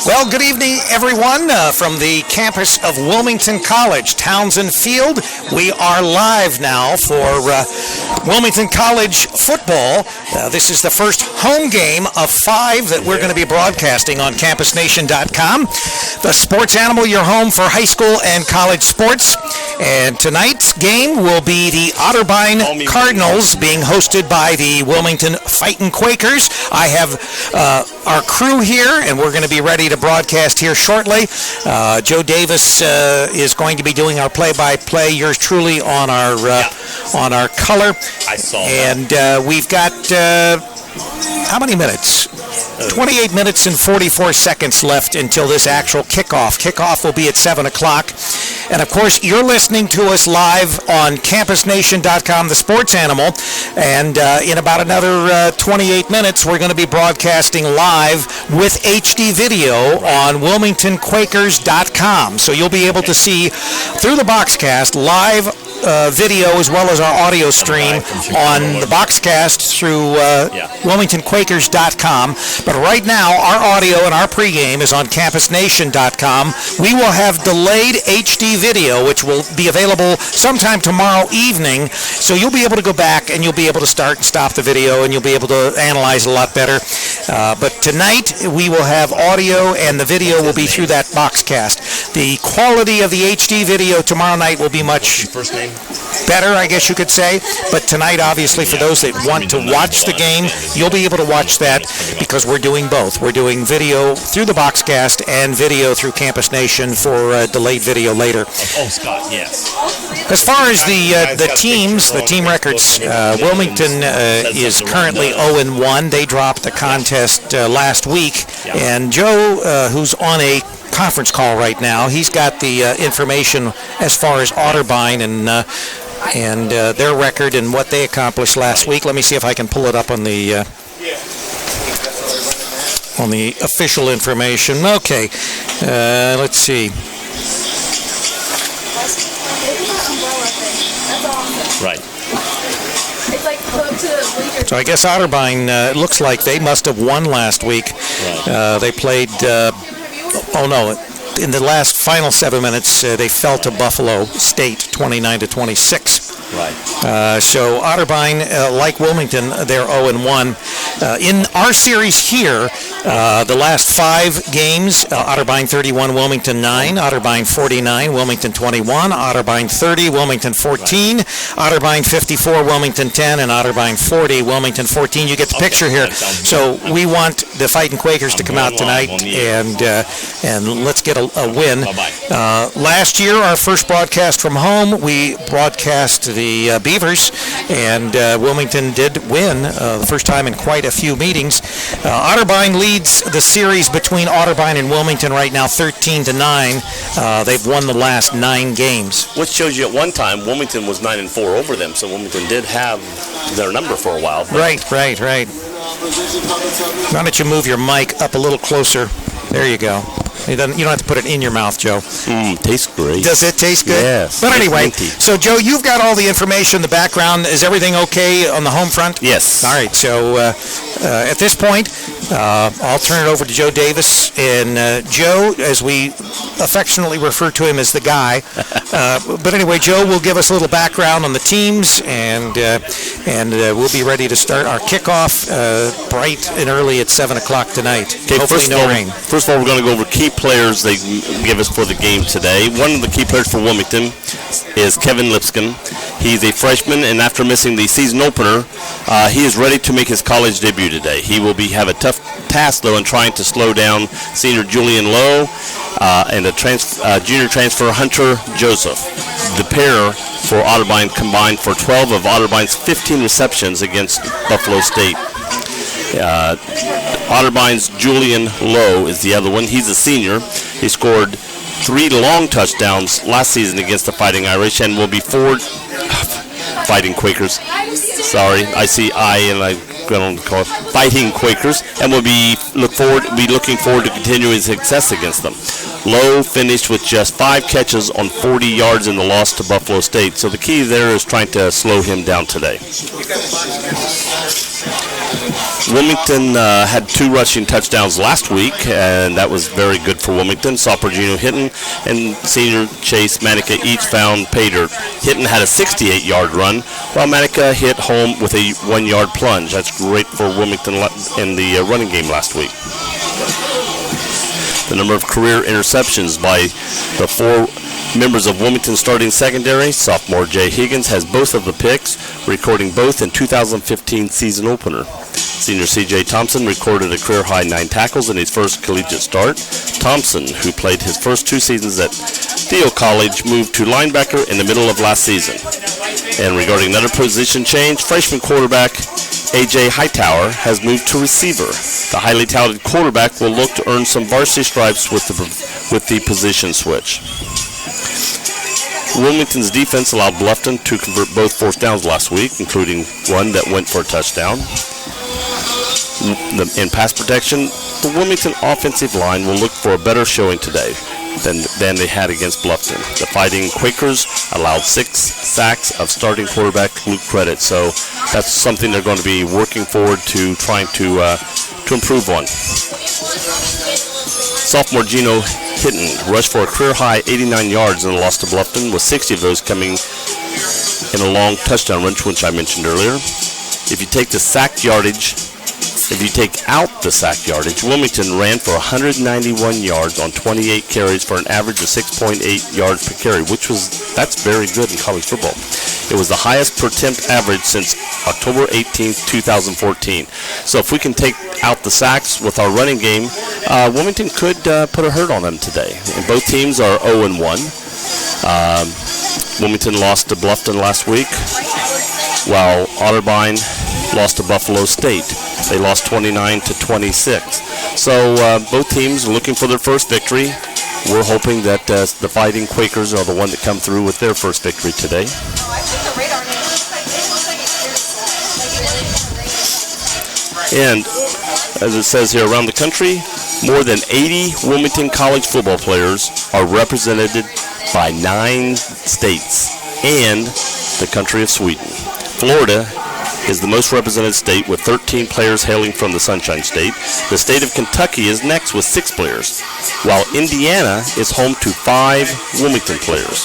Well, good evening, everyone, from the campus of Wilmington College, Townsend Field. We are live now for Wilmington College football. This is the first home game of 5 that we're going to be broadcasting on campusnation.com. The Sports Animal, your home for high school and college sports. And tonight's game will be the Otterbein Cardinals being hosted by the Wilmington Fightin' Quakers. I have our crew here, and we're going to be ready to broadcast here shortly. Joe Davis is going to be doing our play-by-play. Yours truly on our color. I saw that. And we've got how many minutes? 28 minutes and 44 seconds left until this actual kickoff. Kickoff will be at 7 o'clock. And, of course, you're listening to us live on campusnation.com, the Sports Animal. And in about another 28 minutes, we're going to be broadcasting live with HD video on wilmingtonquakers.com. So you'll be able to see through the Boxcast live video as well as our audio stream on the Boxcast through wilmingtonquakers.com. But right now, our audio and our pregame is on campusnation.com. We will have delayed HD video, which will be available sometime tomorrow evening. So you'll be able to go back and you'll be able to start and stop the video and you'll be able to analyze it a lot better. But tonight, we will have audio and the video will be through that Boxcast. The quality of the HD video tomorrow night will be much better, I guess you could say. But tonight, obviously, for those that want to watch the game, you'll be able to watch that because we're doing both. We're doing video through the Boxcast and video through Campus Nation for delayed video later. Oh, Scott, yes. As far as the teams, the team records, Wilmington is currently 0-1. They dropped the contest last week. And Joe, who's on a conference call right now, he's got the information as far as Otterbein and their record and what they accomplished last week. Let me see if I can pull it up on the official information. Okay, let's see. Right. So I guess Otterbein, it looks like they must have won last week. Right. They played, in the last final 7 minutes, they fell to Buffalo State 29-26. Right. So Otterbein, like Wilmington, they're 0-1. In our series here, the last 5 games, Otterbein 31, Wilmington 9, Otterbein 49, Wilmington 21, Otterbein 30, Wilmington 14, Otterbein 54, Wilmington 10, and Otterbein 40, Wilmington 14. You get the picture here. So we want the Fightin' Quakers to come out tonight and let's get a win. Last year, our first broadcast from home, we broadcast the Beavers, and Wilmington did win the first time in quite a few meetings. Otterbein leads the series between Otterbein and Wilmington right now 13-9. They've won the last 9 games. Which shows you at one time Wilmington was 9-4 over them, so Wilmington did have their number for a while. Right. Why don't you move your mic up a little closer? There you go. You don't have to put it in your mouth, Joe. Tastes great. Does it taste good? Yes. But anyway, so Joe, you've got all the information, the background. Is everything okay on the home front? Yes. All right. So at this point, I'll turn it over to Joe Davis. And Joe, as we affectionately refer to him as the guy. But anyway, Joe will give us a little background on the teams, and we'll be ready to start our kickoff bright and early at 7 o'clock tonight. Okay, hopefully no rain. First of all, we're going to go over key players they give us for the game today. One of the key players for Wilmington is Kevin Lipscomb. He's a freshman, and after missing the season opener, he is ready to make his college debut today. He will have a tough task, though, in trying to slow down senior Julian Lowe and the junior transfer Hunter Joseph. The pair for Otterbein combined for 12 of Otterbein's 15 receptions against Buffalo State. Otterbein's Julian Lowe is the other one. He's a senior. He scored 3 long touchdowns last season against the Fighting Irish and will be Fighting Quakers. Sorry, I see I and I going to call it Fighting Quakers, and will be looking forward to continuing success against them. Lowe finished with just 5 catches on 40 yards in the loss to Buffalo State. So the key there is trying to slow him down today. Wilmington had 2 rushing touchdowns last week, and that was very good for Wilmington. Sophomore Gino Hinton and senior Chase Manica each found pay dirt. Hinton had a 68-yard run, while Manica hit home with a 1-yard plunge. That's great for Wilmington in the running game last week. The number of career interceptions by the 4 members of Wilmington starting secondary, sophomore Jay Higgins has both of the picks, recording both in 2015 season opener. Senior C.J. Thompson recorded a career-high 9 tackles in his first collegiate start. Thompson, who played his first 2 seasons at Theo College, moved to linebacker in the middle of last season. And regarding another position change, freshman quarterback A.J. Hightower has moved to receiver. The highly touted quarterback will look to earn some varsity stripes with the position switch. Wilmington's defense allowed Bluffton to convert both 4th downs last week, including one that went for a touchdown. In pass protection, the Wilmington offensive line will look for a better showing today than they had against Bluffton. The Fighting Quakers allowed 6 sacks of starting quarterback Luke Credit, so that's something they're going to be working forward to trying to improve on. Sophomore Gino Hinton rushed for a career-high 89 yards in the loss to Bluffton, with 60 of those coming in a long touchdown run, which I mentioned earlier. If you take out the sack yardage, Wilmington ran for 191 yards on 28 carries for an average of 6.8 yards per carry, that's very good in college football. It was the highest per attempt average since October 18, 2014. So if we can take out the sacks with our running game, Wilmington could put a hurt on them today. And both teams are 0-1. Wilmington lost to Bluffton last week, while Otterbein lost to Buffalo State. They lost 29-26. So both teams are looking for their first victory. We're hoping that the Fighting Quakers are the one that come through with their first victory today. And as it says here, around the country, more than 80 Wilmington college football players are represented by 9 states and the country of Sweden. Florida is the most represented state with 13 players hailing from the Sunshine State. The state of Kentucky is next with 6 players, while Indiana is home to 5 Wilmington players.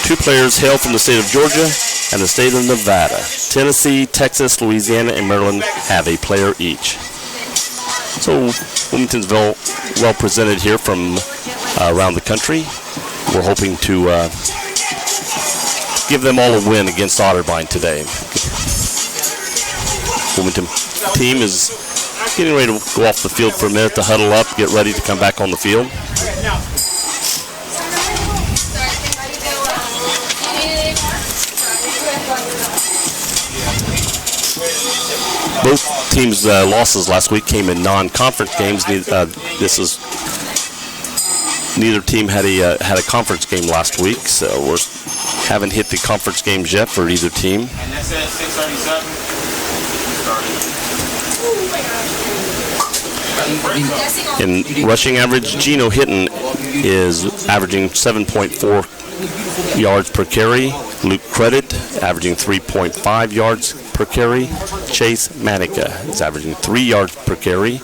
2 players hail from the state of Georgia and the state of Nevada. Tennessee, Texas, Louisiana, and Maryland have a player each. So Wilmington's well presented here from around the country. We're hoping to give them all a win against Otterbein today. Wilmington team is getting ready to go off the field for a minute to huddle up, get ready to come back on the field. Both teams' losses last week came in non-conference games. Neither team had a conference game last week, so we haven't hit the conference games yet for either team. In rushing average, Gino Hinton is averaging 7.4 yards per carry. Luke Credit averaging 3.5 yards per carry. Chase Manica is averaging 3 yards per carry.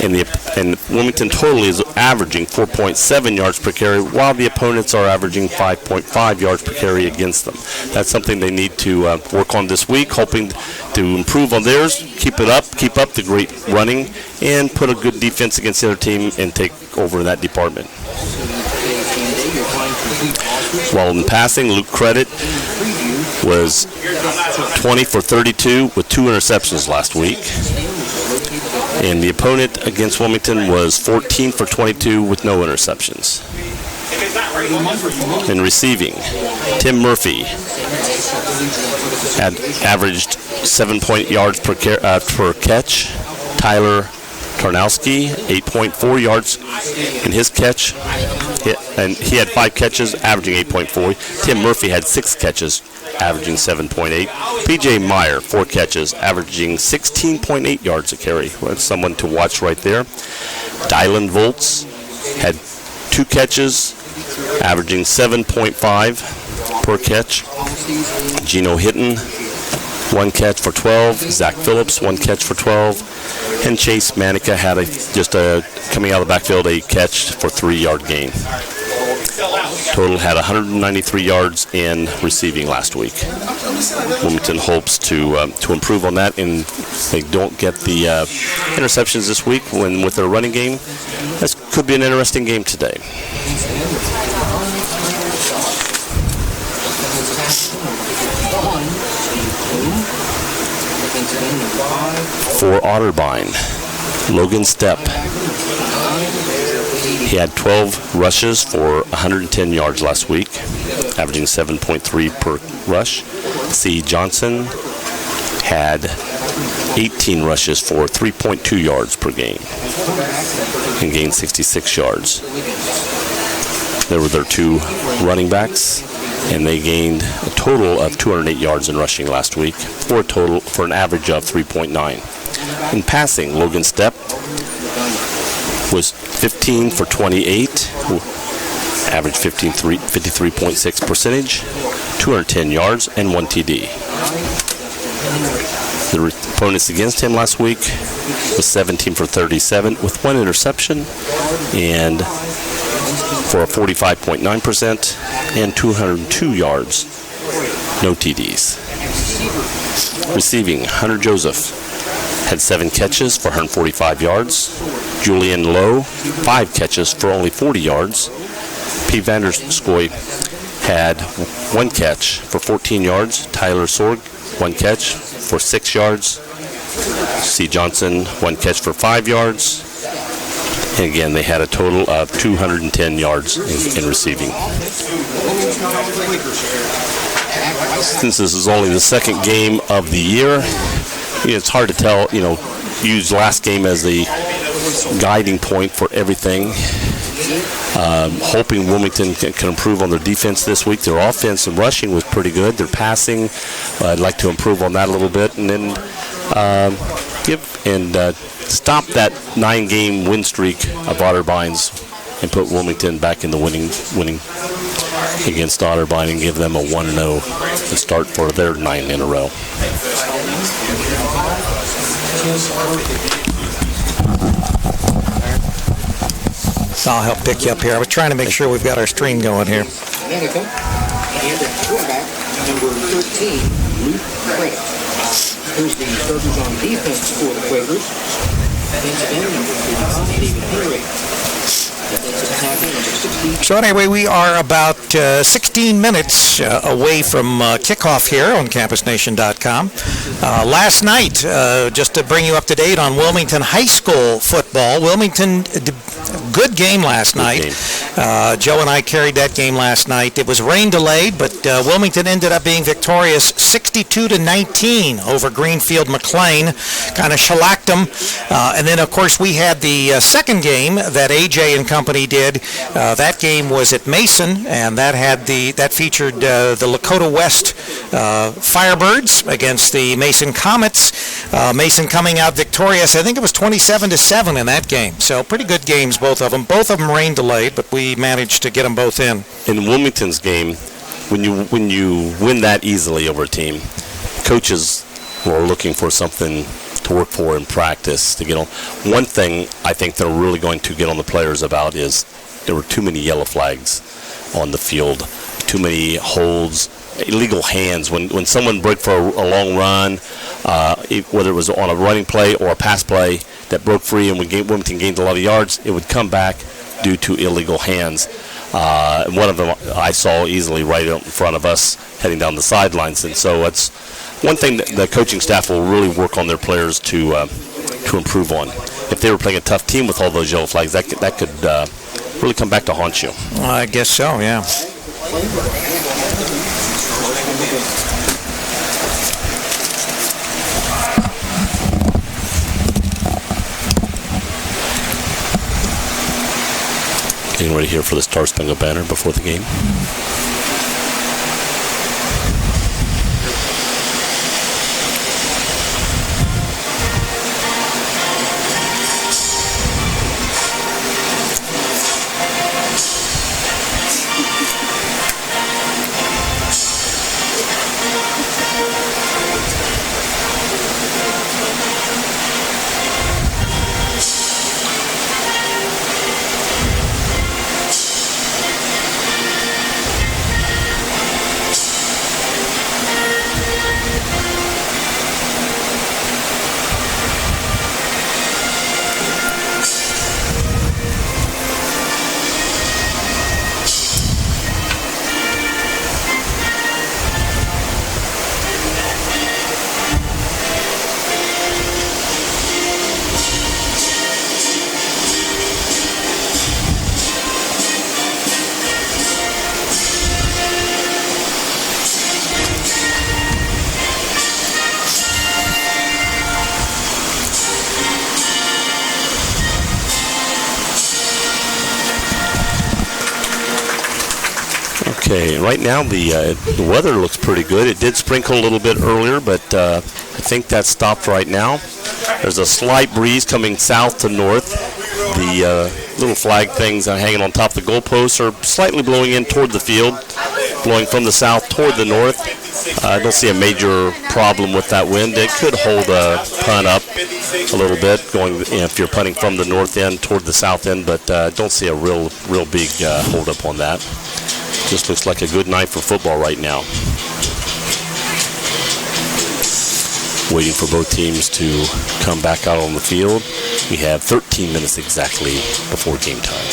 And Wilmington total is averaging 4.7 yards per carry, while the opponents are averaging 5.5 yards per carry against them. That's something they need to work on this week, hoping to improve on theirs, keep up the great running, and put a good defense against the other team and take over that department. While in passing, Luke Credit was 20 for 32 with 2 interceptions last week. And the opponent against Wilmington was 14 for 22 with no interceptions. In receiving, Tim Murphy had averaged 7 yards per catch. Tyler Tarnowski, 8.4 yards in his catch. And he had 5 catches, averaging 8.4. Tim Murphy had 6 catches, averaging 7.8. P.J. Meyer, 4 catches, averaging 16.8 yards a carry. Well, that's someone to watch right there. Dylan Volts had 2 catches, averaging 7.5 per catch. Gino Hitton, 1 catch for 12. Zach Phillips, 1 catch for 12. And Chase Manica had coming out of the backfield, a catch for 3-yard gain. Total had 193 yards in receiving last week. Wilmington hopes to improve on that, and they don't get the interceptions this week with their running game. This could be an interesting game today. For Otterbein, Logan Stepp. He had 12 rushes for 110 yards last week, averaging 7.3 per rush. C. Johnson had 18 rushes for 3.2 yards per game and gained 66 yards. There were their 2 running backs, and they gained a total of 208 yards in rushing last week for an average of 3.9. In passing, Logan Stepp was 15 for 28, average 53.6 percentage, 210 yards, and 1 TD. The opponents against him last week was 17 for 37 with 1 interception and for a 45.9% and 202 yards, no TDs. Receiving, Hunter Joseph had 7 catches for 145 yards. Julian Lowe, 5 catches for only 40 yards. P. Vanderskoy had 1 catch for 14 yards. Tyler Sorg, 1 catch for 6 yards. C. Johnson, 1 catch for 5 yards. And again, they had a total of 210 yards in receiving. Since this is only the second game of the year, it's hard to tell, use last game as the guiding point for everything. Hoping Wilmington can improve on their defense this week. Their offense and rushing was pretty good. Their passing, I'd like to improve on that a little bit, and then stop that 9-game win streak of Otterbein's and put Wilmington back in the winning against Otterbein and give them a 1-0 to start for their 9 in a row. I'll help pick you up here. I was trying to make sure we've got our stream going here. And quarterback number 13, Luke Credit. Who's the starters on defense for the Quakers? Defensive end number 55, David Henry. Defensive tackle number 60. So anyway, we are about 16 minutes away from kickoff here on CampusNation.com. Last night, just to bring you up to date on Wilmington High School football, Wilmington, good game last night. Joe and I carried that game last night. It was rain delayed, but Wilmington ended up being victorious 62-19 over Greenfield McLean. Kind of shellacked them. And then, of course, we had the second game that AJ and company did. That game was at Mason, and that featured the Lakota West Firebirds against the Mason Comets. Mason coming out victorious. I think it was 27-7 in that game. So pretty good games, both of them. Both of them rain delayed, but we managed to get them both in. In Wilmington's game, when you win that easily over a team, coaches were looking for something to work for in practice to get on. One thing I think they're really going to get on the players about is there were too many yellow flags on the field, too many holds, illegal hands. When someone broke for a long run, whether it was on a running play or a pass play that broke free and Wilmington gained a lot of yards, it would come back due to illegal hands. And one of them I saw easily right out in front of us heading down the sidelines. And so it's one thing that the coaching staff will really work on their players to improve on. If they were playing a tough team with all those yellow flags, that could really come back to haunt you. I guess so, yeah. Getting ready here for the Star Spangled Banner before the game. Okay, right now the weather looks pretty good. It did sprinkle a little bit earlier, but I think that's stopped right now. There's a slight breeze coming south to north. The little flag things hanging on top of the goalposts are slightly blowing in toward the field, blowing from the south toward the north. I don't see a major problem with that wind. It could hold a punt up a little bit, going if you're punting from the north end toward the south end, but I don't see a real big hold up on that. Just looks like a good night for football right now. Waiting for both teams to come back out on the field. We have 13 minutes exactly before game time.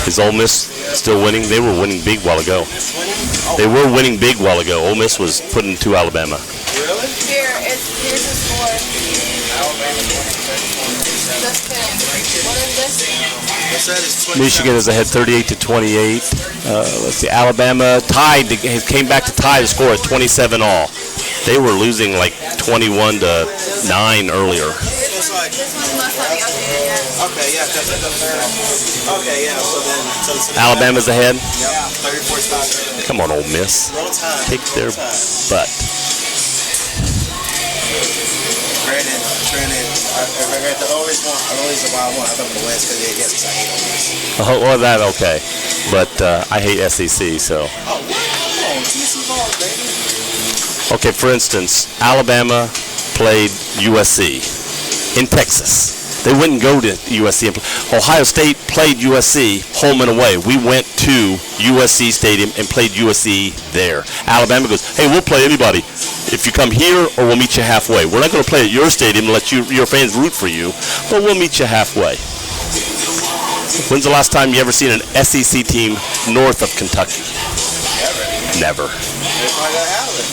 Is Ole Miss still winning? They were winning big while ago. Ole Miss was putting to Alabama. Really? Here's the score. Michigan is ahead 38-28. Let's see, Alabama came back to tie the score at 27 all. They were losing like 21-9 earlier. Okay, yeah. Okay, yeah. So Alabama's ahead. Yeah, 34-7. Come on, Ole Miss. Kick their butt. Granted, I always want the West because they against us. I hate Ole Miss. Oh, well, that okay. But I hate SEC, so. Oh, what? Come on, TC ball, baby. Okay, for instance, Alabama played USC in Texas. They wouldn't go to USC. Ohio State played USC home and away. We went to USC Stadium and played USC there. Alabama goes, hey, we'll play anybody. If you come here, or we'll meet you halfway. We're not going to play at your stadium and let your fans root for you, but we'll meet you halfway. When's the last time you ever seen an SEC team north of Kentucky? Never. They're probably going to have it.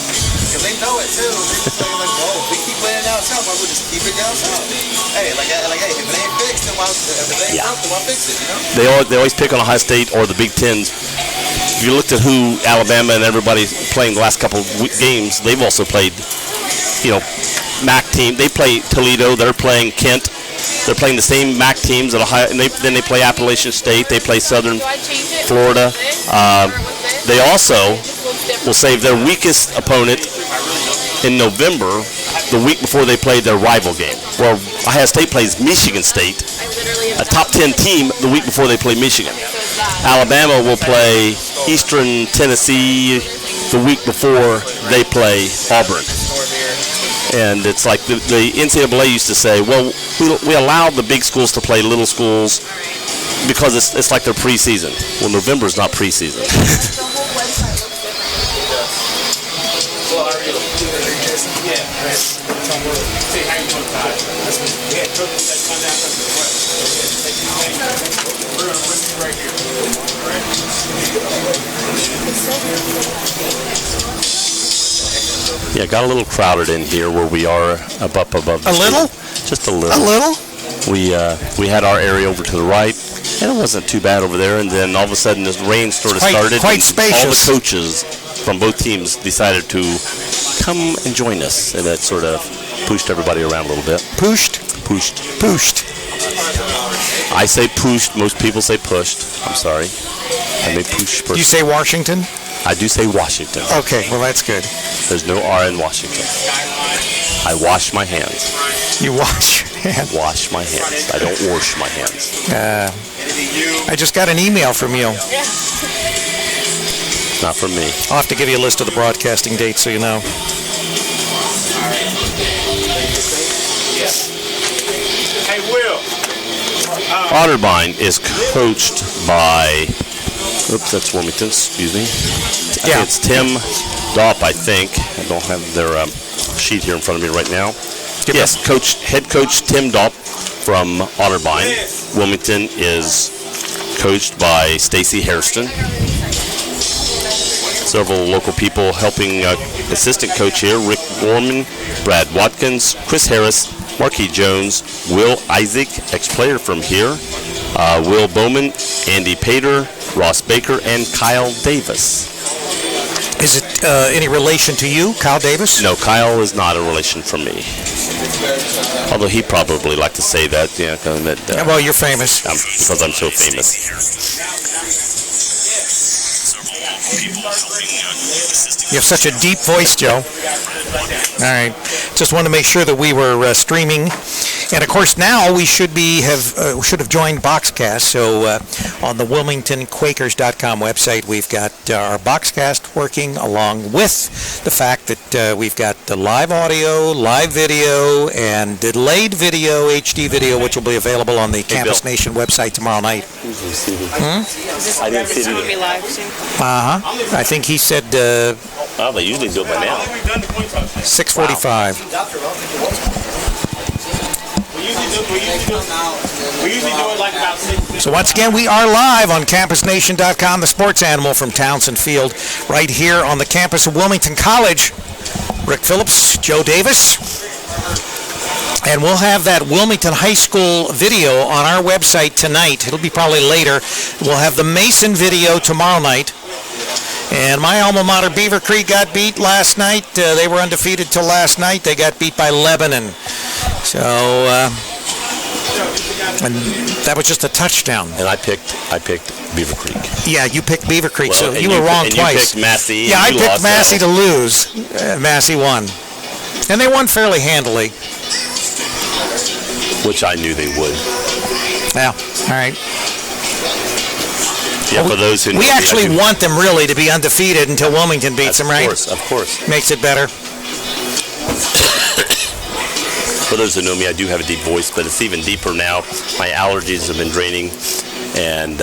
Because they know it, too. They say, like, oh, we keep playing down south, why would we just keep it down south? Hey, hey, if it ain't fixed, then if it ain't broke, then why fix it, you know? They always pick on Ohio State or the Big Tens. If you looked at who Alabama and everybody's playing the last couple of games, they've also played, MAC team. They play Toledo. They're playing Kent. They're playing the same MAC teams at Ohio, and then they play Appalachian State. They play Southern Florida. They also will save their weakest opponent in November, the week before they play their rival game. Well, Ohio State plays Michigan State, a top 10 team, the week before they play Michigan. Alabama will play Eastern Tennessee the week before they play Auburn. And it's like the NCAA used to say, well, we allow the big schools to play little schools because it's like their preseason. Well, November is not preseason. Yeah, got a little crowded in here where we are up above the little? Just a little. A little? We had our area over to the right, and it wasn't too bad over there. And then all of a sudden, this rain started. Quite spacious. All the coaches from both teams decided to come and join us, and that sort of pushed everybody around a little bit. Pushed. I say pushed. Most people say pushed. I'm sorry. I may push. Do you say Washington? I do say Washington. Okay, well that's good. There's no R in Washington. I wash my hands. You wash your hands. Wash my hands. I don't wash my hands. I just got an email from you. Not from me. I'll have to give you a list of the broadcasting dates so you know. Hey, Will. Otterbein is coached by... Oops, that's Wilmington. Excuse me. Yeah. It's Tim Dopp, I think. I don't have their sheet here in front of me right now. Yes, head coach Tim Dopp from Otterbein. Wilmington is coached by Stacy Hairston. Several local people helping assistant coach here, Rick Gorman, Brad Watkins, Chris Harris, Marquis Jones, Will Isaac, ex-player from here, Will Bowman, Andy Pater, Ross Baker, and Kyle Davis. Is it any relation to you, Kyle Davis? No, Kyle is not a relation from me. Although he probably like to say that, Well, you're famous. Because I'm so famous. You have such a deep voice, Joe. All right. Just wanted to make sure that we were streaming. And, of course, now we should have joined Boxcast. So on the WilmingtonQuakers.com website, we've got our Boxcast working, along with the fact that we've got the live audio, live video, and delayed video, HD video, which will be available on the Campus Nation website tomorrow night. I didn't see it. Live soon. I think he said Well, they usually do it by now. 6:45. We usually do it like about 6. So once again, we are live on CampusNation.com, the sports animal from Townsend Field, right here on the campus of Wilmington College. Rick Phillips, Joe Davis. And we'll have that Wilmington High School video on our website tonight. It'll be probably later. We'll have the Mason video tomorrow night. And my alma mater, Beaver Creek, got beat last night. They were undefeated till last night. They got beat by Lebanon. So, and that was just a touchdown. And I picked Beaver Creek. Yeah, you picked Beaver Creek, Well, so you were wrong and twice. You picked Massey. Yeah, I and you picked lost Massey that to lose. Massey won. And they won fairly handily. which I knew they would. Yeah, all right. Yeah, for those who know we me, actually want them really to be undefeated until Wilmington beats them, right? Of course. Makes it better. For those who know me, I do have a deep voice, but it's even deeper now. My allergies have been draining, and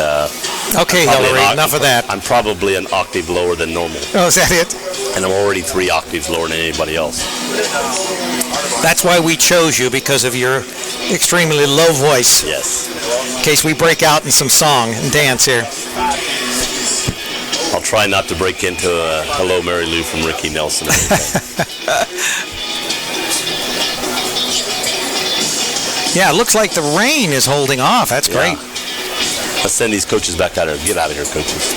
okay, Hillary, enough of that. I'm probably an octave lower than normal. Oh, is that it? And I'm already 3 octaves lower than anybody else. That's why we chose you, because of your extremely low voice. Yes. In case we break out in some song and dance here. I'll try not to break into a Hello Mary Lou from Ricky Nelson. Yeah, it looks like the rain is holding off. That's great. Let's send these coaches back out here. Get out of here, coaches.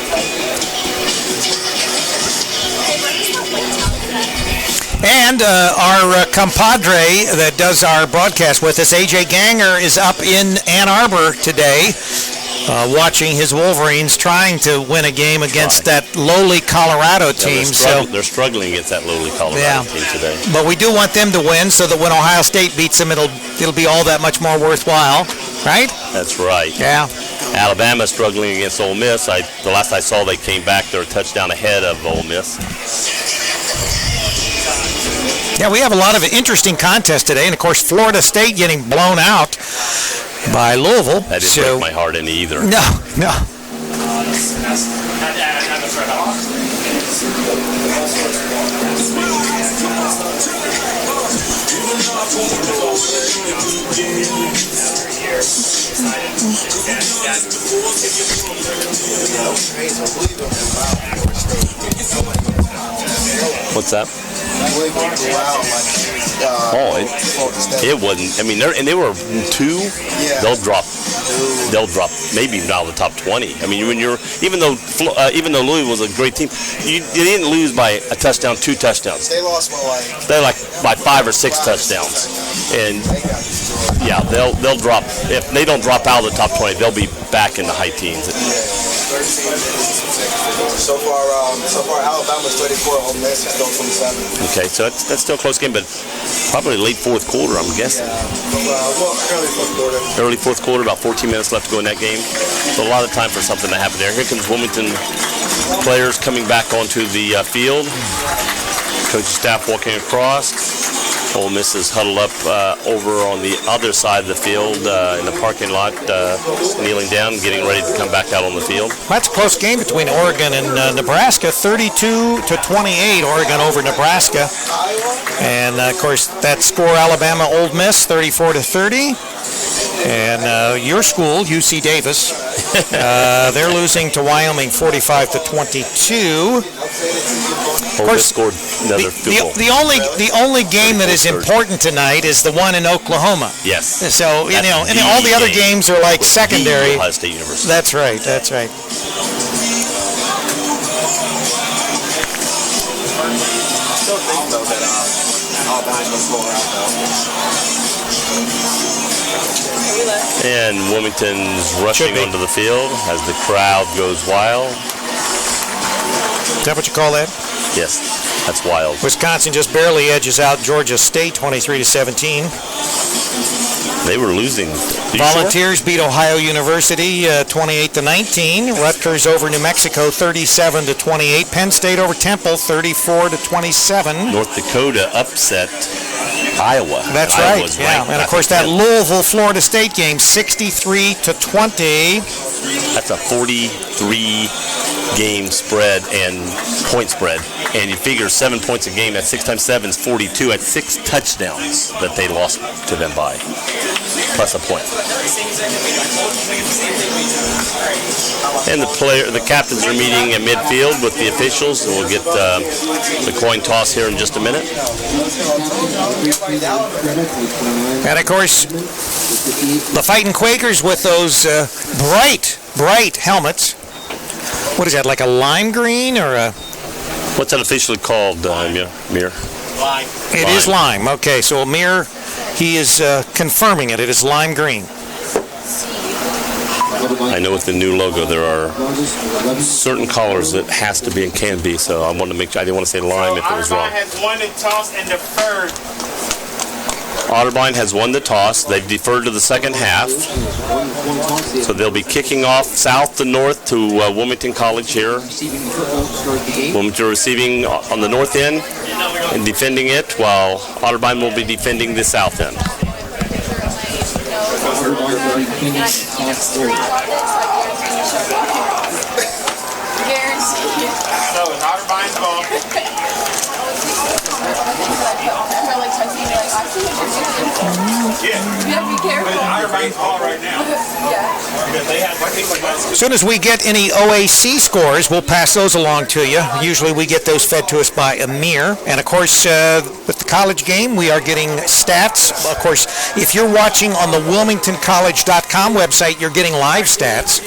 And our compadre that does our broadcast with us, AJ Ganger, is up in Ann Arbor today, watching his Wolverines trying to win a game against that lowly Colorado team. They're struggling against that lowly Colorado team today. But we do want them to win so that when Ohio State beats them, it'll be all that much more worthwhile, right? That's right. Yeah. Alabama struggling against Ole Miss. The last I saw, they came back. They're a touchdown ahead of Ole Miss. Yeah, we have a lot of interesting contests today, and of course, Florida State getting blown out by Louisville. That didn't break my heart any either. No. What's that? It wasn't. I mean, they were 2. They'll drop maybe even out of the top 20. I mean, even though Louisville was a great team, you didn't lose by a touchdown, 2 touchdowns. They lost They're like by 5 or 6 touchdowns, and yeah, they'll drop. If they don't drop out of the top 20, they'll be back in the high teens. So far, Alabama's 34, Ole Miss is still 27. Okay, so that's still a close game, but probably late fourth quarter, I'm guessing. Early fourth quarter, about 14 minutes left to go in that game. So a lot of time for something to happen there. Here comes Wilmington players coming back onto the field. Coaching staff walking across. Ole Miss is huddled up over on the other side of the field in the parking lot, kneeling down, getting ready to come back out on the field. That's a close game between Oregon and Nebraska, 32-28, Oregon over Nebraska. And, of course, that score, Alabama, Ole Miss, 34-30. And your school, UC Davis, they're losing to Wyoming 45-22. Of course, scored another field goal. The only game that is important tonight is the one in Oklahoma. Yes. So and all the other games are like secondary. Ohio State University. That's right. That's right. Still think though that Otterbein will score out though. And Wilmington's rushing onto the field as the crowd goes wild. Is that what you call that? Yes, that's wild. Wisconsin just barely edges out Georgia State 23-17. They were losing. Volunteers beat Ohio University 28-19. Rutgers over New Mexico 37-28. Penn State over Temple 34-27. North Dakota upset Iowa. That's Iowa right. Yeah, and of course that Louisville Florida State game 63-20. That's a 43 game spread and point spread, and you figure 7 points a game at 6 times 7 is 42 at 6 touchdowns that they lost to them by, plus a point. And the captains are meeting at midfield with the officials, and we'll get the coin toss here in just a minute. And of course, the Fighting Quakers with those bright helmets. What is that, like a lime green or a... What's that officially called, Mir? Lime. It is lime. Okay, so Mir, he is confirming it. It is lime green. I know with the new logo there are certain colors that has to be and can be, so I wanted to make sure. I didn't want to say lime if it was wrong. Otterbein has won the toss and deferred. Otterbein has won the toss. They've deferred to the second half. So they'll be kicking off south to north to Wilmington College here. Wilmington receiving on the north end and defending it, while Otterbein will be defending the south end. So it's Otterbein's ball. Otterbein's ball right now. As soon as we get any OAC scores, we'll pass those along to you. Usually we get those fed to us by Amir. And of course, with the college game, we are getting stats. Of course, if you're watching on the WilmingtonCollege.com website, you're getting live stats.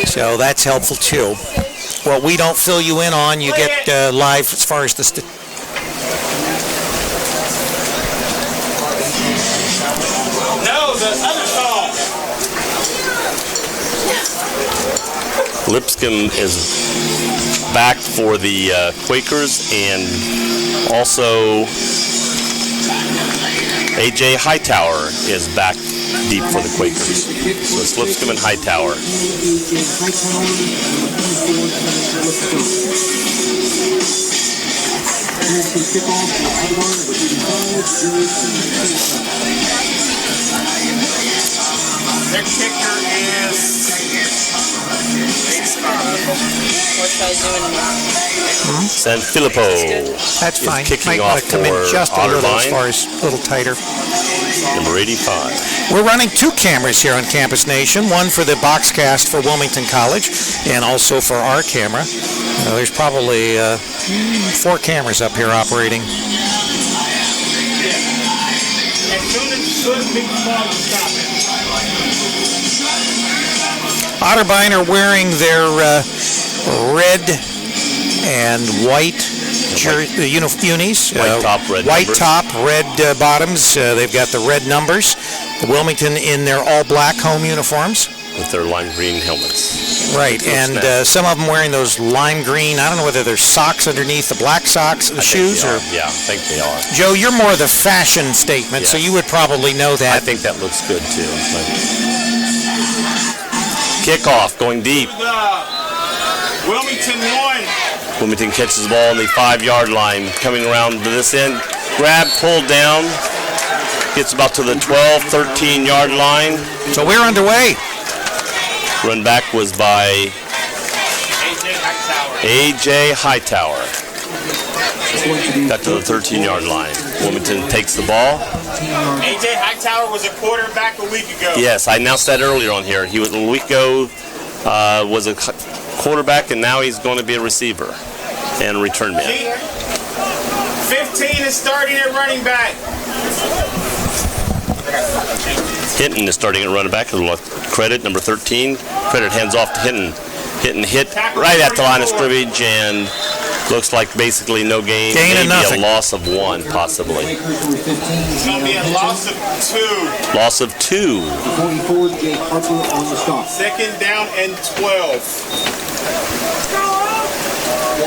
So that's helpful too. What we don't fill you in on, you get live as far as the... No, the other song. Lipscomb is back for the Quakers, and also A.J. Hightower is back deep for the Quakers. So it's Lipscomb and Hightower. Their kicker is... San Filippo That's fine. kicking Might off want to come in for just a little as Otterbein. far as a little tighter. Number 85. We're running two cameras here on Campus Nation, one for the Boxcast for Wilmington College and also for our camera. There's probably 4 cameras up here operating. As soon as good big ball is stopping. Otterbein are wearing their red and white unis. White top, red white numbers. top, red bottoms. They've got the red numbers. Wilmington in their all-black home uniforms. With their lime green helmets. Right, and some of them wearing those lime green. I don't know whether they're socks underneath the black socks, the shoes, or... Yeah, I think they are. Joe, you're more the fashion statement, so Yes. you would probably know that. I think that looks good too. Kickoff going deep. Wilmington won. Wilmington catches the ball on the 5-yard line, coming around to this end. Grab, pulled down, gets about to the 12, 13-yard line. So we're underway. Run back was by A.J. Hightower. A.J. Hightower. Got to the 13-yard line. Wilmington takes the ball. AJ Hightower was a quarterback a week ago. Yes, I announced that earlier on here. He was a week ago was a quarterback, and now he's going to be a receiver and a return man. 15 is starting at running back. Hinton is starting at running back. Credit, number 13. Credit hands off to Hinton. Hinton hit right at the line of scrimmage, and looks like basically no gain. Gain of Maybe nothing. a loss of 1, possibly. It's going to be a loss of 2. Loss of 2. 44, Jake Harper on the stop. Second down and 12.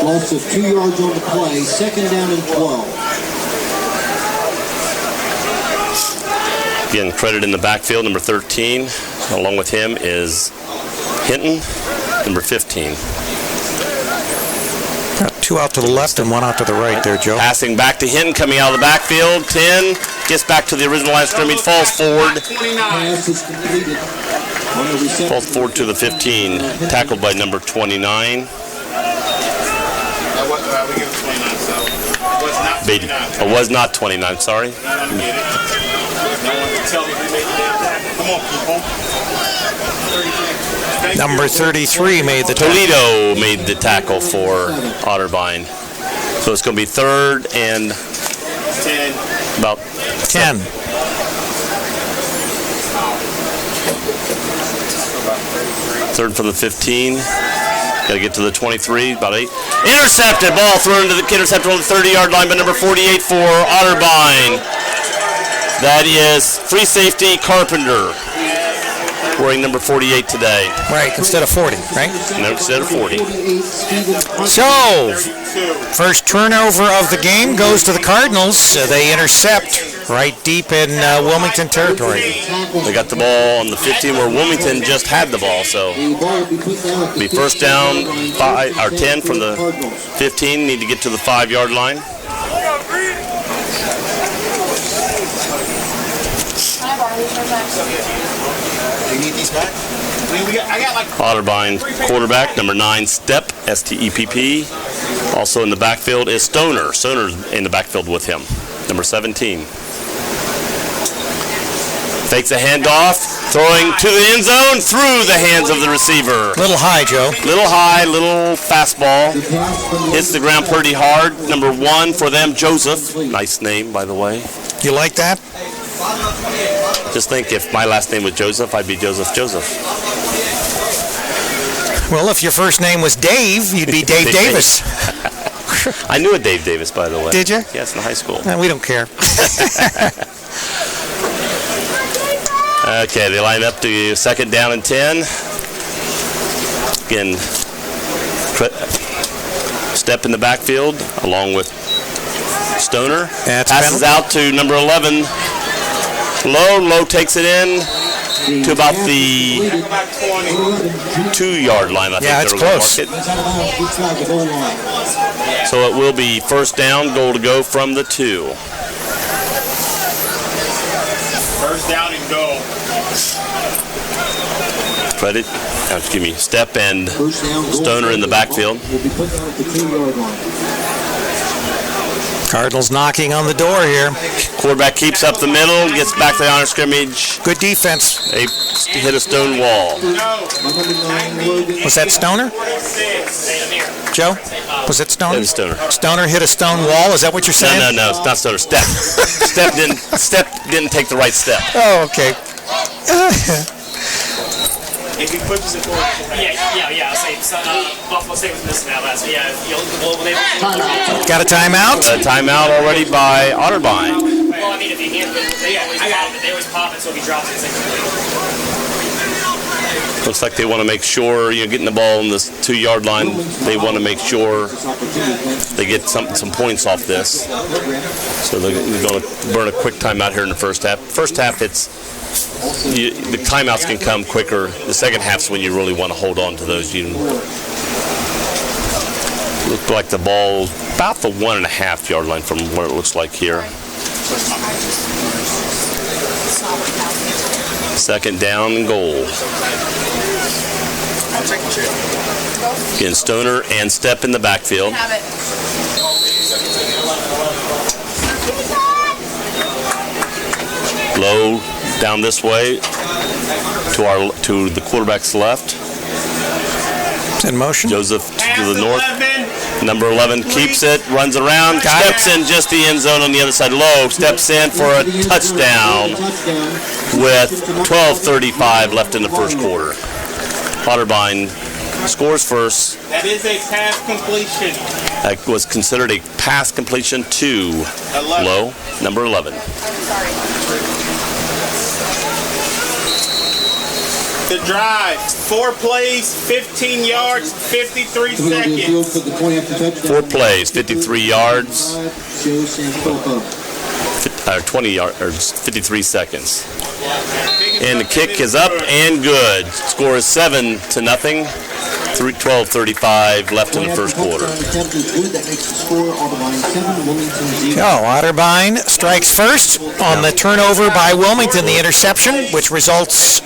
Loss of 2 yards on the play. Second down and 12. Again, Credit in the backfield, number 13. Along with him is Hinton, number 15. Got 2 out to the left and 1 out to the right there, Joe. Passing back to Hinton, coming out of the backfield. 10, gets back to the original line of scrimmage, falls forward. 29. Pass is completed on the reception. Falls forward to the 15, tackled by number 29. We give it 29, so it was not 29. It was not 29, sorry. No one can tell me who made the damn tackle. Come on, people. 33. Number 33 made the tackle. Toledo made the tackle for Otterbein. So it's going to be third and 10. about 10. third from the 15. Got to get to the 23, about 8. Intercepted, ball thrown to the intercepted on the 30-yard line by number 48 for Otterbein. That is free safety Carpenter, wearing number 48 today. Right, instead of 40, right? No, instead of 40. So, first turnover of the game goes to the Cardinals. They intercept right deep in Wilmington territory. They got the ball on the 15 where Wilmington just had the ball, so be first down 5 or 10 from the 15. Need to get to the 5-yard line. You need these back? I got like Otterbein quarterback, number 9, Stepp, S-T-E-P-P. Also in the backfield is Stoner. Stoner's in the backfield with him, number 17. Takes a handoff, throwing to the end zone, through the hands of the receiver. Little high, Joe. Little high, little fastball. Hits the ground pretty hard. Number 1 for them, Joseph. Nice name, by the way. You like that? Just think, if my last name was Joseph, I'd be Joseph. Well, if your first name was Dave, you'd be Dave Davis. I knew a Dave Davis, by the way. Did you? Yes, in high school. We don't care. Okay, they line up to second down and 10. Again, Stepp in the backfield along with Stoner. That's passes penalty. out to number 11. Low takes it in to about the 2-yard line. I think Yeah, it's they were gonna close. mark it. So it will be first down, goal to go from the 2. first down and goal. Credit, Stepp and Stoner in the backfield. Cardinals knocking on the door here. Quarterback keeps up the middle, gets back to the honor scrimmage. Good defense. They hit a stone wall. Was that Stoner? Joe? Was it Stoner? That was Stoner. Stoner hit a stone wall? Is that what you're saying? No, it's not Stoner. Stepp. Stepp didn't take the right step. Oh, okay. If he pushes it forward. Yeah. I'll say Buffalo State was missing that last week. Yeah, Got a timeout? A timeout already by Otterbein. well, I mean, if he hands it, they always pop it, so if he drops it, it's incomplete. Looks like they want to make sure, getting the ball on this 2-yard line, they want to make sure they get some points off this. So they're going to burn a quick timeout here in the first half. First half, the timeouts can come quicker. The second half's when you really want to hold on to those. You look like the ball about the 1.5-yard line from where it looks like here. Second down and goal. Again, Stoner and Stepp in the backfield. Low down this way to the quarterback's left. In motion. Joseph to the north. Number 11 keeps it, runs around, steps in just the end zone on the other side. Low steps in for a touchdown with 12:35 left in the first quarter. Otterbein scores first. That is a pass completion. That was considered a pass completion to Low, number 11. The drive, 4 plays, 15 yards, 53 seconds. 4 plays, 53 yards, 20 yards, 53 seconds. And the kick is up and good. Score is 7-0. 12:35 left in the first quarter. Otterbein strikes first on the turnover by Wilmington, the interception, which results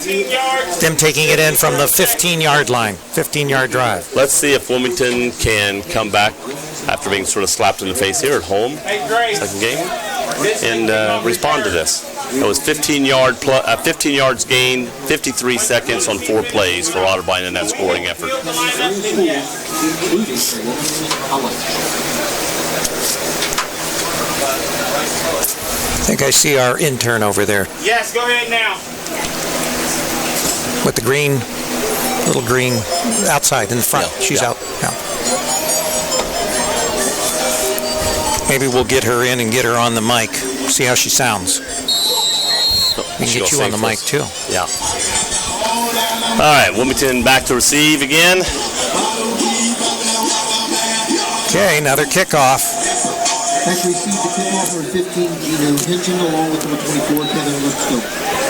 them taking it in from the 15-yard line, 15-yard drive. Let's see if Wilmington can come back after being sort of slapped in the face here at home, second game, and respond to this. It was 15 yards gained, 53 seconds on 4 plays for Otterbein in that scoring effort. I think I see our intern over there Yes, go ahead now. with the green, little green outside in the front. She's out. Yeah. Maybe we'll get her in and get her on the mic, see how she sounds. We can get you on the mic too. Yeah. All right, Wilmington back to receive again. Okay, another kickoff. Actually received the kickoff for 15, Gino Hinton, along with number 24, Kevin Lipscomb.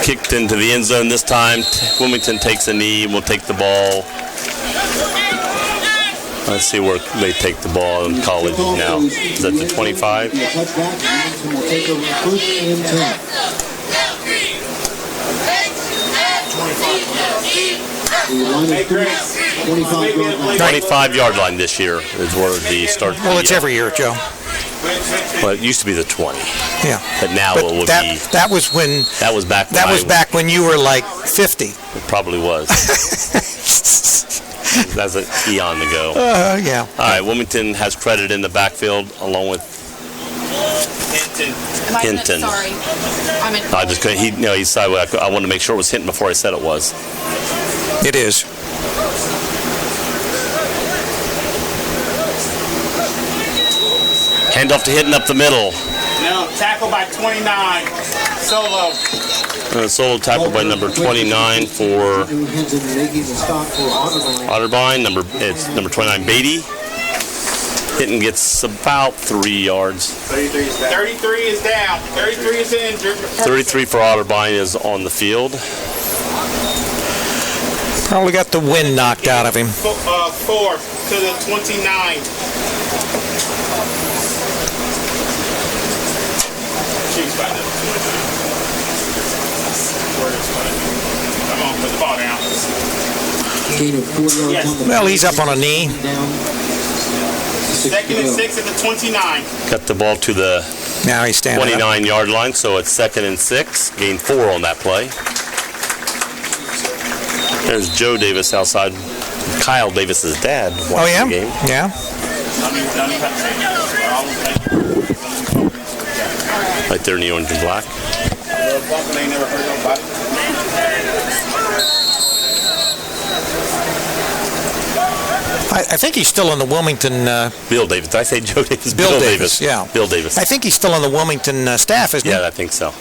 Kicked into the end zone this time. Wilmington takes a knee, will take the ball. Let's see where they take the ball in college now. Is that the 25? Touchback, Wilmington will take over first and 10. 25-yard line this year is where the start. Well, it's every year, Joe. Well, it used to be the 20. Yeah. But now it would be. That was when. That was back. Back when you were like 50. It probably was. That's an eon ago. Yeah. All right, Wilmington has credit in the backfield along with Hinton. Sorry. I just couldn't. He's sideways. I wanted to make sure it was Hinton before I said it was. It is. Handoff to Hinton up the middle. No, tackle by 29. Solo. Solo tackle by number 29 for Otterbein. It's number 29, Beatty. Hinton gets about 3 yards. 33 is down. 33 is injured. 33 for Otterbein is on the field. Probably got the wind knocked out of him. 4 to the 29. Come on, put the ball down. Well, he's up on a knee. Second and 6 at the 29. Got the ball to the Now he's standing up. 29-yard line, so it's 2nd and 6. Gain 4 on that play. There's Joe Davis outside. Kyle Davis's dad watching the game. Yeah. Right there in the orange and black. I think he's still on the Wilmington. Bill Davis. Did I say Joe Davis? Bill Davis. Yeah. Bill Davis. I think he's still on the Wilmington staff, isn't he? Yeah, I think so.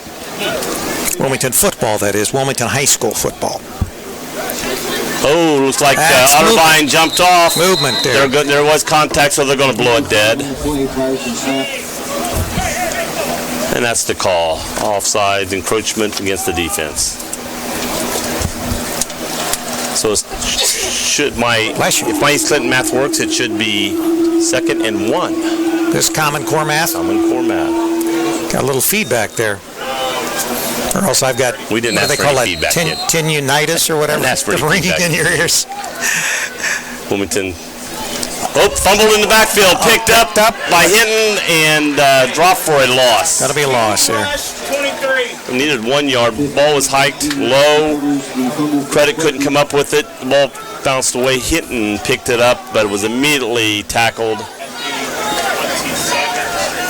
Wilmington football, that is. Wilmington high school football. Oh, looks like Otterbein jumped off. Movement there. There was contact, so they're going to blow it dead. And that's the call. Offside, encroachment against the defense. So if my East Clinton math works, it should be 2nd and 1. This Common Core math? Common Core math. Got a little feedback there. Or else I've got, we didn't ask for any feedback yet. Tinnitus or whatever. Ringing in your ears. Wilmington Oh, fumbled in the backfield. Picked up by Hinton and dropped for a loss. That'll be a loss there. 23. Needed 1 yard. Ball was hiked low. Credit couldn't come up with it. The ball bounced away. Hinton picked it up, but it was immediately tackled.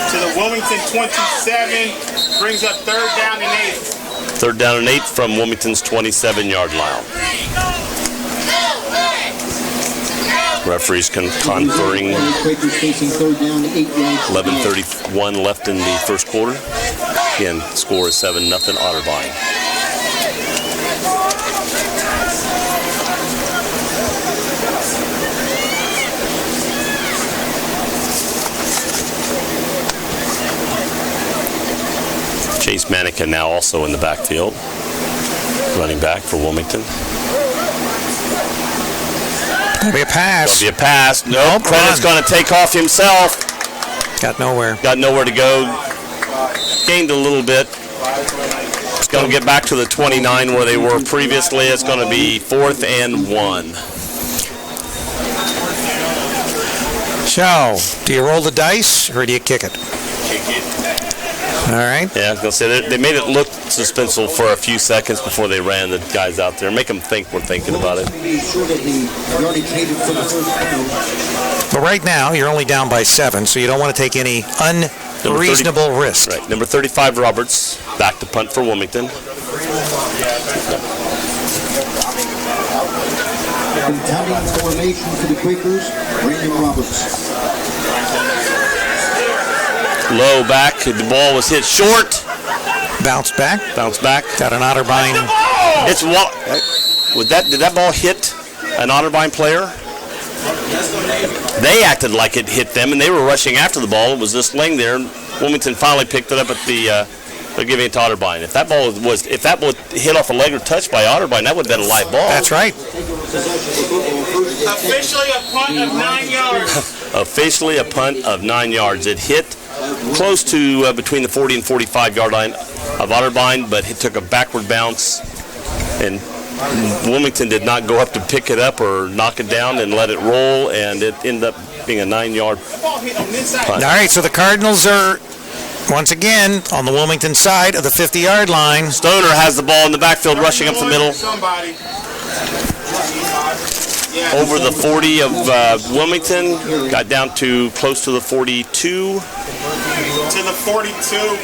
To the Wilmington 27, brings up 3rd down and 8. 3rd down and 8 from Wilmington's 27-yard line. Referees conferring. Quakers facing 3rd down, 8 yards. 11:31 left in the first quarter. Again, score is 7-0 Otterbein. Chase Manikin now also in the backfield, running back for Wilmington. That'll be a pass. That'll be a pass. Nope. Credit's going to take off himself. Got nowhere. Got nowhere to go. Gained a little bit. It's going to get back to the 29 where they were previously. It's going to be 4th and 1. So, do you roll the dice or do you kick it? All right. Yeah, I was going to say, they made it look suspenseful for a few seconds before they ran the guys out there. Make them think we're thinking about it. But right now, you're only down by 7, so you don't want to take any unreasonable risk. Right. Number 35, Roberts, back to punt for Wilmington. Counting formation for the Quakers, Brandon Roberts. Low back. The ball was hit short. Bounce back. Bounce back. Got an Otterbein. It's did that ball hit an Otterbein player? They acted like it hit them, and they were rushing after the ball. It was just laying there. Wilmington finally picked it up at the. They're giving it to Otterbein. If that ball hit off a leg or touched by Otterbein, that would have been a live ball. That's right. Officially a punt of 9 yards. Officially a punt of 9 yards. It hit close to between the 40 and 45-yard line of Otterbein, but it took a backward bounce, and Wilmington did not go up to pick it up or knock it down and let it roll, and it ended up being a 9-yard punt. All right, so the Cardinals are once again on the Wilmington side of the 50-yard line. Stoner has the ball in the backfield, rushing up the middle. Over the 40 of Wilmington, got down to close to the 42. To the 42.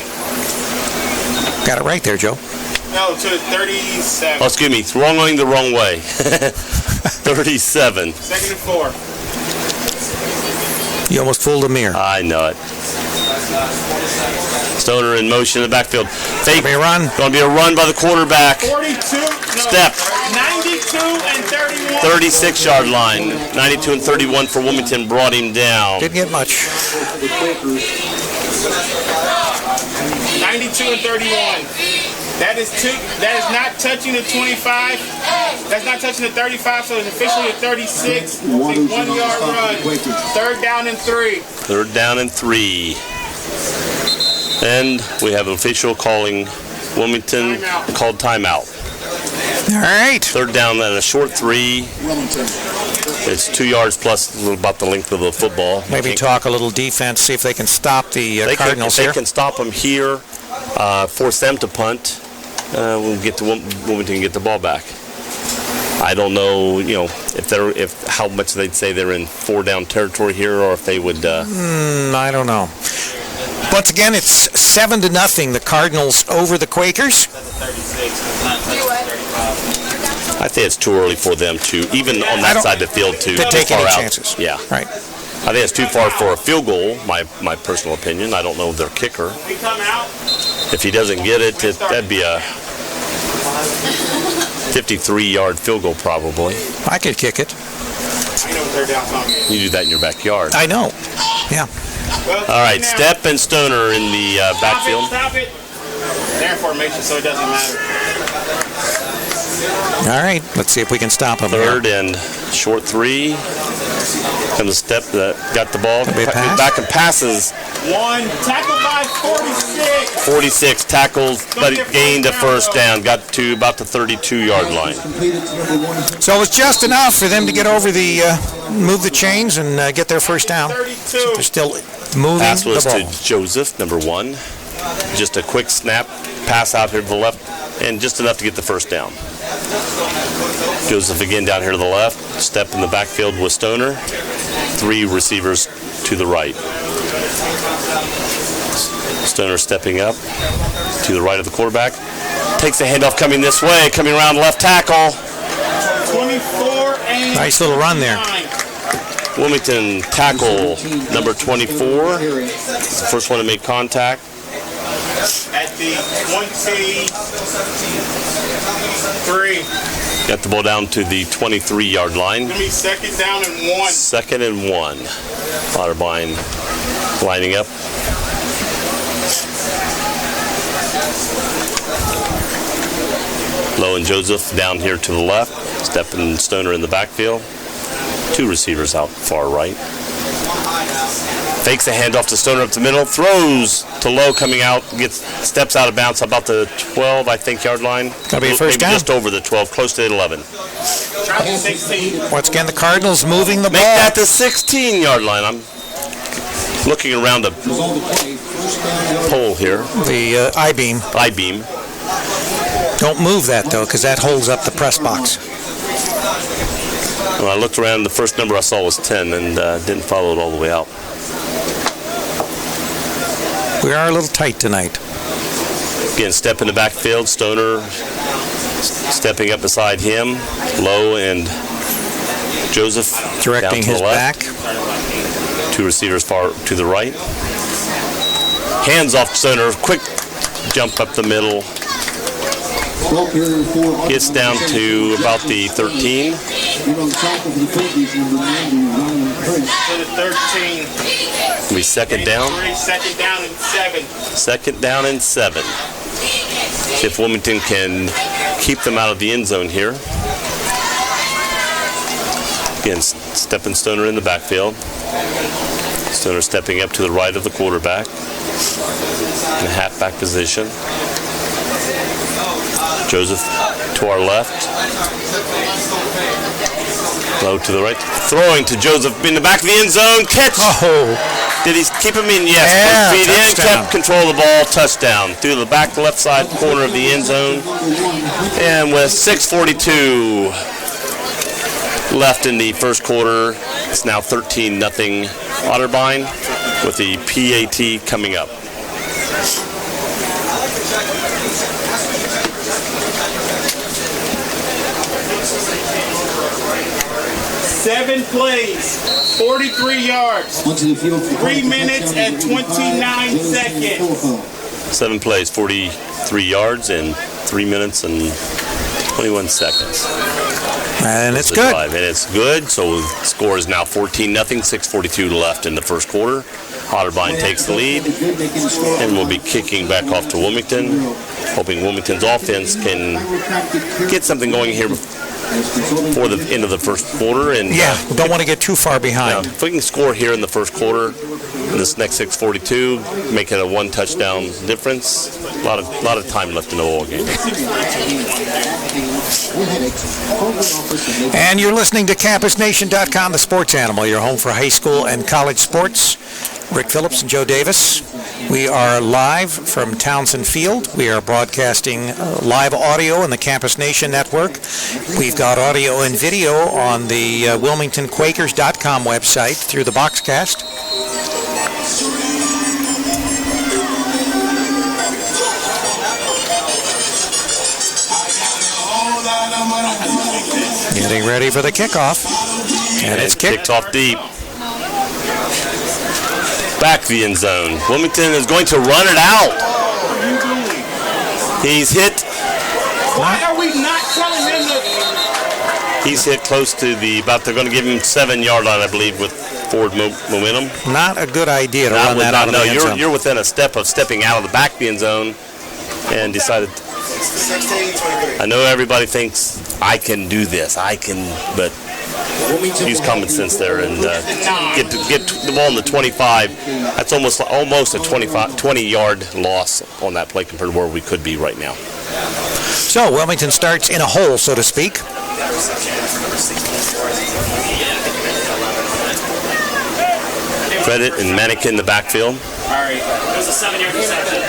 Got it right there, Joe. No, to the 37. Oh, excuse me, going the wrong way. 37. 2nd and 4. You almost fooled a mirror. I know it. Stoner in motion in the backfield. Fake. Going to be a run. Going to be a run by the quarterback. 42. Step. 92 and 31. 36-yard line. 92 and 31 for Wilmington brought him down. Didn't get much. 92 and 31. That is not touching the 25. That's not touching the 35, so it's officially a 36. 1-yard run. 3rd down and 3. 3rd down and 3. And we have an official calling Wilmington called timeout. All right. 3rd down and a short 3. It's 2 yards plus about the length of the football. Maybe talk a little defense, see if they can stop the Cardinals here. They can stop them here, force them to punt. We'll get to Wilmington and get the ball back. I don't know, if how much they'd say they're in 4-down territory here, or if they would. I don't know. Once again, it's 7-0. The Cardinals over the Quakers. I think it's too early for them to, even on that side of the field, to take far any out. chances. Yeah. Right. I think it's too far for a field goal, my personal opinion. I don't know their kicker. If he doesn't get it, that'd be a 53-yard field goal probably. I could kick it. You do that in your backyard. I know. Yeah. All right, Step and Stoner in the backfield. Stop it. Their formation, so it doesn't matter. All right, let's see if we can stop him. 3rd and short 3. Comes a Step that got the ball. Pass. Back and passes One. Tackled by 46. 46 tackles, but it gained a first down. Got to about the 32-yard line. So it was just enough for them to get over the, move the chains and get their first down. 32. They're still moving Pass was the ball. to Joseph, number 1. Just a quick snap, pass out here to the left, and just enough to get the first down. Joseph again down here to the left. Step in the backfield with Stoner. 3 receivers to the right. Stoner stepping up to the right of the quarterback. Takes the handoff coming this way, coming around left tackle. 24 and Nice little run there. 9. Wilmington tackle number 24. It's the first one to make contact. At the 23. Got the ball down to the 23-yard line. Give me second down and 1. 2nd and 1. Otterbein lining up. Lowe and Joseph down here to the left. Stepping Stoner in the backfield. 2 receivers out far right. Fakes a handoff to Stoner up the middle. Throws to Lowe coming out. Steps out of bounds about the 12, I think, yard line. Gotta be a first Maybe down. just over the 12, close to 11. Try to 16. Once again, the Cardinals moving the Make ball. that the 16-yard line. I'm looking around the pole here. The I-beam. I-beam. Don't move that, though, because that holds up the press box. When I looked around, the first number I saw was 10 and didn't follow it all the way out. We are a little tight tonight. Again, step in the backfield. Stoner stepping up beside him. Lowe and Joseph Directing down to his the left. back. 2 receivers far to the right. Hands off Stoner. Quick jump up the middle. Gets down to about the 13. To the 13. It'll be second down. 2nd down and 7. 2nd down and 7. See if Wilmington can keep them out of the end zone here. Again, stepping Stoner in the backfield. Stoner stepping up to the right of the quarterback in a halfback position. Joseph to our left. Low to the right. Throwing to Joseph in the back of the end zone. Catch. Oh, Did he keep him in? Yes. Yeah, Feet in, touchdown. kept control of the ball. Touchdown. Through the back left side corner of the end zone. And with 6:42 left in the first quarter, it's now 13-0 Otterbein with the PAT coming up. Seven plays, 43 yards, 3 minutes and 29 seconds. 7 plays, 43 yards, and 3 minutes and 21 seconds. and it's The good. drive. And it's good, so the score is now 14-0, 6:42 left in the first quarter. Otterbein takes the lead, and we'll be kicking back off to Wilmington, hoping Wilmington's offense can get something going here before the end of the first quarter. And Yeah, don't want to get too far behind. if we can score here in the first quarter, in this next 6:42, make it a 1 touchdown difference. A lot of time left in the ball game. And you're listening to CampusNation.com, the sports animal, your home for high school and college sports. Rick Phillips and Joe Davis. We are live from Townsend Field. We are broadcasting live audio on the Campus Nation Network. We've got audio and video on the WilmingtonQuakers.com website through the Boxcast. Getting ready for the kickoff. And it's kicked. Kicked off deep. Back to the end zone. Wilmington is going to run it out. He's hit. Why are we not telling him to? He's hit close to they're going to give him 7-yard line, I believe, with forward momentum. Not a good idea to run that out of the end zone. You're within a step of stepping out of the back of the end zone and decided. 16, 23. I know everybody thinks I can do this. But use common sense there and get the ball in the 25. That's almost a 20-yard loss on that play compared to where we could be right now. So Wilmington starts in a hole, so to speak. Credit and Manikin in the backfield. It was a 7-yard reception.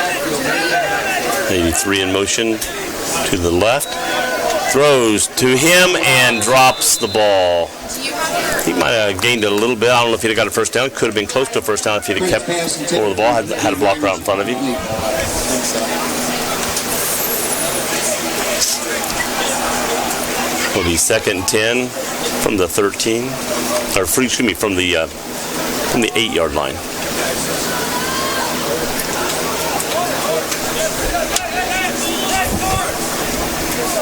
83 in motion to the left. Throws to him and drops the ball. He might have gained it a little bit. I don't know if he'd have got a first down. Could have been close to a first down if he'd have kept over the ball, had a blocker out in front of him. Will be 2nd and 10 from the 13, or excuse me, from the 8-yard line.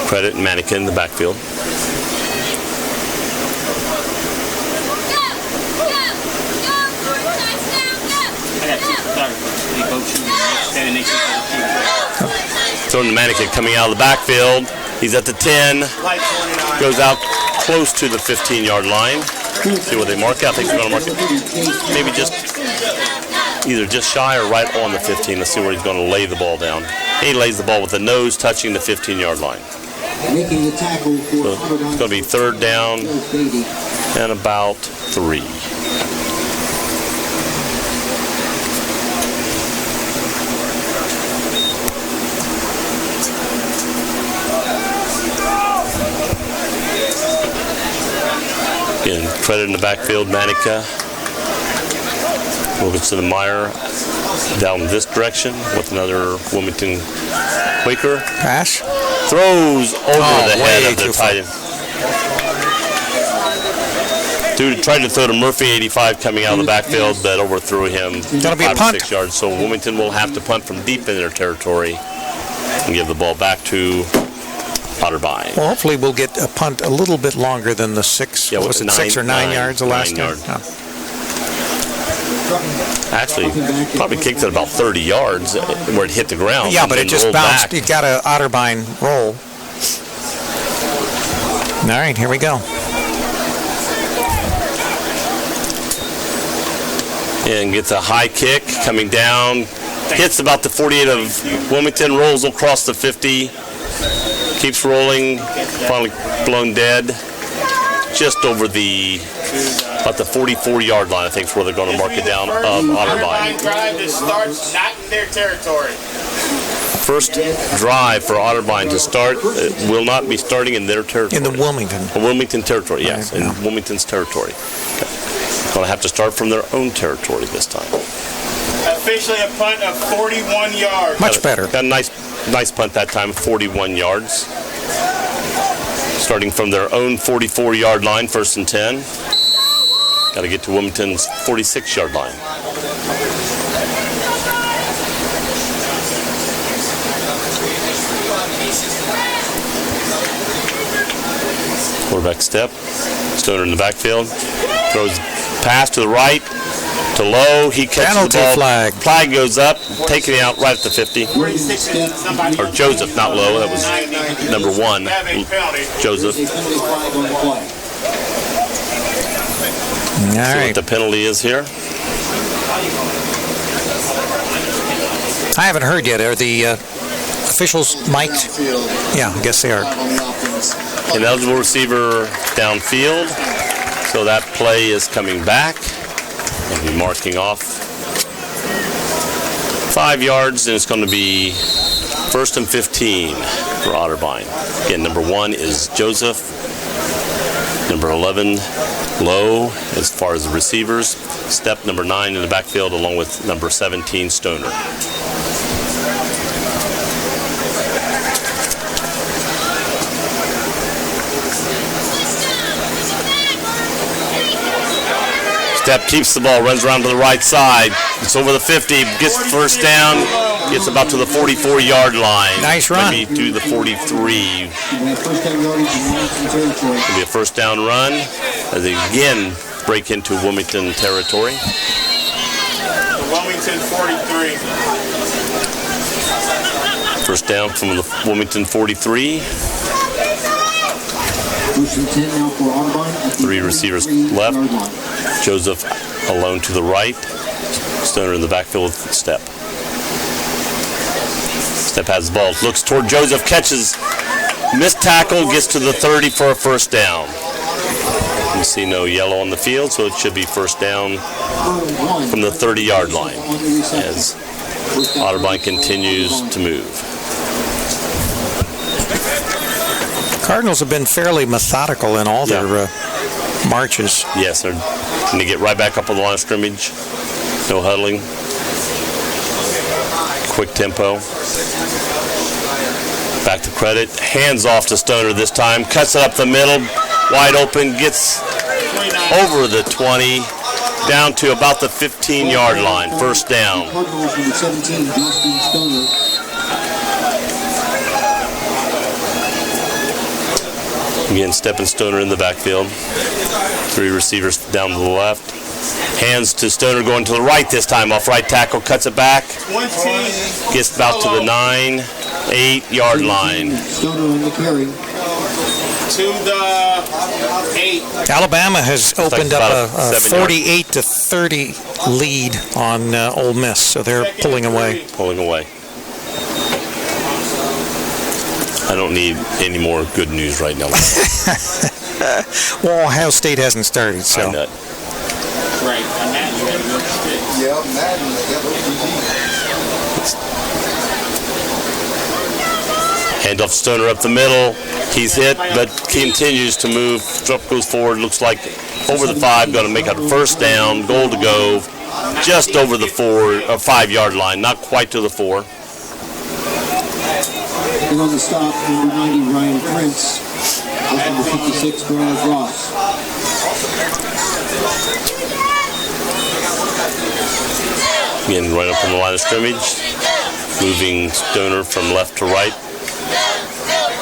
Credit and Manikin in the backfield. Throwing the Manikin coming out of the backfield. He's at the 10. Goes out close to the 15-yard line. See what they mark out. I think they're going to mark it maybe either just shy or right on the 15. Let's see where he's going to lay the ball down. He lays the ball with the nose touching the 15-yard line. Making the tackle for So it's going to be 3rd down and about 3. Again, credit in the backfield, Manica. Moving to the Meyer down this direction with another Wilmington Quaker. Pass. Throws over the head way of the too tight end. Dude tried to throw to Murphy, 85, coming out of the backfield, but overthrew him Gonna be a 5 to punt. 6 yards. So Wilmington will have to punt from deep in their territory and give the ball back to Otterbein. Well, hopefully we'll get a punt a little bit longer than the 6. Yeah, was it 6 or 9 yards the last 9 time? yards. Oh. Actually, probably kicked it about 30 yards where it hit the ground. Yeah, and but it then just rolled bounced. back. It got a Otterbein roll. All right, here we go. And gets a high kick coming down. Hits about the 48 of Wilmington. Rolls across the 50. Keeps rolling. Finally blown dead. Just over about the 44-yard line, I think, is where they're going to mark it down of Otterbein. Drive that starts not in their territory. First drive for Otterbein to start will not be starting in their territory. In the Wilmington. Wilmington territory, yes, Right, in Wilmington's territory. Going to have to start from their own territory this time. Officially a punt of 41 yards. Much better. Got a nice punt that time, 41 yards. Starting from their own 44-yard line, 1st and 10. Got to get to Wilmington's 46-yard line. Quarterback step. Stoner in the backfield. Throws pass to the right, to low. He catches Penalty the ball. flag. Flag goes up, taking it out right at the 50. Or Joseph, not Lowe. That was number 1. Joseph. All See right. what the penalty is here. I haven't heard yet. Are the officials mic'd? Yeah, I guess they are. An eligible receiver downfield. So that play is coming back. He'll be marking off 5 yards, and it's going to be 1st and 15 for Otterbein. Again, number 1 is Joseph. Number 11, Lowe, as far as the receivers. Step number 9 in the backfield, along with number 17, Stoner. Step keeps the ball, runs around to the right side. It's over the 50, gets the first down, gets about to the 44-yard line. Nice run. Maybe to the 43. It'll be a first down run as they again break into Wilmington territory. Wilmington 43. First down from the Wilmington 43. First and 10 now for Otterbein at the Three receivers left. Joseph alone to the right. Stoner in the backfield with Step. Step has the ball. Looks toward Joseph. Catches. Missed tackle. Gets to the 30 for a first down. You see no yellow on the field, so it should be first down from the 30-yard line as Otterbein continues to move. Cardinals have been fairly methodical in all their marches. Yes, they're going to get right back up on the line of scrimmage. No huddling. Quick tempo. Back to credit. Hands off to Stoner this time. Cuts it up the middle. Wide open. Gets over the 20. Down to about the 15-yard line. First down. Cardinals number 17, Justin Stoner. Again, Step and Stoner in the backfield. Three receivers down to the left. Hands to Stoner going to the right this time. Off right tackle, cuts it back. Gets about to the 9, 8-yard line. Stoner on the carry. To the 8. Alabama has opened about up a 7 48 to 30 lead on Ole Miss, so they're pulling away. Pulling away. I don't need any more good news right now. Well, Ohio State hasn't started, so. I know. Right. Yeah, Madden. Handoff Stoner up the middle. He's hit, but continues to move. Trump goes forward. Looks like over the 5. Going to make a first down. Goal to go. Just over the 5-yard line. Not quite to the 4. And on the stop, number 90, Ryan Prince. Number 56, Bernard Ross. Again, right up on the line of scrimmage. Moving Stoner from left to right.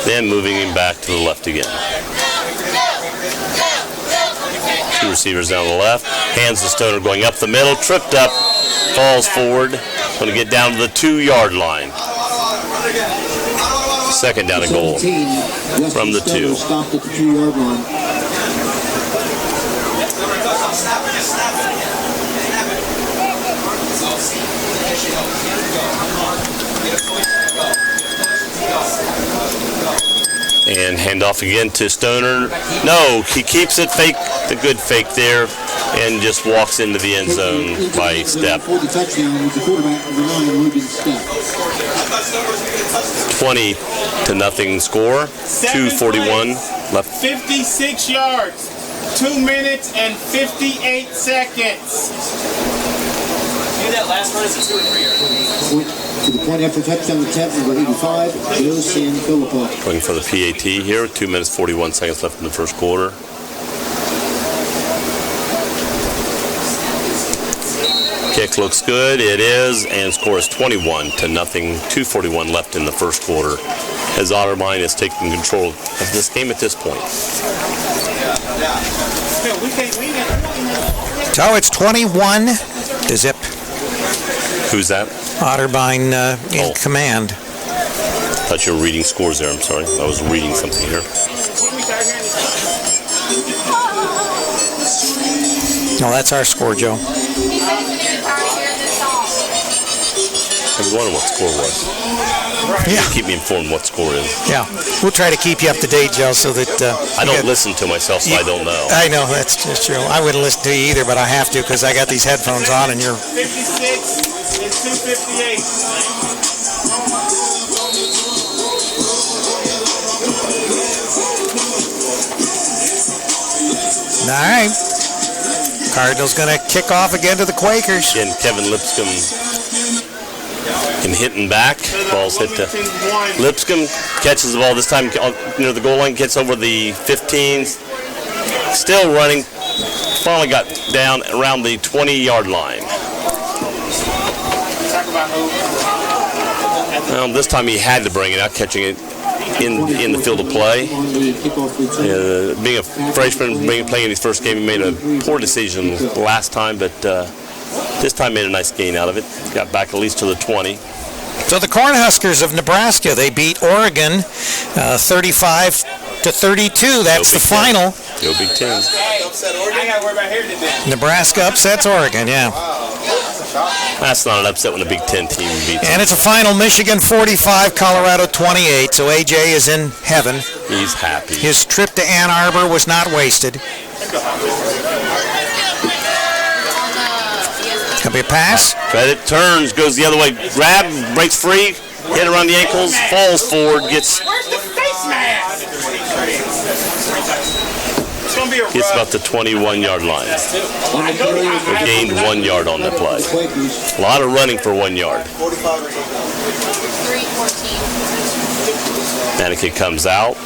Then moving him back to the left again. Two receivers down the left. Hands to Stoner going up the middle. Tripped up. Falls forward. Going to get down to the 2-yard line. Second down and goal from the 2. Stopped at the 2-yard line. And handoff again to Stoner. No, he keeps it fake, the good fake there, and just walks into the end zone by Step. For the touchdown was the quarterback number 9, Ruben Step. 20-0 score. 2:41 left. 56 yards. 2 minutes and 58 seconds. Do that last one as a 2 or 3 yard. To the point after touchdown attempt, number 85, Joe Sanfilippo. Going for the PAT here. 2 minutes 41 seconds left in the first quarter. Kick looks good. It is, and score is 21-0. 2:41 left in the first quarter, as Otterbein is taking control of this game at this point. So it's 21-0. Who's that? Otterbein in command. I thought you were reading scores there. I'm sorry. I was reading something here. No, that's our score, Joe. I was wondering what score was. Yeah. Keep me informed what score is. Yeah. We'll try to keep you up to date, Joe, so that... I don't listen to myself, so I don't know. I know, that's true. I wouldn't listen to you either, but I have to because I got these headphones on and you're... 56 and 258. All right. Cardinals going to kick off again to the Quakers. Again, Kevin Lipscomb and hitting back. Ball's hit to Lipscomb. Catches the ball this time near the goal line. Gets over the 15. Still running. Finally got down around the 20-yard line. Well, this time he had to bring it out, catching it in the field of play. Being a freshman, playing his first game, he made a poor decision last time, but this time made a nice gain out of it. Got back at least to the 20. So the Cornhuskers of Nebraska, they beat Oregon 35-32. That's the final. Go Big Ten. Upset I Oregon. got to worry about here today. Nebraska upsets Oregon, yeah. That's not an upset when a Big Ten team beats them. And it's a final, Michigan 45, Colorado 28. So A.J. is in heaven. He's happy. His trip to Ann Arbor was not wasted. Could be a pass. Credit turns, goes the other way. Grab, breaks free, hit around the ankles, falls forward, gets Where's the face mask? It's going to be a gets rough. about the 21-yard line. On the carry is They gained 1 yard on the play. Quakers. A lot of running for 1 yard. 45 or something. 3-14. Anakin comes out.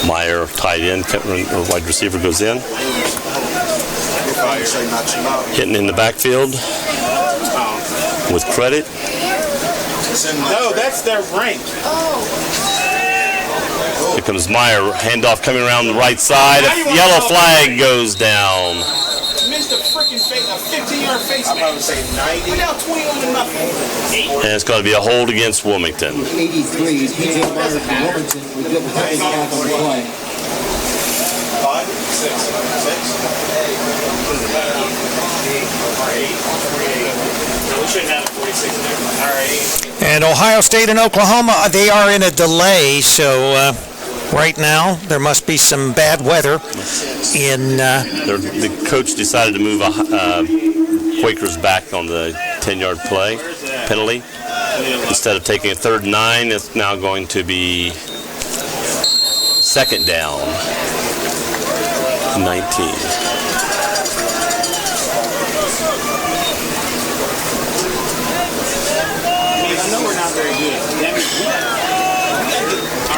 Meyer, tight end, or wide receiver goes in. Say not you out. Hitting in the backfield with credit. No, that's their rank. Here comes Meyer. Handoff coming around the right side. A yellow flag goes down. Missed a freaking face, a 15-yard face I'm about to mask. say 90. We're now 21-0. And it's going to be a hold against Wilmington. 83, P.J. Myers from Wilmington would get the heavy half on the play. 5, 6, 6. We shouldn't have 46 in there. All right. And Ohio State and Oklahoma, they are in a delay. So right now there must be some bad weather in The coach decided to move Quakers back on the 10-yard play penalty. Instead of taking a 3rd and 9, it's now going to be 2nd down, 19. I know we're not very good. That means we got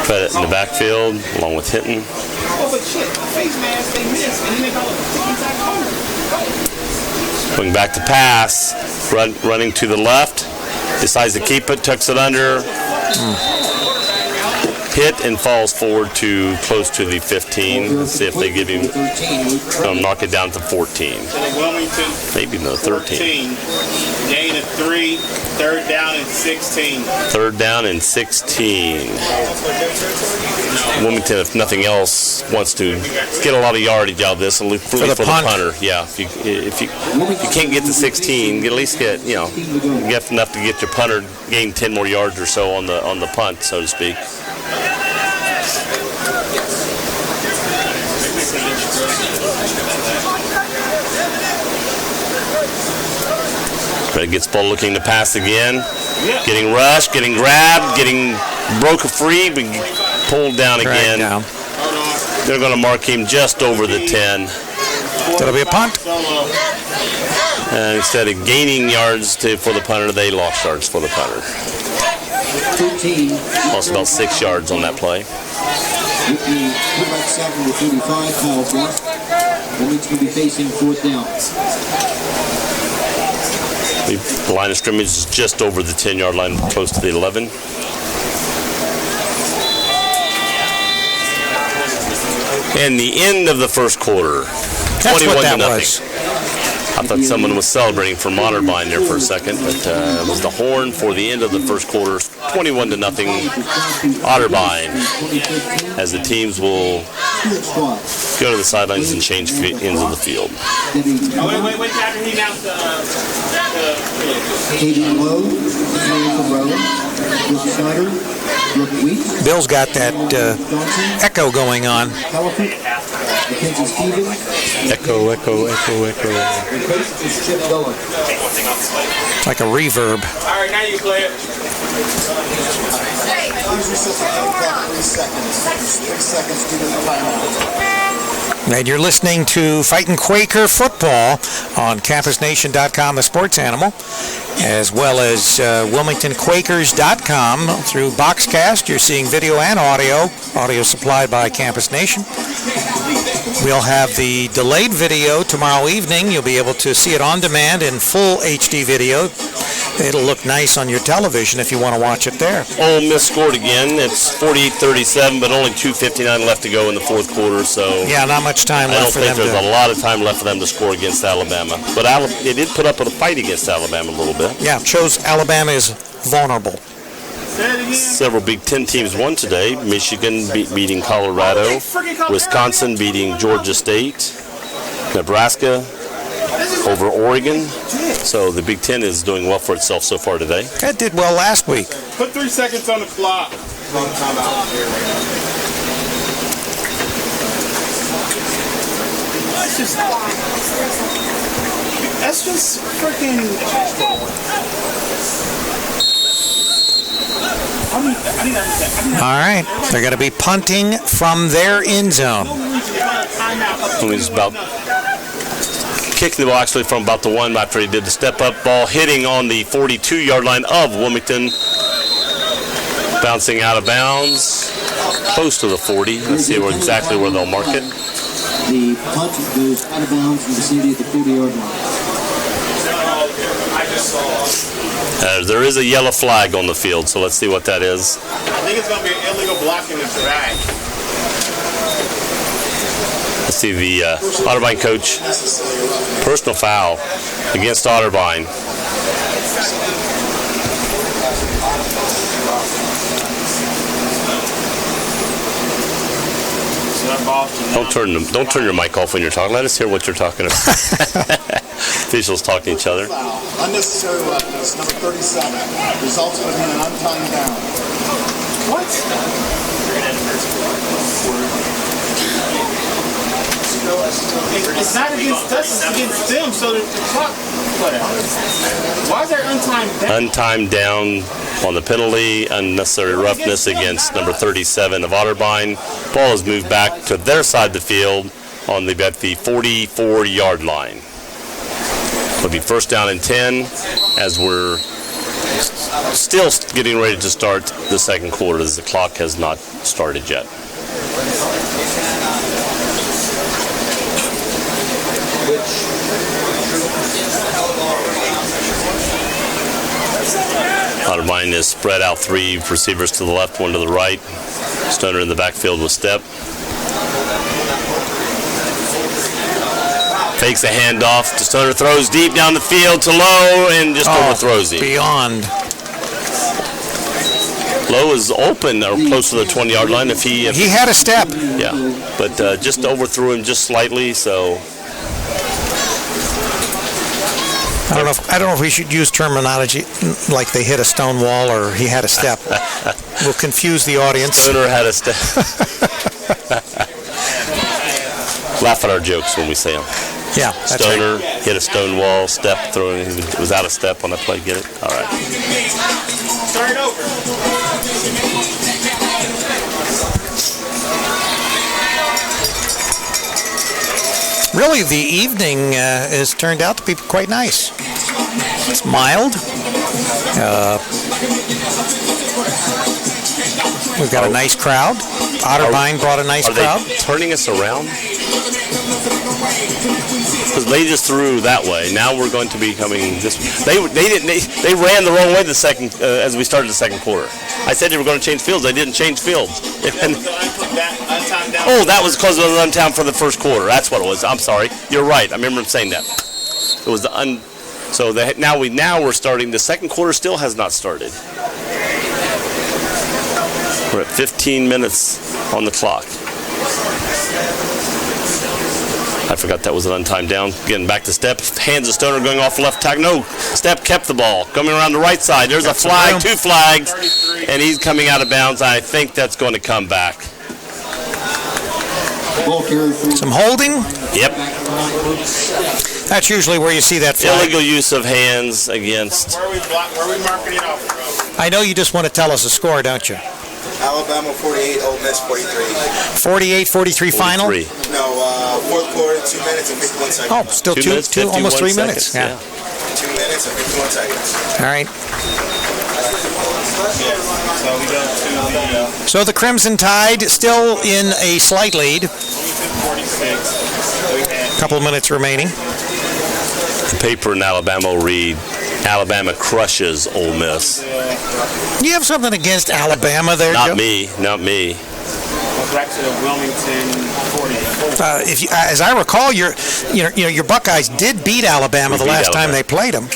Credit in the backfield, along with Hinton. oh, but shit, face mask, they missed, and then they call it inside corner. Going back to pass, running to the left, decides to keep it, tucks it under, hit and falls forward to close to the 15. Let's see if they give him, knock it down to 14. Wilmington, Maybe no, 13. 14. Gain of 3, 3rd down and 16. 3rd down and 16. Wilmington, if nothing else, wants to get a lot of yardage out of this and look for the punt. punter. Yeah, if you can't get to 16, at least get get enough to get your punter gain 10 more yards or so on the punt, so to speak. But it gets ball looking to pass again. Getting rushed, getting grabbed, getting broke free, but pulled down again. down. They're going to mark him just over the 10. That'll be a punt. And instead of gaining yards for the punter, they lost yards for the punter. 13. Lost about 6 yards on that play. With the quarterback sack number 35, Kyle Buck. Wilmington will be facing 4th down. The line of scrimmage is just over the 10-yard line, close to the 11. And the end of the first quarter, That's 21 what that to nothing. was. I thought someone was celebrating for Otterbein there for a second, but it was the horn for the end of the first quarter, 21 to nothing. Otterbein, as the teams will go to the sidelines and change ends of the field. Oh, wait, after he announced Katie Lowe, Samantha Rowe, Brooke Snyder, Brooke Weeks, Bill's got that Johnson, echo going on. Caliphate, Mackenzie Stevens, Echo, echo, echo, echo. and coach is Chip Dullock. Like a reverb. all right, now you play it. Usually says a clock 3 seconds. 3 seconds due to the timeout. And you're listening to Fightin' Quaker Football on CampusNation.com, the sports animal, as well as WilmingtonQuakers.com through Boxcast. You're seeing video and audio supplied by Campus Nation. We'll have the delayed video tomorrow evening. You'll be able to see it on demand in full HD video. It'll look nice on your television if you want to watch it there. Ole Miss scored again. It's 48-37, but only 2:59 left to go in the fourth quarter, so Yeah, not much time I don't left for think them there's to... a lot of time left for them to score against Alabama. But they did put up a fight against Alabama a little bit. Yeah, shows Alabama is vulnerable. Several Big Ten teams won today. Michigan beating Colorado. Wisconsin beating Georgia State. Nebraska over Oregon. So the Big Ten is doing well for itself so far today. That did well last week. Put 3 seconds on the clock. That's just freaking. All right, they're going to be punting from their end zone. He's about kicking the ball actually from about the 1 after he did the step-up ball, hitting on the 42-yard line of Wilmington, bouncing out of bounds, close to the 40. Let's see exactly where they'll mark it. The punt goes out of bounds in the vicinity at the 40-yard line. There is a yellow flag on the field, so let's see what that is. I think it's going to be an illegal blocking the drag. Let's see the Otterbein coach. Personal foul against Otterbein. Don't turn your mic off when you're talking. Let us hear what you're talking about. Officials talking to each other. Unnecessary roughness, number 37, resulted in an untimed down. What? It's not against us, it's against them, so the clock. Why is there untimed down? Untimed down on the penalty, unnecessary roughness against number 37 of Otterbein. Ball is moved back to their side of the field at the 44-yard line. It'll be first down and 10 as we're still getting ready to start the second quarter as the clock has not started yet. Otterbein is spread out 3 receivers to the left, 1 to the right. Stoner in the backfield with step. Fakes a handoff to Stoner, throws deep down the field to Lowe and just overthrows him. Beyond. Lowe is open or close to the 20-yard line if he had a step. Yeah, but just overthrew him just slightly, so. I don't know if we should use terminology like they hit a stone wall or he had a step. We'll confuse the audience. Stoner had a step. Laugh at our jokes when we say them. Yeah, that's Stoner right. hit a stone wall, step, throwing. It was out of step on that play. Get it? All right. Start it over. Really, the evening has turned out to be quite nice. It's mild. We've got a nice crowd. Otterbein brought a nice crowd. Are they turning us around? Because they just threw that way. Now we're going to be coming this way. They ran the wrong way as we started the second quarter. I said they were going to change fields. They didn't change fields. That was because it was untimed for the first quarter. That's what it was. I'm sorry. You're right. I remember him saying that. It was now we're starting. The second quarter still has not started. We're at 15 minutes on the clock. I forgot that was an untimed down. Getting back to step. Hands of Stoner going off left tackle. No, step kept the ball. Coming around the right side. There's a flag, 2 flags, and he's coming out of bounds. I think that's going to come back. Some holding? Yep. That's usually where you see that flag. Illegal use of hands against. Where are we marking it off? I know you just want to tell us a score, don't you? Alabama 48, Ole Miss 43. 48-43 final? No, fourth quarter, 2 minutes and 51 seconds. Oh, still 2 minutes, almost 3 minutes. Yeah. 2 minutes and 51 seconds. All right. So we go to So the Crimson Tide still in a slight lead. 46. A couple of minutes remaining. The paper in Alabama will read, Alabama crushes Ole Miss. Do you have something against Alabama there, Joe? Not me. Back to the Wilmington 44. As I recall, your Buckeyes did beat Alabama the last time they played them.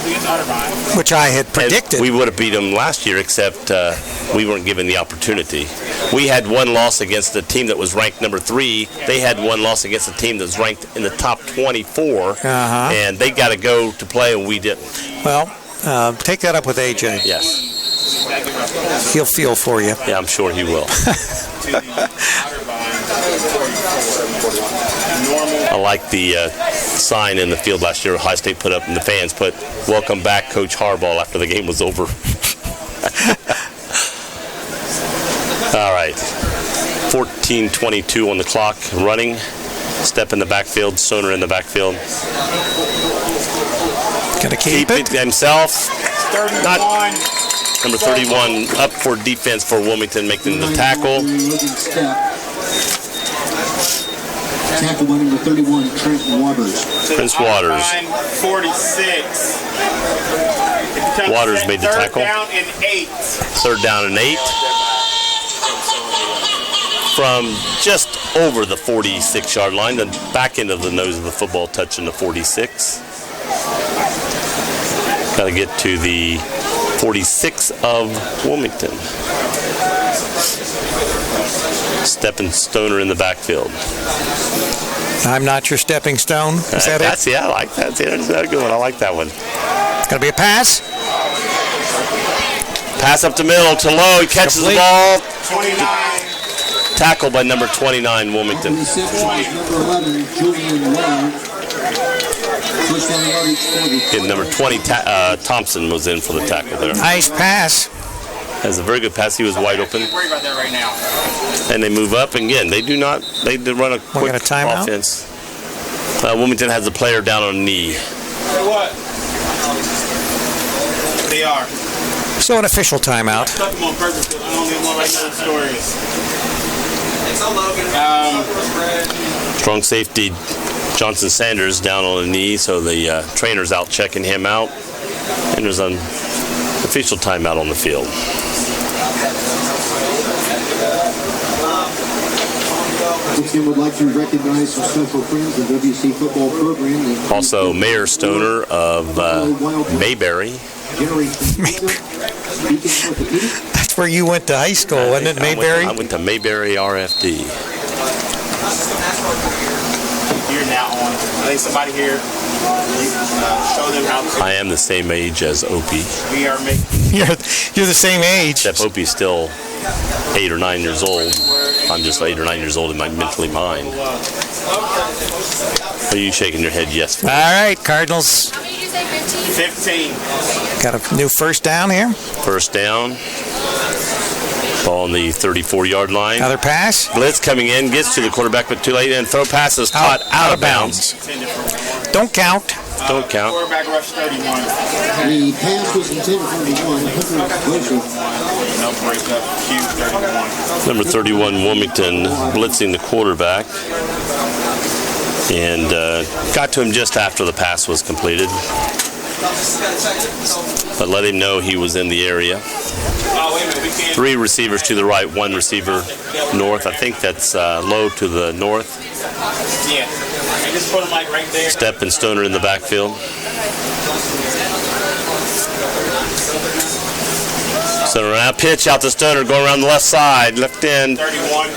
against Otterbein. which I had predicted. And we would have beat them last year, except we weren't given the opportunity. We had one loss against the team that was ranked number 3. They had one loss against a team that was ranked in the top 24, and they got to go to play, and we didn't. Well, take that up with AJ. Yes. He'll feel for you. Yeah, I'm sure he will. I like the sign in the field last year Ohio State put up, and the fans put, "Welcome back, Coach Harbaugh," after the game was over. All right. 14:22 on the clock, running. Step in the backfield, Stoner in the backfield. Gonna keep it himself. 31. Number 31 up for defense for Wilmington, making the tackle. Tackle by number 31, Trent Waters. Prince Waters. 46. Waters made the tackle. Third down and 8. Third down and 8. From just over the 46-yard line, the back end of the nose of the football touching the 46. Got to get to the 46 of Wilmington. Stepping Stoner in the backfield. I'm not your stepping stone. Is that it? Yeah, I like that. That's a good one. I like that one. Gonna be a pass. Pass up the middle to Lowe. He catches the ball. 29. Tackled by number 29, Wilmington. 26 number 11, Julian Lowe. First down yardage for the And number 20, Thompson was in for the tackle there. Nice pass. Has a very good pass. He was wide open. Don't worry about that right now. And they move up again. They do run a quick got a timeout? offense. Wilmington has a player down on a knee. Say what? They are. So an official timeout. Stuck them on purpose. I don't even want to write down the stories. Strong safety Johnson Sanders down on a knee, so the trainer's out checking him out. And there's an official timeout on the field. This team would like to recognize some special friends of the WC football program. Also, Mayor Stoner of Mayberry. That's where you went to high school, wasn't it, Mayberry? I went to Mayberry RFD. You're now on. I think somebody here, show them how to. I am the same age as Opie. We are making. You're the same age. Except Opie's still 8 or 9 years old. I'm just 8 or 9 years old in my mentally mind. Are you shaking your head yes for? All right, Cardinals. 15. Got a new first down here. First down. Ball on the 34-yard line. Another pass. Blitz coming in, gets to the quarterback, but too late, and throw pass is caught out of bounds. Don't count. Don't count. Quarterback rush 31. The pass was intended for the one. No breakup. Q 31. Number 31, Wilmington, blitzing the quarterback. And got to him just after the pass was completed. But let him know he was in the area. 3 receivers to the right, 1 receiver north. I think that's Lowe to the north. Yeah. I just put him like right there. Step and Stoner in the backfield. Stoner now pitch out to Stoner, going around the left side, left end. 31.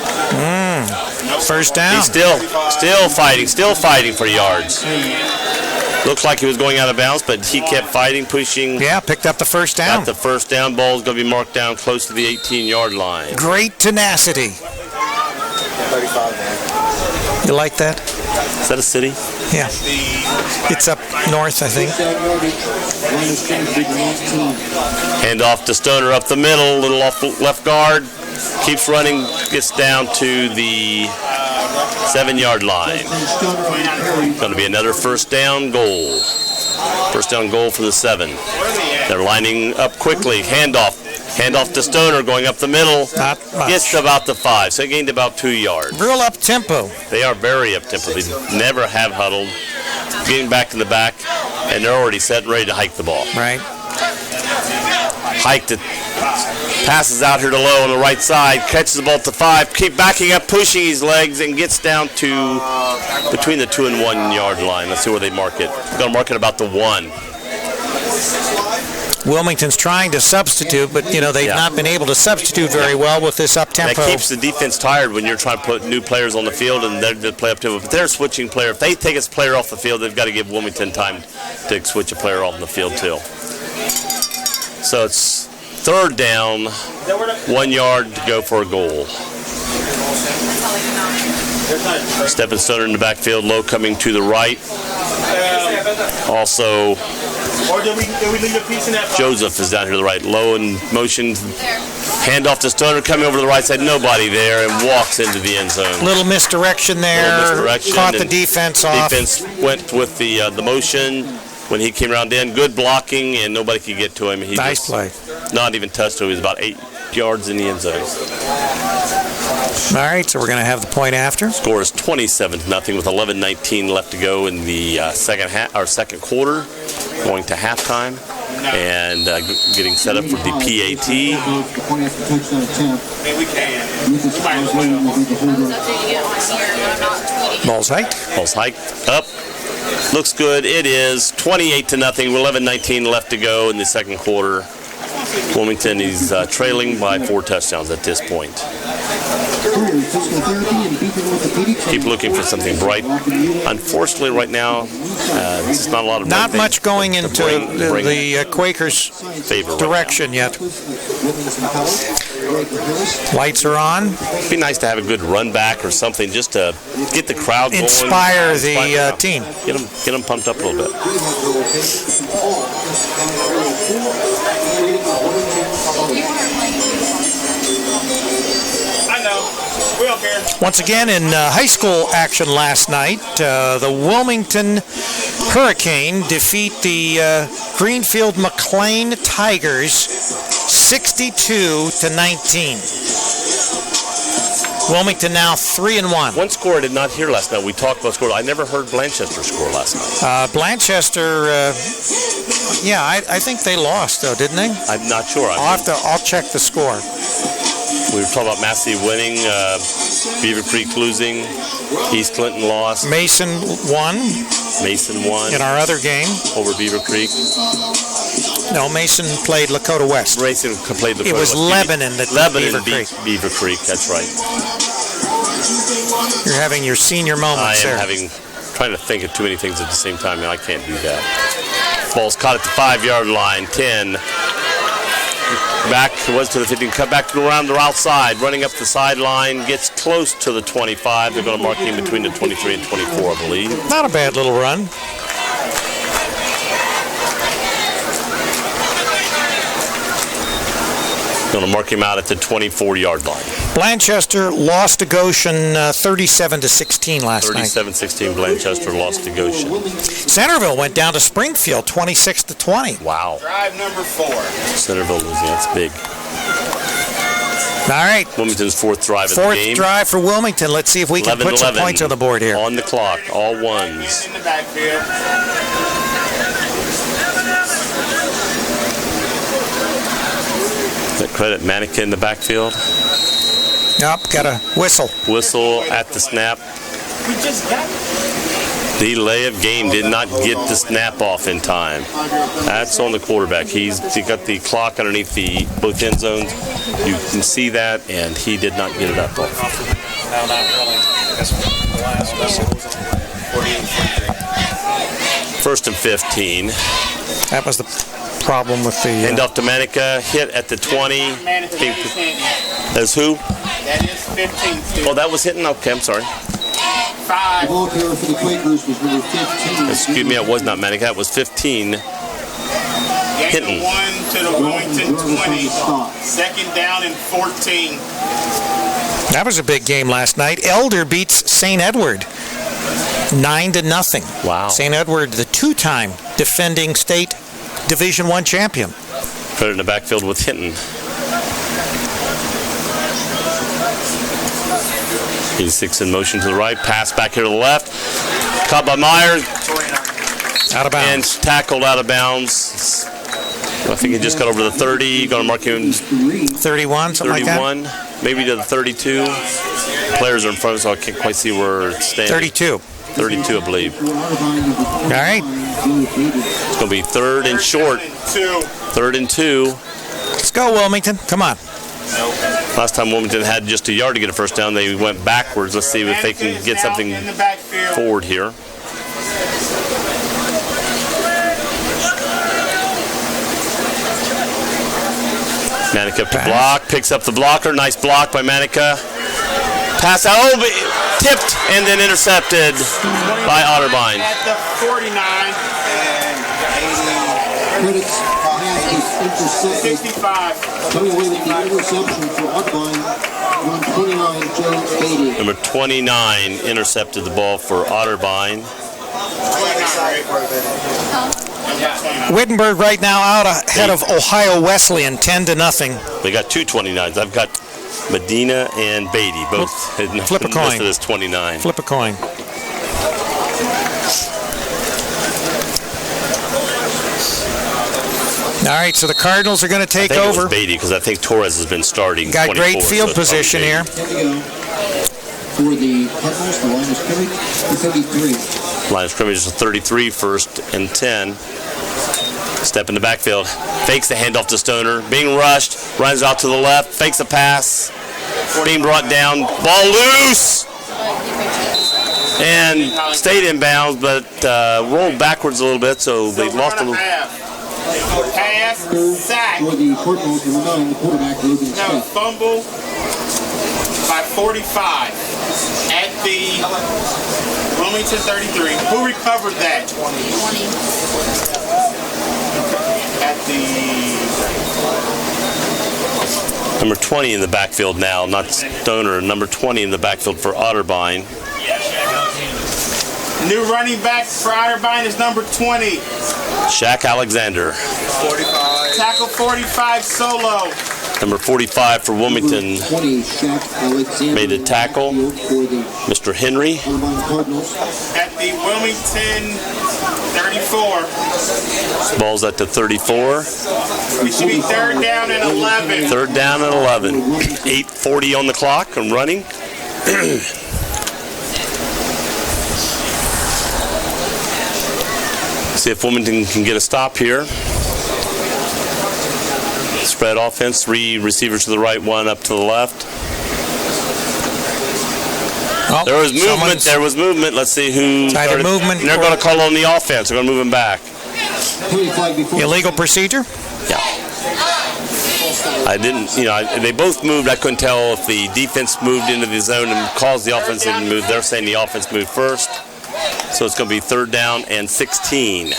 First down. He's still fighting for yards. Looks like he was going out of bounds, but he kept fighting, pushing. Yeah, picked up the first down. Got the first down. Ball's going to be marked down close to the 18-yard line. Great tenacity. 35. You like that? Is that a city? Yeah. It's up north, I think. Hand off to Stoner up the middle, little off left guard. Keeps running, gets down to the 7-yard line. Going to be another first down goal. First down goal for the 7. They're lining up quickly. Handoff to Stoner, going up the middle. Not much. Gets to about the 5, so he gained about 2 yards. Real up tempo. They are very up tempo. They never have huddled. Getting back to the back, and they're already set and ready to hike the ball. Right. Hiked it. Passes out here to Lowe on the right side. Catches the ball at the 5. Keep backing up, pushing his legs, and gets down to between the 2 and 1 yard line. Let's see where they mark it. They're going to mark it about the 1. Wilmington's trying to substitute, but they've not been able to substitute very well with this up-tempo. That keeps the defense tired when you're trying to put new players on the field and they're to play up to it. But they're switching player. If they take a player off the field, they've got to give Wilmington time to switch a player off the field too. So it's third down, 1 yard to go for a goal. Stepping Stoner in the backfield, Low coming to the right. Also, Joseph is down here to the right. Low in motion. Hand off to Stoner, coming over to the right side. Nobody there, and walks into the end zone. Little misdirection there. Caught the defense off. Defense went with the motion when he came around in. Good blocking, and nobody could get to him. He nice play. Not even touched him. He was about 8 yards in the end zone. All right, so we're going to have the point after. Score is 27-0 with 11:19 left to go in the second quarter, going to halftime, and getting set up for the PAT. Ball's hiked. Ball's hiked up. Looks good. It is 28-0 with 11:19 left to go in the second quarter. Wilmington is trailing by 4 touchdowns at this point. Keep looking for something bright. Unfortunately, right now, it's not a lot of not much going into the Quakers' direction yet. Lights are on. It'd be nice to have a good run back or something just to get the crowd going. Inspire the team. Get them pumped up a little bit. I know. We don't care. Once again, in high school action last night, the Wilmington Hurricane defeat the Greenfield McLean Tigers 62-19. Wilmington now 3-1. One score I did not hear last night. We talked about score. I never heard Blanchester score last night. Blanchester, I think they lost though, didn't they? I'm not sure. I'll check the score. We were talking about Massey winning, Beaver Creek losing, East Clinton lost. Mason won. In our other game over Beaver Creek. No, Mason played Lakota West. Mason played Lakota West. It was Lebanon that beat Beaver Creek. Beaver Creek, that's right. You're having your senior moments there. I am trying to think of too many things at the same time, and I can't do that. Ball's caught at the 5-yard line, 10. Back was to the 15, cut back to around the outside, running up the sideline, gets close to the 25. They're going to mark him between the 23 and 24, I believe. Not a bad little run. Going to mark him out at the 24-yard line. Blanchester lost to Goshen 37-16 last night. 37-16, Blanchester lost to Goshen. Centerville went down to Springfield 26-20. Wow. Drive number 4. Centerville losing, that's big. All right. Wilmington's fourth drive of the game. Fourth drive for Wilmington. Let's see if we can put some points on the board here. On the clock, all ones. In the backfield. That credit Manica in the backfield. Yep, got a whistle. Whistle at the snap. We just got Delay of game, did not get the snap off in time. That's on the quarterback. He got the clock underneath both end zones. You can see that, and he did not get it up. No, not really. That's the last whistle was 48-43. First and 15. That was the problem with the... Hand off to Manica, hit at the 20. That's who? That is 15. Oh, that was hitting? Okay, I'm sorry. 5. The ball carrier for the Quakers was number 15. Excuse me, it was not Manica. It was 15. Hitting. 1 to the Wilmington 20. Second down and 14. That was a big game last night. Elder beats St. Edward 9-0. Wow. St. Edward, the two-time defending state Division I champion. Put it in the backfield with Hinton. He's 6 in motion to the right. Pass back here to the left. Caught by Myers. Out of bounds. And tackled out of bounds. I think he just got over the 30. Going to mark him 31, something 31, like that? maybe to the 32. Players are in front, so I can't quite see where it's standing. 32. 32, I believe. All right. It's going to be third and short. Third and 2. Let's go, Wilmington. Come on. Last time Wilmington had just a yard to get a first down. They went backwards. Let's see if they can get something forward here. Manica up to block, picks up the blocker. Nice block by Manica. Pass out, tipped, and then intercepted by Otterbein. At the 49 Critics pass is intercepted. 65. Coming away with the interception for Otterbein, number 29, Joe Beatty. Number 29 intercepted the ball for Otterbein. Wittenberg right now out ahead of Ohio Wesleyan, 10-0. They got two 29s. I've got Medina and Beatty, both Flip a coin. listed as 29. Flip a coin. All right, so the Cardinals are going to take I think over. It was Beatty because I think Torres has been starting. Got 24, great field so it's position here. Here we go. For the Cardinals, the line of scrimmage is 33. Line of scrimmage is 33, first and 10. Step in the backfield. Fakes the handoff to Stoner. Being rushed. Runs out to the left. Fakes a pass. Being brought down. Ball loose. And stayed in bounds, but rolled backwards a little bit, so they lost a little. Pass, sack. For the Cardinals, number 9, the quarterback, Logan No, Smith. fumble by 45 at the Wilmington 33. Who recovered that? 20. At the Number 20 in the backfield now, not Stoner. Number 20 in the backfield for Otterbein. new running back for Otterbein is number 20. Shaq Alexander. 45. Tackle 45 solo. Number 45 for Wilmington 20, Shaq Alexander. made a tackle. For the Mr. Henry. Otterbein Cardinals. At the Wilmington 34. Ball's at the 34. We should be third down and 11. Third down and 11. 8:40 on the clock and running. See if Wilmington can get a stop here. Spread offense, 3 receivers to the right, 1 up to the left. Oh, There was movement. There was movement. Let's see who It's either started. movement And they're or- going to call on the offense. They're going to move him back. Penalty flag before. Illegal procedure? Yeah. I didn't, they both moved. I couldn't tell if the defense moved into the zone and caused the offense to move. They're saying the offense moved first. So it's going to be third down and 16.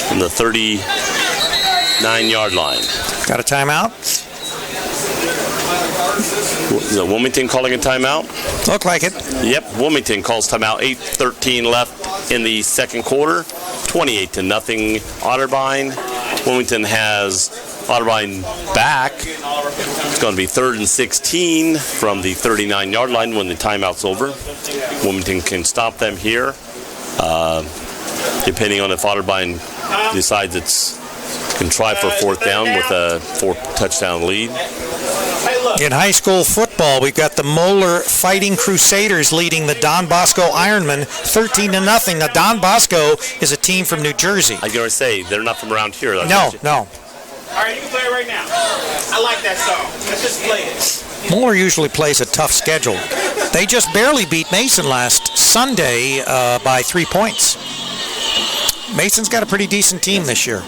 From the 39-yard line. Got a timeout? Is it Wilmington calling a timeout? Look like it. Yep, Wilmington calls timeout. 8:13 left in the second quarter. 28-0 Otterbein. Wilmington has Otterbein back. It's going to be third and 16 from the 39-yard line when the timeout's over. Wilmington can stop them here, depending on if Otterbein decides it's can try for a fourth down with a 4-touchdown lead. In high school football, we've got the Moeller Fighting Crusaders leading the Don Bosco Ironmen 13-0. Now, Don Bosco is a team from New Jersey. I was going to say, they're not from around here. No. All right, you can play it right now. I like that song. Let's just play it. Moeller usually plays a tough schedule. They just barely beat Mason last Sunday by 3 points. Mason's got a pretty decent team this year.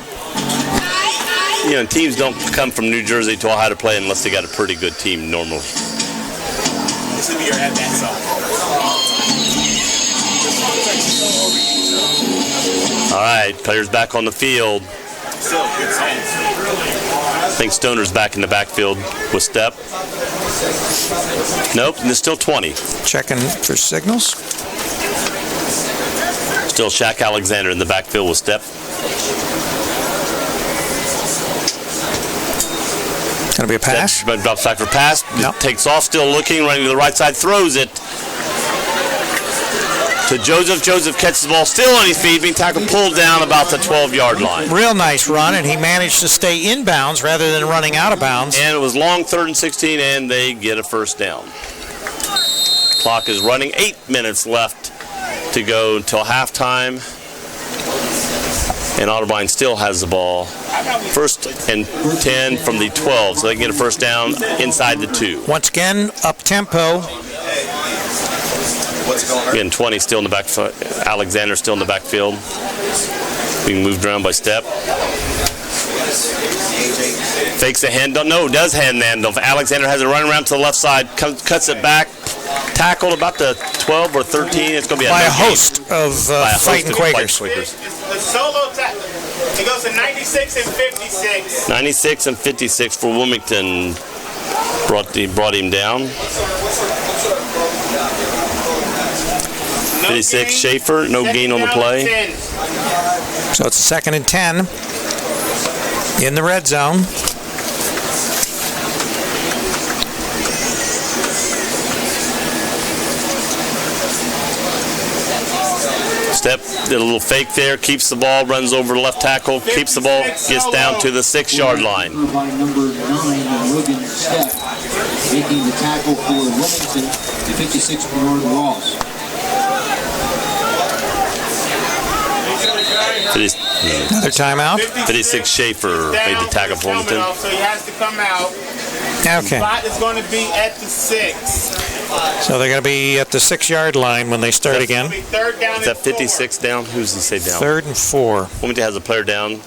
Teams don't come from New Jersey to Ohio to play unless they got a pretty good team normally. This will be your at that song. All right, players back on the field. Still good song. I think Stoner's back in the backfield with Step. Nope, and there's still 20. Checking for signals. Still Shaq Alexander in the backfield with Step. Going to be a pass. Step drops back for pass. Nope. Takes off, still looking, running to the right side, throws it to Joseph. Joseph catches the ball, still on his feet, being tackled, pulled down about the 12-yard line. Real nice run, and he managed to stay in bounds rather than running out of bounds. And it was long, 3rd and 16, and they get a first down. Clock is running. 8 minutes left to go until halftime. And Otterbein still has the ball. First and 10 from the 12, so they can get a first down inside the 2. Once again, up-tempo. Again, 20 still in the back. Alexander still in the backfield. Being moved around by Step. Fakes a handoff. No, does hand handoff. Alexander has it running around to the left side. Cuts it back. Tackled about the 12 or 13. It's going to be by a host of fighting Quakers. It's the solo tackle. It goes to 96 and 56. 96 and 56 for Wilmington. Brought him down. 56 Schaefer. No gain on the play. So it's a 2nd and 10 in the red zone. Step did a little fake there, keeps the ball, runs over the left tackle, keeps the ball, gets down to the 6-yard line. By number 9, Logan Step, making the tackle for Wilmington, the 56-yard loss. Another timeout. 56 Schaefer made the tackle for Wilmington. So he has to come out. Okay. The spot is going to be at the 6. So they're going to be at the 6-yard line when they start again. Third down. Is that 56 down? Who's he say down? 3rd and 4. Wilmington has a player down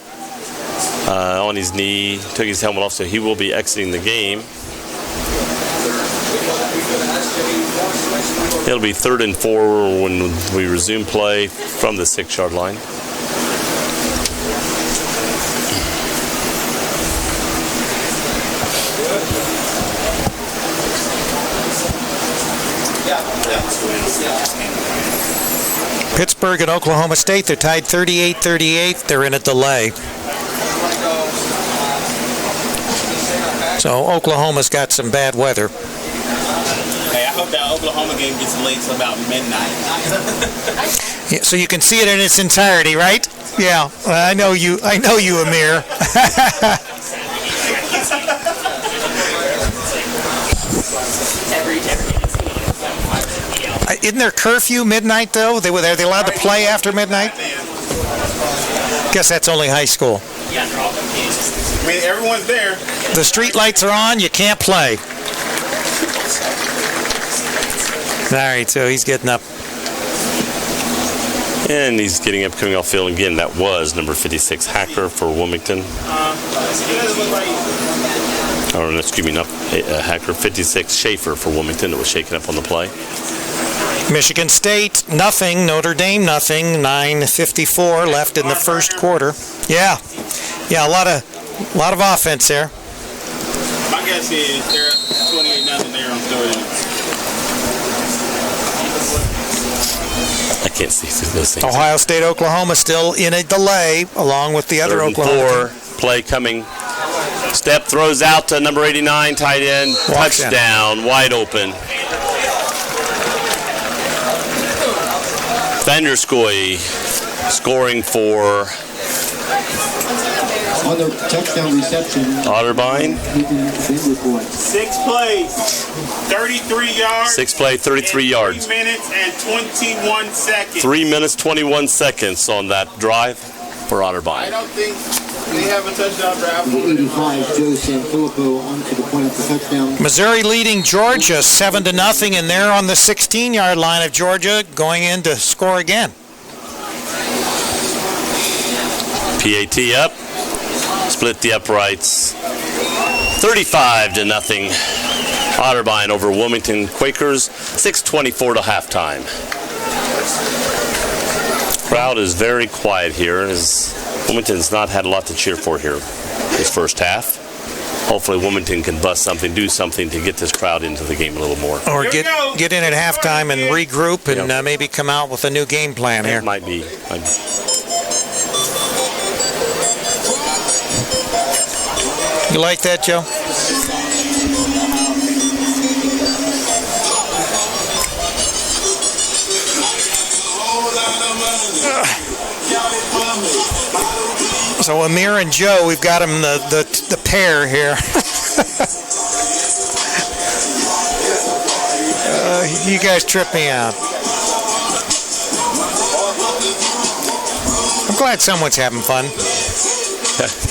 on his knee, took his helmet off, so he will be exiting the game. It'll be 3rd and 4 when we resume play from the 6-yard line. Pittsburgh and Oklahoma State, they're tied 38-38. They're in a delay. So Oklahoma's got some bad weather. Hey, I hope that Oklahoma game gets late till about midnight. Yeah, so you can see it in its entirety, right? Yeah, I know you, Amir. Isn't there curfew midnight though? Are they allowed to play after midnight? Guess that's only high school. I mean, everyone's there. The street lights are on. You can't play. All right, so he's getting up. And he's getting up, coming off field again. That was number 56 Hacker for Wilmington. Or excuse me, not Hacker, 56 Schaefer for Wilmington that was shaken up on the play. Michigan State, nothing. Notre Dame, nothing. 9:54 left in the first quarter. Yeah, a lot of offense there. My guess is they're 28-0 there on third. I can't see through those things. Ohio State, Oklahoma still in a delay, along with the other Oklahoma. 4 play coming. Step throws out to number 89, tight end. Walks touchdown, in. wide open. Vanderskoy scoring for Other touchdown reception. Otterbein. 6 plays, 33 yards. 6 play, 33 yards. 3 minutes and 21 seconds. 3 minutes, 21 seconds on that drive for I Otterbein. don't think they have a touchdown drive. The 85, Joe Sanfilippo onto the point of the touchdown. Missouri leading Georgia 7-0, and they're on the 16-yard line of Georgia, going in to score again. PAT up, split the uprights. 35-0. Otterbein over Wilmington Quakers. 6:24 to halftime. Crowd is very quiet here, as Wilmington's not had a lot to cheer for here this first half. Hopefully Wilmington can bust something, do something to get this crowd into the game a little more. Or get in at halftime and regroup and maybe come out with a new game plan here. It might be. You like that, Joe? So Amir and Joe, we've got them the pair here. You guys trip me out. I'm glad someone's having fun.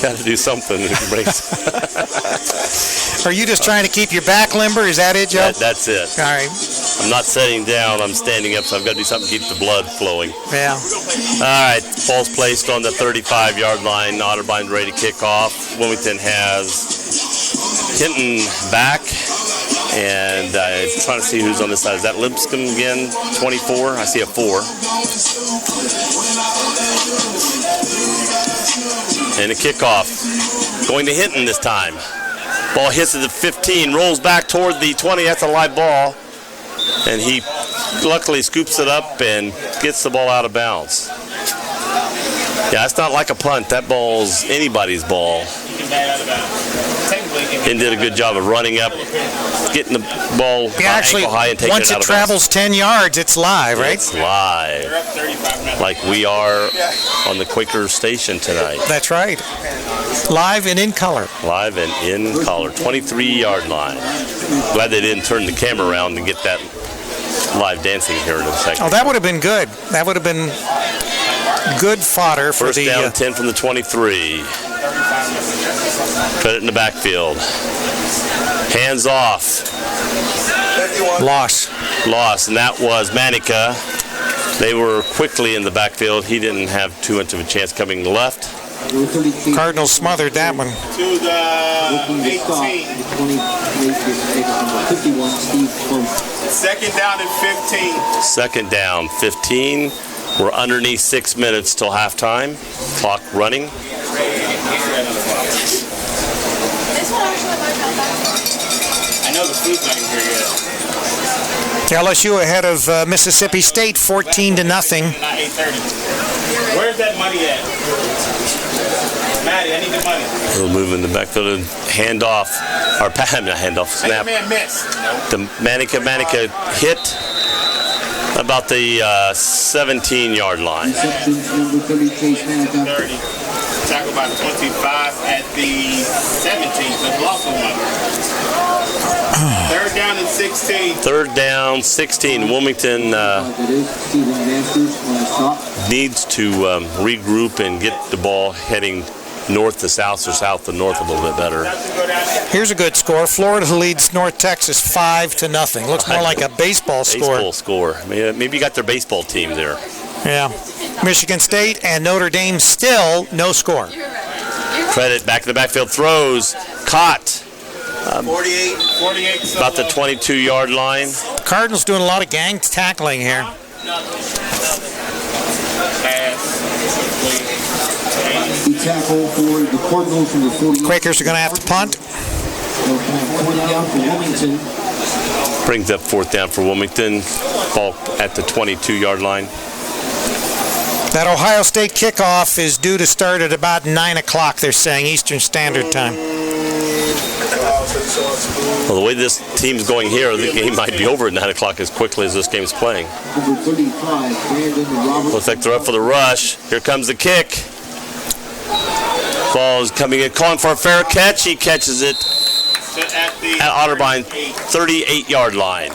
Got to do something. Are you just trying to keep your back limber? Is that it, Joe? That's it. All right. I'm not sitting down. I'm standing up, so I've got to do something to keep the blood flowing. Yeah. All right. Ball's placed on the 35-yard line. Otterbein ready to kick off. Wilmington has Hinton back. And I'm trying to see who's on this side. Is that Lipscomb again? 24? I see a 4. And a kickoff. Going to Hinton this time. Ball hits at the 15, rolls back toward the 20. That's a live ball. And he luckily scoops it up and gets the ball out of bounds. Yeah, it's not like a punt. That ball's anybody's ball. And did a good job of running up, getting the ball actually, ankle high and taking it out of bounds. once it travels 10 yards, it's live, right? It's live. Like we are on the Quaker station tonight. That's right. Live and in color. Live and in color. 23-yard line. Glad they didn't turn the camera around to get that live dancing here in a second. Oh, that would have been good. That would have been good fodder for First the... down, 10 from the 23. Put it in the backfield. Hands off. Loss. And that was Manica. They were quickly in the backfield. He didn't have too much of a chance coming left. Cardinals smothered that one. To the 18. Second down and 15. Second down, 15. We're underneath 6 minutes till halftime. Clock running. I know the food's not here yet. LSU ahead of Mississippi State, 14-0. Not 8:30. Where's that money at? Maddie, I need the money. We'll move in the backfield and hand off. Or not hand off, snap. Man missed. The Manica hit about the 17-yard line. 30. Talk about 25 at the 17. So lost one. Third down and 16. Third down, 16. Wilmington needs to regroup and get the ball heading north to south or south to north a little bit better. Here's a good score. Florida leads North Texas 5-0. Looks more like a baseball score. Baseball score. Maybe you got their baseball team there. Yeah. Michigan State and Notre Dame still no score. Credit back to the backfield. Throws. Caught. 48. About the 22-yard line. Cardinals doing a lot of gang tackling here. Tackle for the Cardinals from the 40. Quakers are going to have to punt. Fourth down for Wilmington. Brings up fourth down for Wilmington. Ball at the 22-yard line. That Ohio State kickoff is due to start at about 9 o'clock, they're saying, Eastern Standard Time. Well, the way this team's going here, the game might be over at 9 o'clock as quickly as this game's playing. Looks like they're up for the rush. Here comes the kick. Ball is coming in, calling for a fair catch. He catches it at Otterbein 38-yard line.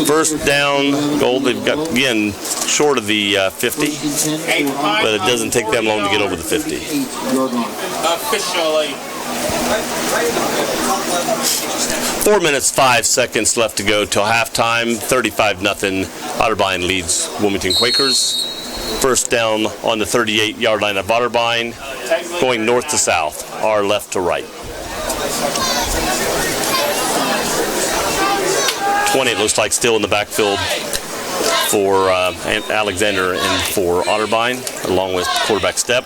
First down goal. They've got, again, short of the 50, but it doesn't take them long to get over the 50. Officially. 4 minutes, 5 seconds left to go till halftime. 35-0. Otterbein leads Wilmington Quakers. First down on the 38-yard line of Otterbein, going north to south, or left to right. 20, it looks like, still in the backfield for Alexander and for Otterbein, along with quarterback step.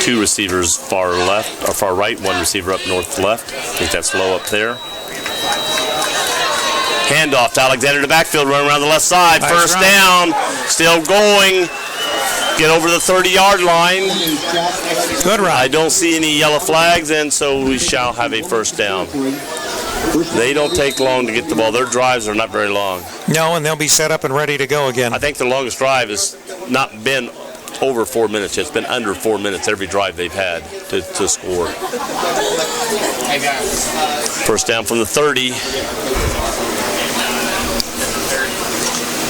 Two receivers far left or far right, one receiver up north left. I think that's low up there. Handoff to Alexander in the backfield, run around the left side. Nice First run. down, still going. Get over the 30-yard line. Good run. I don't see any yellow flags, and so we shall have a first down. They don't take long to get the ball. Their drives are not very long. No, and they'll be set up and ready to go again. I think the longest drive has not been over 4 minutes. It's been under 4 minutes every drive they've had to score. First down from the 30.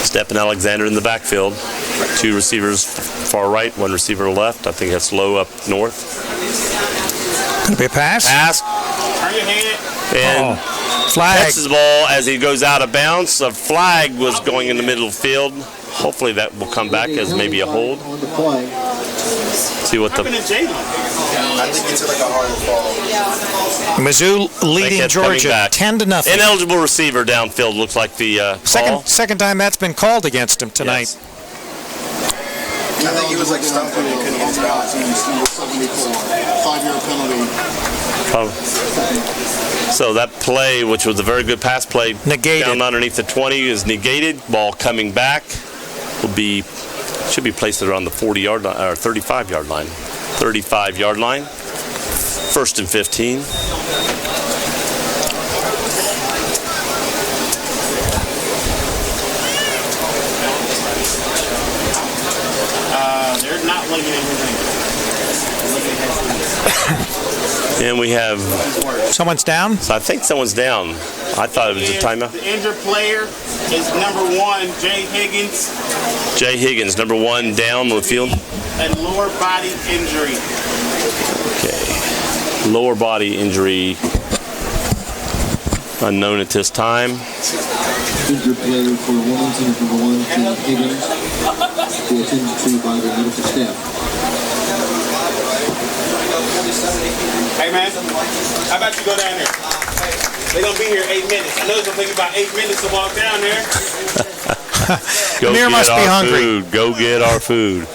Step and Alexander in the backfield. 2 receivers far right, 1 receiver left. I think that's Lowe up north. Could be a pass. Pass. Turn your head. And Flag. catches the ball as he goes out of bounds. A flag was going in the middle of the field. Hopefully that will come back as maybe a hold. On the play. See what the I think it's like a hard fall. Mizzou leading that's coming Georgia back. 10-0. ineligible receiver downfield looks like the call. Second time that's been called against him tonight. Yes. I think he was like stumped when he couldn't get his balance. 5-yard penalty. So that play, which was a very good pass play, Negated. down underneath the 20 is negated. Ball coming back should be placed around the 40-yard line or 35-yard line. 35-yard line. 1st and 15. They're not looking at anything. And we have, Someone's down. so I think someone's down. I thought it was a timeout. The injured player is number 1, Jay Higgins, Jay Higgins, number 1, down on the field. a lower body injury. Okay. Lower body injury unknown at this time. Injured player for Wilmington is number 1, Jay Higgins. Be attended to by the medical staff. Hey man, how about you go down there? They're gonna be here 8 minutes. I know it's gonna take about 8 minutes to walk down there. Go Amir get must be our hungry. food. Go get our food.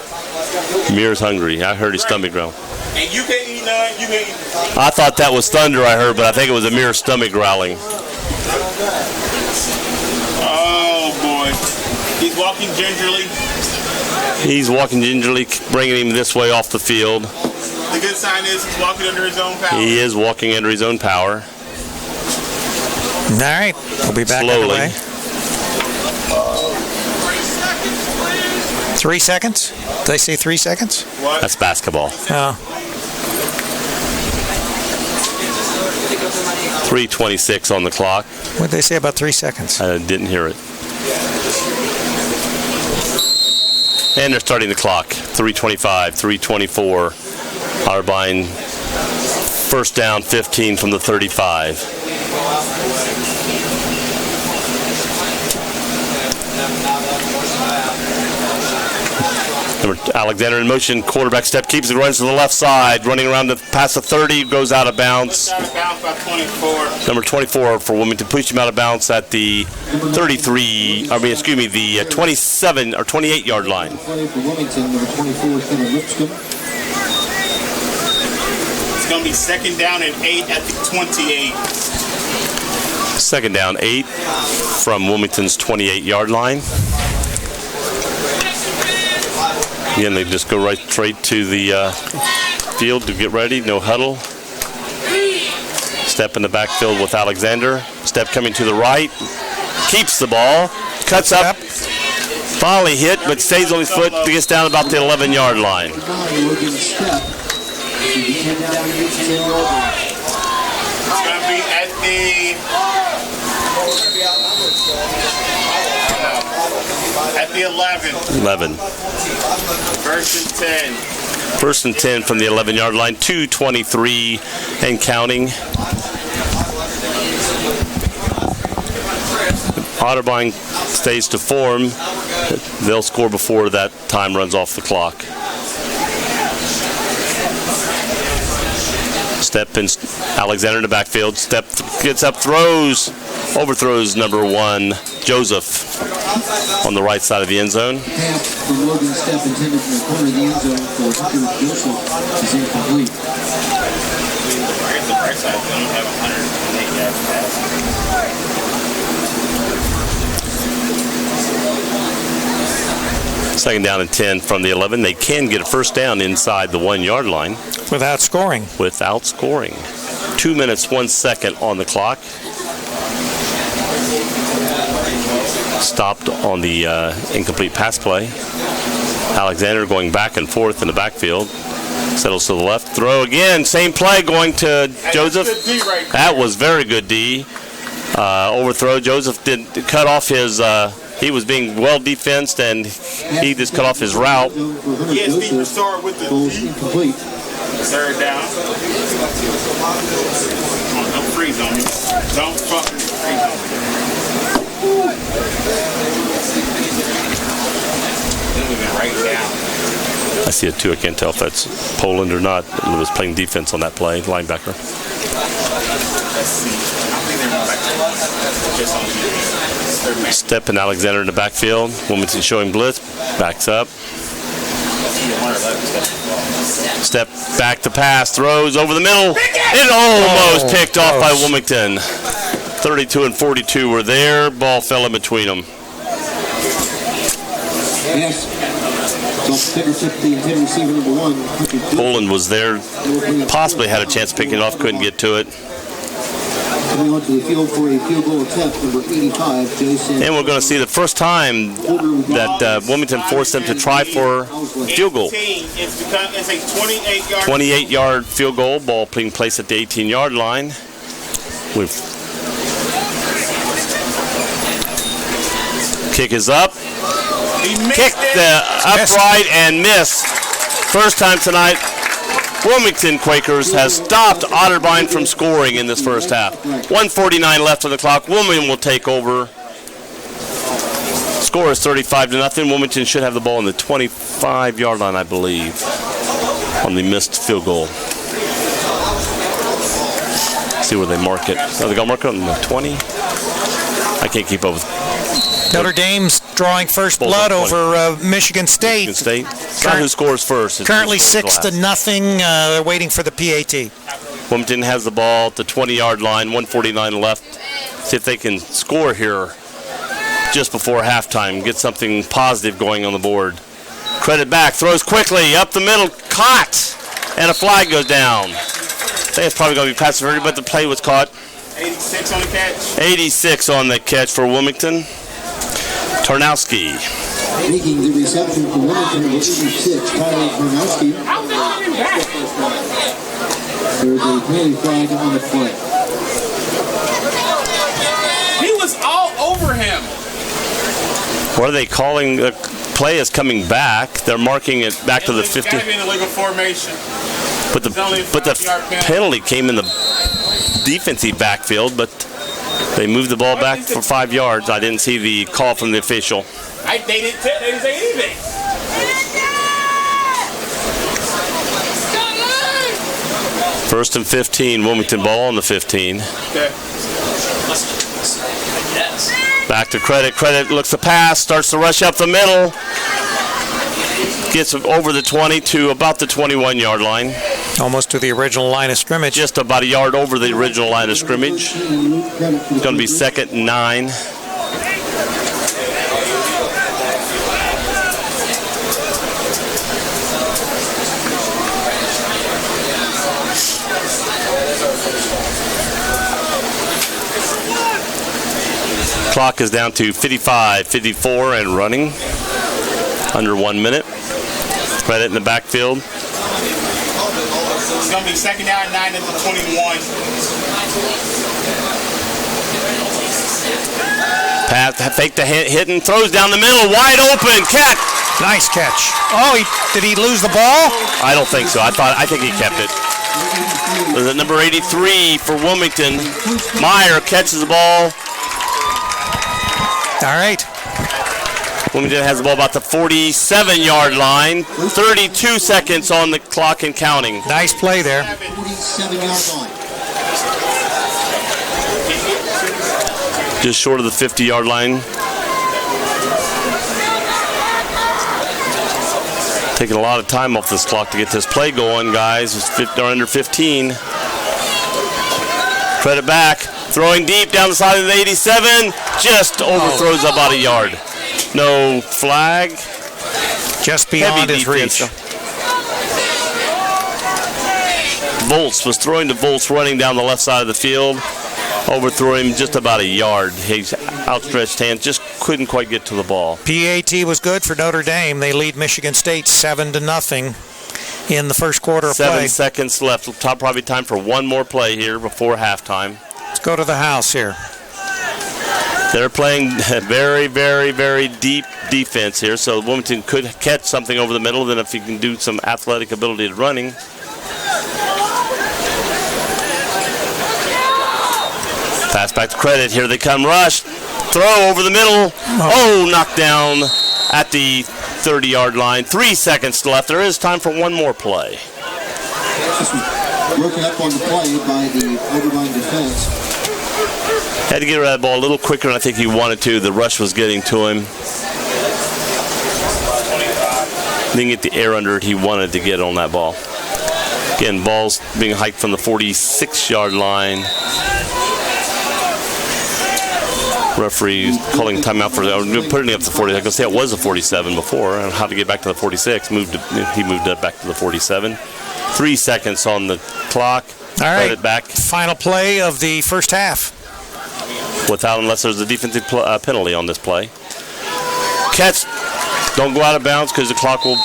Amir's hungry. I heard his stomach growl. And you can't eat none, you can't eat. I thought that was thunder I heard, but I think it was Amir's stomach growling. Oh boy. He's walking gingerly. He's walking gingerly, bringing him this way off the field. The good sign is he's walking under his own power. He is walking under his own power. All right. We'll be back Slowly. underway. 3 seconds? Did they say 3 seconds? What? That's basketball. Oh. 3:26 on the clock. What did they say about 3 seconds? I didn't hear it. And they're starting the clock. 3:25, 3:24. Otterbein, first down, 15 from the 35. Alexander in motion, quarterback step, keeps it, runs to the left side, running around to past the 30, goes out of bounds. Out of bounds by 24. Number 24 for Wilmington, pushed him out of bounds at the 27 or 28-yard line. Play for Wilmington, number 24, Kevin Lipscomb. It's going to be 2nd down and 8 at the 28. 2nd down, 8 from Wilmington's 28-yard line. Again, they just go right straight to the field to get ready. No huddle. Step in the backfield with Alexander. Step coming to the right. Keeps the ball. Cuts up. Finally hit, but stays on his foot. Gets down about the 11-yard line. It's going to be at the 11. 11. 1st and 10. 1st and 10 from the 11-yard line. 2:23 and counting. Otterbein stays to form. They'll score before that time runs off the clock. Step in, Alexander in the backfield. Step gets up, throws, overthrows number 1, Joseph, on the right side of the end zone. Half from Logan Step intended from the corner of the end zone for Hunter Joseph is incomplete. I guess the right side don't have 108 yards pass. Second down and 10 from the 11. They can get a first down inside the 1-yard line Without scoring. without scoring. 2 minutes, 1 second on the clock. Stopped on the incomplete pass play. Alexander going back and forth in the backfield. Settles to the left. Throw again. Same play going to Joseph. That was very good D. Overthrow. Joseph did cut off his... he was being well defensed, and he just cut off his route. Yes, deep restore with the D. Third down. Come on, don't freeze on me. Don't fucking freeze on me. Then we went right down. I see it too. I can't tell if that's Poland or not. He was playing defense on that play, linebacker. Let's see. I think they're back just on the third man. Step and Alexander in the backfield. Wilmington showing blitz. Backs up. Step back to pass. Throws over the middle. It almost picked off by Wilmington. 32 and 42 were there. Ball fell in between them. Yes. The intended receiver number 1. Poland was there. Possibly had a chance picking it off. Couldn't get to it. Coming onto the field for a field goal attempt, number 85, Jason. And we're going to see the first time that Wilmington forced them to try for field goal. It's a 28-yard. 28-yard field goal. Ball being placed at the 18-yard line. Kick is up. Kick the upright and miss. First time tonight, Wilmington Quakers has stopped Otterbein from scoring in this first half. 1:49 left on the clock. Wilmington will take over. Score is 35-0. Wilmington should have the ball on the 25-yard line, I believe, on the missed field goal. See where they mark it. Oh, they got mark it on the 20. I can't keep up with. Notre Dame's drawing first blood over Michigan State. Michigan State. Not who scores first. Currently 6-0. They're waiting for the PAT. Wilmington has the ball at the 20-yard line. 1:49 left. See if they can score here just before halftime. Get something positive going on the board. Credit back. Throws quickly up the middle. Caught. And a flag goes down. I think it's probably going to be pass interference, but the play was caught. 86 on the catch. 86 on the catch for Wilmington. Tarnowski. Making the reception for Wilmington, number 86, Tyler Tarnowski. There's a penalty flag on the play. He was all over him. What are they calling? The play is coming back. They're marking it back to the 50. It's gotta be in illegal formation. But the penalty came in the defensive backfield, but they moved the ball back for 5 yards. I didn't see the call from the official. They didn't say anything. First and 15, Wilmington ball on the 15. Okay. Back to Credit. Credit looks to pass, starts to rush up the middle. Gets over the 20 to about the 21-yard line. Almost to the original line of scrimmage. Just about a yard over the original line of scrimmage. It's going to be 2nd and 9. Clock is down to 55, 54 and running. Under 1 minute. Credit in the backfield. It's going to be 2nd down and 9 at the 21. Pass, fake the hit and throws down the middle. Wide open. Catch. Nice catch. Oh, did he lose the ball? I don't think so. I think he kept it. There's number 83 for Wilmington. Meyer catches the ball. All right. Wilmington has the ball about the 47-yard line. 32 seconds on the clock and counting. Nice play there. 47-yard line. Just short of the 50-yard line. Taking a lot of time off this clock to get this play going, guys. They're under 15. Credit back. Throwing deep down the side of the 87. Just overthrows about a yard. No flag. Just beyond his reach. Volts was throwing to Volts running down the left side of the field. Overthrew him just about a yard. outstretched hands, just couldn't quite get to the ball. PAT was good for Notre Dame. They lead Michigan State 7-0 in the first quarter of 7 play. seconds left. Probably time for one more play here before halftime. Let's go to the house here. They're playing very, very, very deep defense here, so Wilmington could catch something over the middle. Then if you can do some athletic ability at running. Pass back to Credit. Here they come. Rush. Throw over the middle. Oh, knocked down at the 30-yard line. 3 seconds left. There is time for one more play. Broken up on the play by the Otterbein defense. Had to get rid of that ball a little quicker than I think he wanted to. The rush was getting to him. Didn't get the air under it he wanted to get on that ball. Again, ball's being hiked from the 46-yard line. Referee calling timeout for putting it up to 40. I was going to say it was a 47 before, and how to get back to the 46. He moved it back to the 47. 3 seconds on the clock. All right. Credit back. Final play of the first half. Unless there's a defensive penalty on this play. Catch. Don't go out of bounds because the clock will.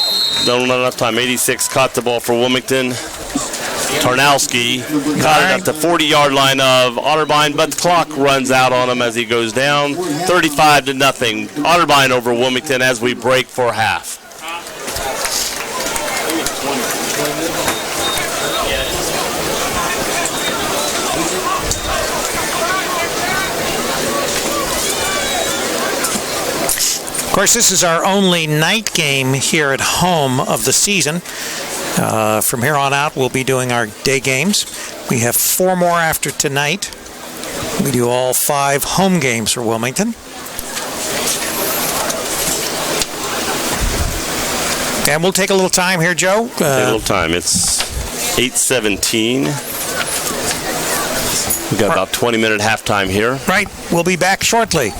Don't have enough time. 86 caught the ball for Wilmington. Tarnowski caught it at the 40-yard line of Otterbein, but the clock runs out on him as he goes down. 35-0. Otterbein over Wilmington as we break for half. Of course, this is our only night game here at home of the season. From here on out, we'll be doing our day games. We have 4 more after tonight. We do all 5 home games for Wilmington. And we'll take a little time here, Joe. Take a little time. It's 8:17. We've got about 20-minute halftime here. Right. We'll be back shortly.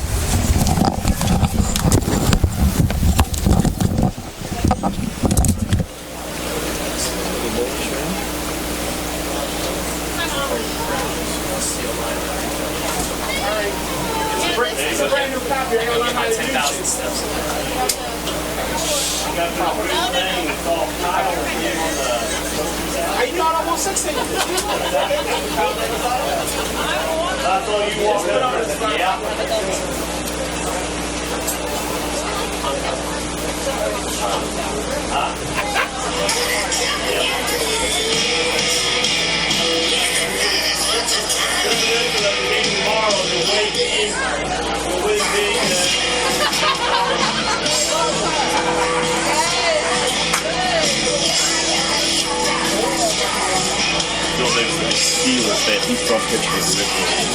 He's from Pittsburgh originally, and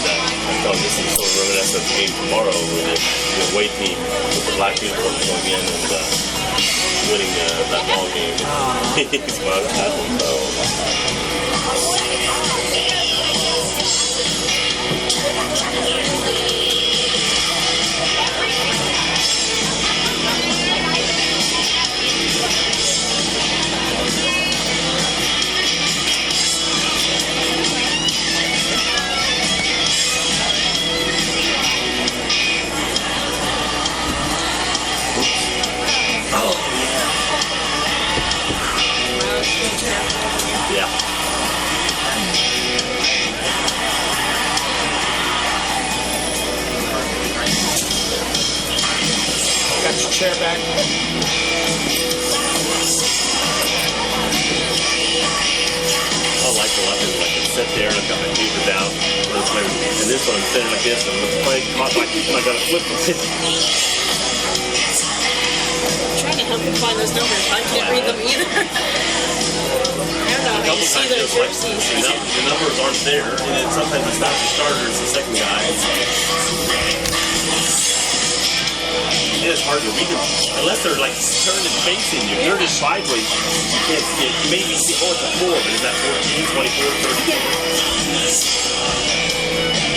I thought this is sort of reminiscent of the game tomorrow with the away team with the black uniforms going in and winning that ball game. He's about to have him, Chair back. I like the left hand. I can sit there and I've got my feet down. And this one I'm sitting like this and I'm playing my feet and I got to flip the pitch. I'm trying to help you find those numbers. I can't read them either. I don't know how you see those jerseys. The numbers aren't there, and then sometimes it's not the starter, it's the second guy. It is hard to read them unless they're like turned and facing you. They're just sideways. You can't see it. You maybe see, oh, it's a 4, but is that 14, 24, 32?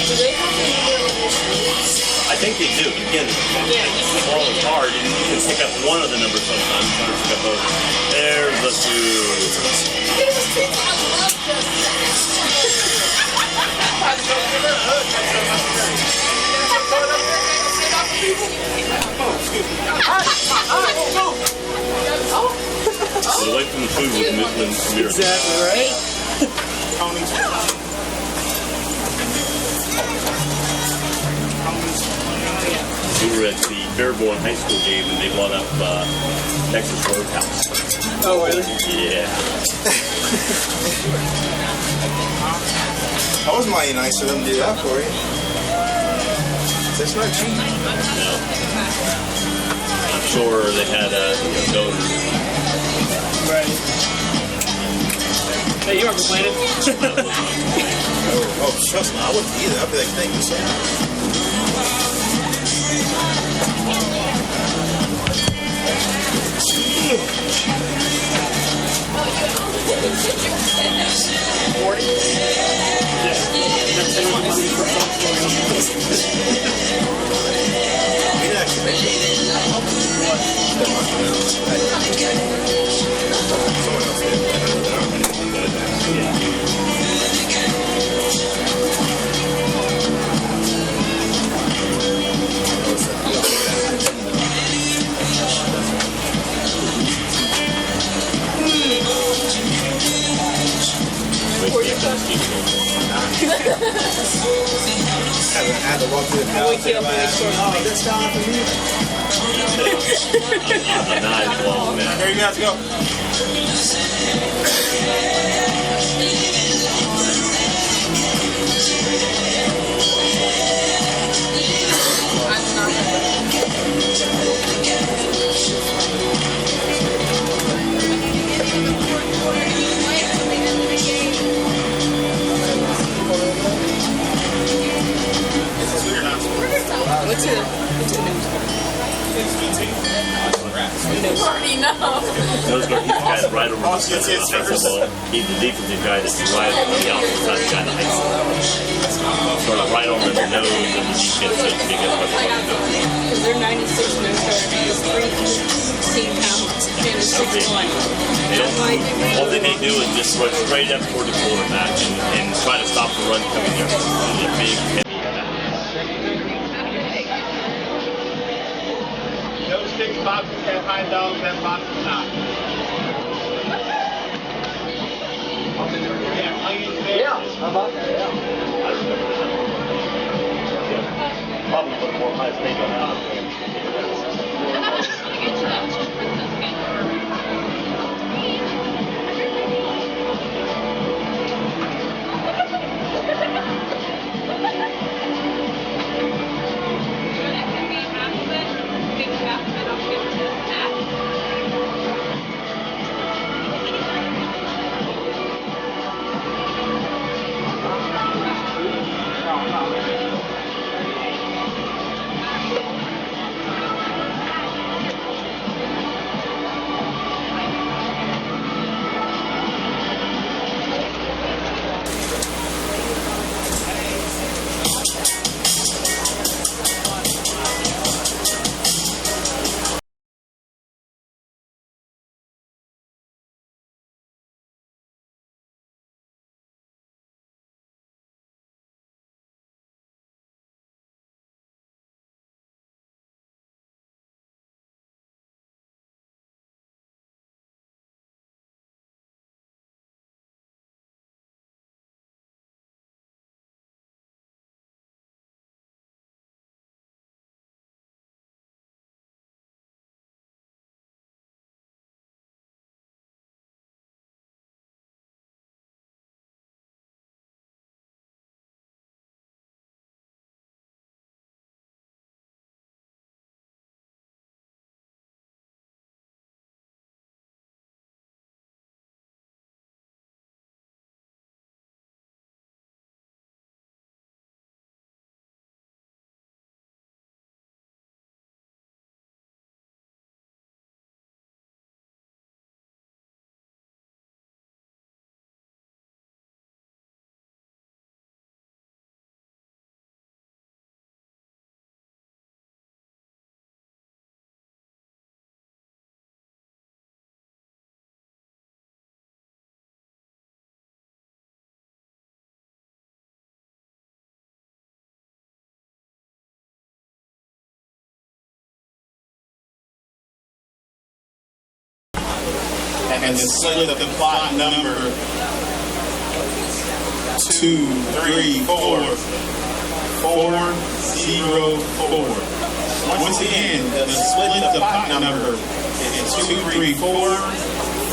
Do they have the number on their sleeves? I think they do. Again, the ball is hard, and you can pick up one of the numbers sometimes. You can pick up both. There's the 2. It was 2011. Newsman's miracle. Exactly right. We were at the Fairborn High School game and they brought up Texas Roadhouse. Oh, really? Yeah. I was mighty nice of them to do that for you. That's not cheap. No. I'm sure they had a donor. Right. Hey, you aren't complaining. Oh, trust me, I wouldn't either. I'd be like, thank you so much. I had to walk through the house. Oh, this time for me. A nice long man. Here you guys go. What's your news? Already know. Those are he's the guy right over the center of the high school. He's the defensive guy that's right on the outside of the guy in the high school. Sort of right on the nose of the defense, so you can get what they're going to do. Because they're 96 and they're 315 pounds and it's 6'1". They don't, all they need to do is just run straight up toward the quarterback and try to stop the run coming there. It's a big, heavy attack. Those 6 boxes have high dogs, that box is not. Yeah, how about that? Yeah. I remember that. Probably put more high state on that. and then split the plot number 2, 3, 4, 4, 0, 4. Once again, the split the plot number is 2, 3, 4,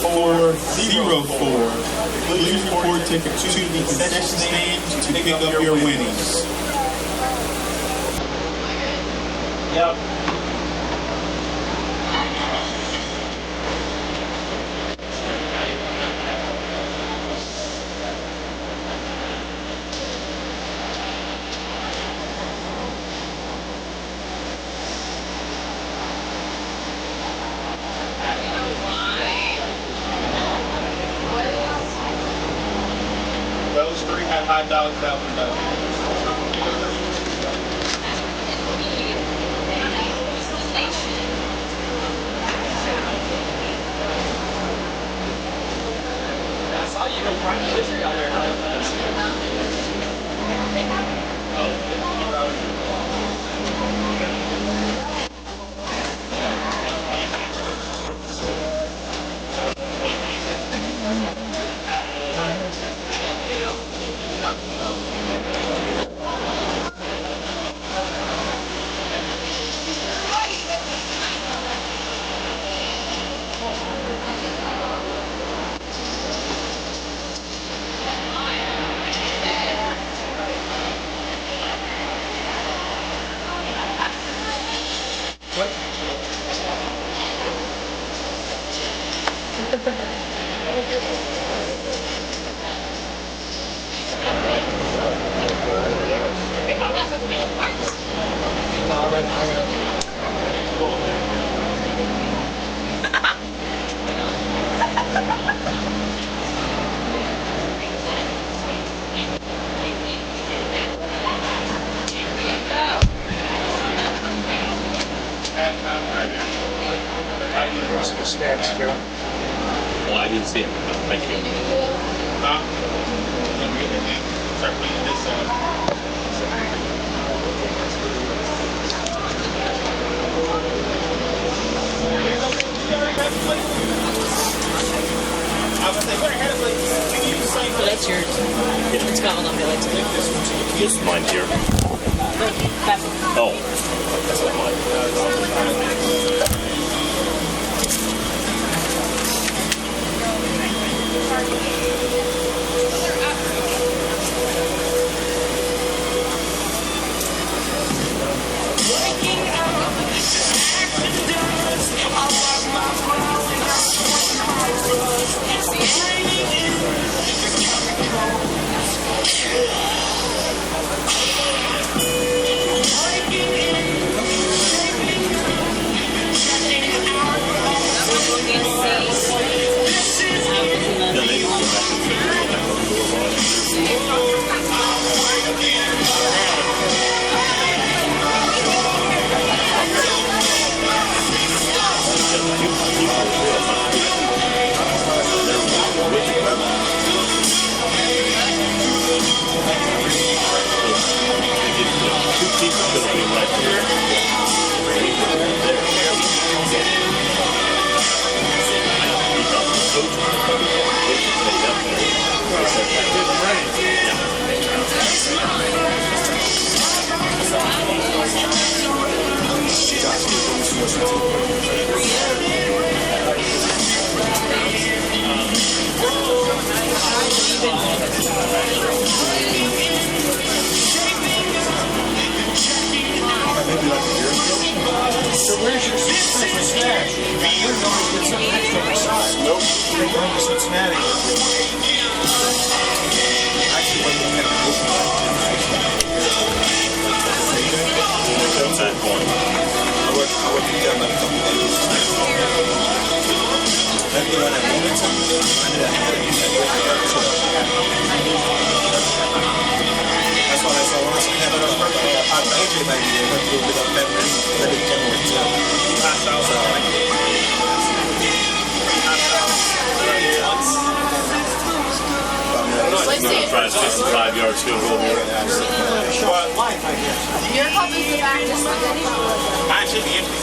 4, 0, 4. Please report ticket to the concession stand to pick up your winnings. Yep. Those 3 had hot dogs that one though. Well, I didn't see it. Thank you. Start cleaning this up. Oh, that's yours. It's got one on the lights. This is mine here. Oh. That's not mine. So where's your Christmas stash? We're going to get something extra besides. Nope. We're going to Cincinnati. Actually, when we had to go I worked with them a couple days. Maybe when at Wilmington, I did a had to use that work That's why I saw when I saw him, I made it maybe they went through a bit of memory, let it come with them. I'm going to try a 65-yard field goal here. Your cup is the back just like that. Mine should be empty.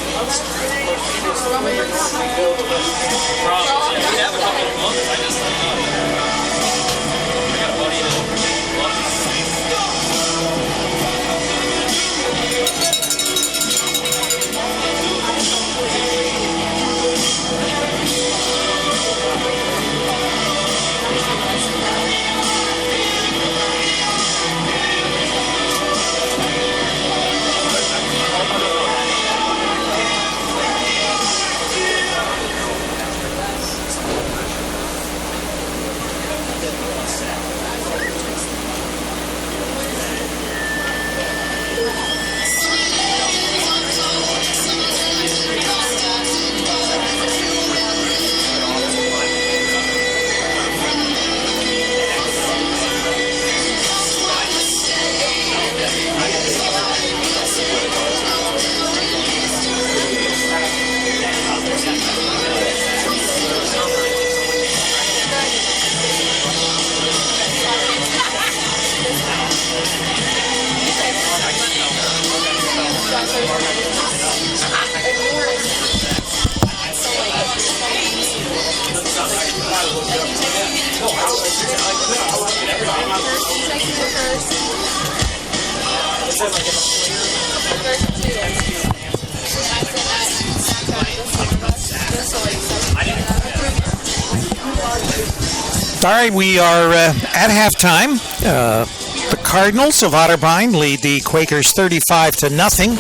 All right, we are at halftime. The Cardinals of Otterbein lead the Quakers 35-0.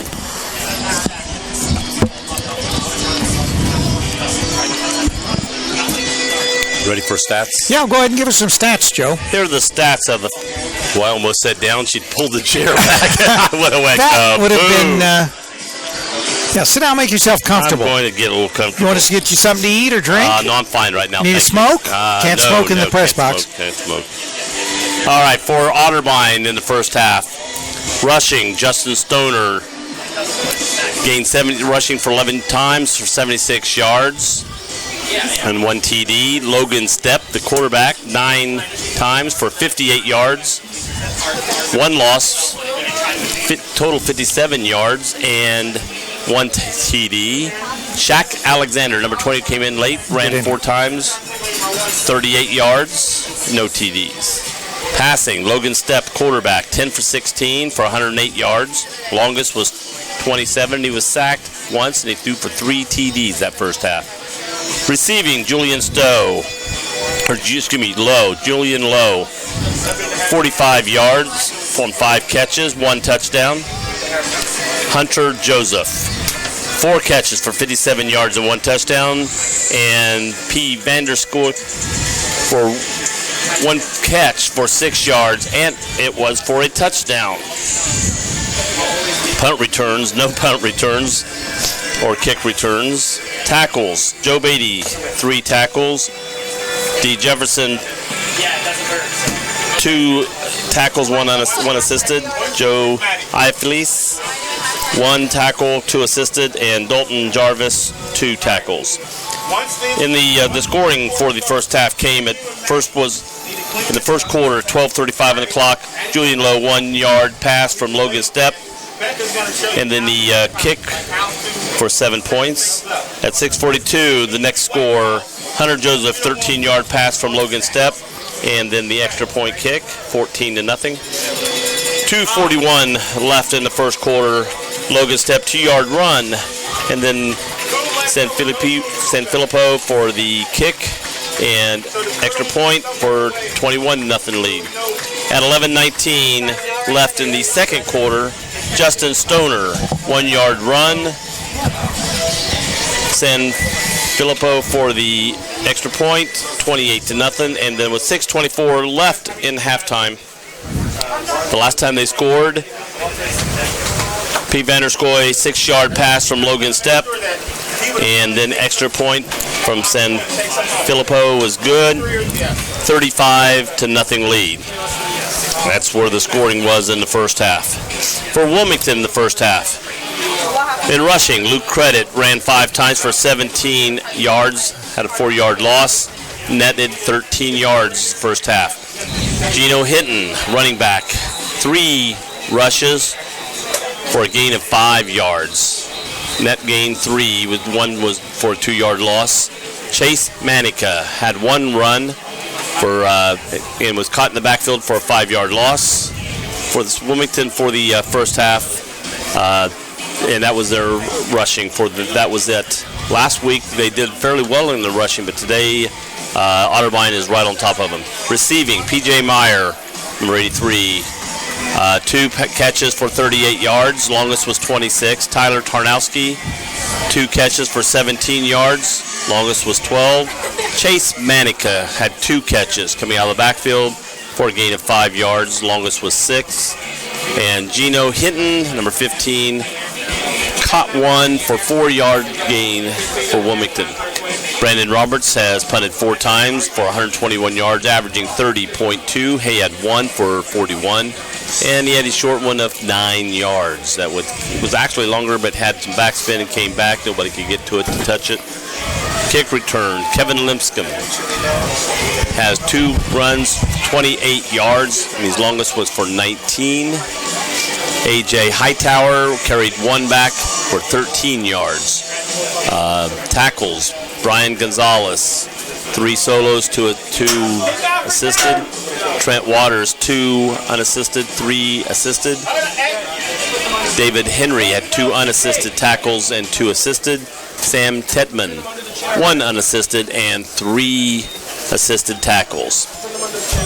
Ready for stats? Yeah, go ahead and give us some stats, Joe. Here are the stats of the. Well, I almost sat down. She pulled the chair back. I would have went. That would have been. Yeah, sit down, make yourself comfortable. I'm going to get a little comfortable. You want us to get you something to eat or drink? No, I'm fine right now. Need a smoke? Can't smoke in the press box. Can't smoke. All right, for Otterbein in the first half, rushing, Justin Stoner gained 70, rushing for 11 times for 76 yards and 1 TD. Logan Stepp, the quarterback, 9 times for 58 yards. 1 loss, total 57 yards and 1 TD. Shaq Alexander, number 20, came in late, ran 4 times, 38 yards, no TDs. Passing, Logan Stepp, quarterback, 10 for 16 for 108 yards. Longest was 27. He was sacked once, and he threw for 3 TDs that first half. Receiving, Julian Lowe, 45 yards from 5 catches, 1 touchdown. Hunter Joseph, 4 catches for 57 yards and 1 touchdown. And P. Vanderskoy for 1 catch for 6 yards, and it was for a touchdown. Punt returns, no punt returns or kick returns. Tackles, Joe Beatty, 3 tackles. D. Jefferson, 2 tackles, 1 assisted. Joe Iflis, 1 tackle, 2 assisted, and Dalton Jarvis, 2 tackles. In the scoring for the first half came in the first quarter, 12:35 on the clock. Julian Lowe, 1-yard pass from Logan Stepp, and then the kick for 7 points. At 6:42, the next score, Hunter Joseph, 13-yard pass from Logan Stepp, and then the extra point kick, 14-0. 2:41 left in the first quarter. Logan Stepp, 2-yard run, and then San Filippo for the kick and extra point for 21-0 lead. At 11:19 left in the second quarter, Justin Stoner, 1-yard run. San Filippo for the extra point, 28-0, and then with 6:24 left in halftime, the last time they scored, Pete Vanderskoy, 6-yard pass from Logan Stepp, and then extra point from San Filippo was good, 35-0 lead. That's where the scoring was in the first half. For Wilmington in the first half, in rushing, Luke Credit ran 5 times for 17 yards, had a 4-yard loss, netted 13 yards first half. Gino Hinton, running back, 3 rushes for a gain of 5 yards. Net gain 3, with 1 was for a 2-yard loss. Chase Manica had 1 run for and was caught in the backfield for a 5-yard loss for Wilmington for the first half. And that was their rushing that was it. Last week they did fairly well in the rushing, but today Otterbein is right on top of them. Receiving, P.J. Meyer, number 83, 2 catches for 38 yards. Longest was 26. Tyler Tarnowski, 2 catches for 17 yards. Longest was 12. Chase Manica had 2 catches coming out of the backfield for a gain of 5 yards. Longest was 6. And Gino Hinton, number 15, caught 1 for 4-yard gain for Wilmington. Brandon Roberts has punted 4 times for 121 yards, averaging 30.2. He had 1 for 41. And he had a short one of 9 yards. That was actually longer, but had some backspin and came back. Nobody could get to it to touch it. Kick return, Kevin Limpscomb has 2 runs, 28 yards, and his longest was for 19. A.J. Hightower carried 1 back for 13 yards. Tackles, Brian Gonzalez, 3 solos to 2 assisted. Trent Waters, 2 unassisted, 3 assisted. David Henry had 2 unassisted tackles and 2 assisted. Sam Tedman, 1 unassisted and 3 assisted tackles.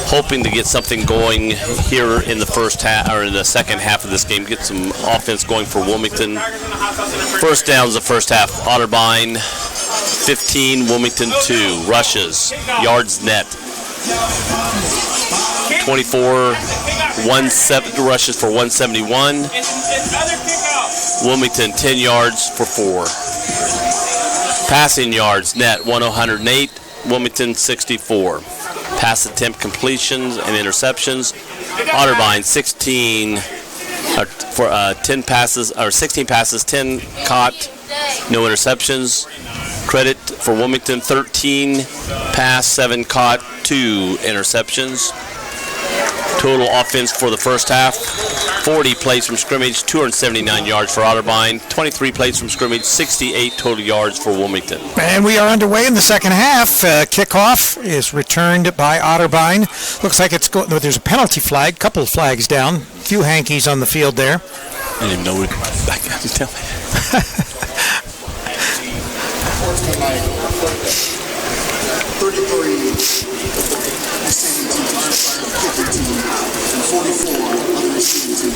Hoping to get something going here in the first half or in the second half of this game, get some offense going for Wilmington. First downs the first half. Otterbein 15, Wilmington 2. Rushes, yards net 24, 17 rushes for 171. Wilmington 10 yards for 4. Passing yards net 108. Wilmington 64. Pass attempt completions and interceptions. Otterbein 16 for 10 passes or 16 passes, 10 caught, no interceptions. Credit for Wilmington, 13 pass, 7 caught, 2 interceptions. Total offense for the first half, 40 plays from scrimmage, 279 yards for Otterbein, 23 plays from scrimmage, 68 total yards for Wilmington. And we are underway in the second half. Kickoff is returned by Otterbein. Looks like it's going. There's a penalty flag, couple of flags down, a few hankies on the field there. I didn't even know we were back there. Just tell me. 33, 44 on the receiving team.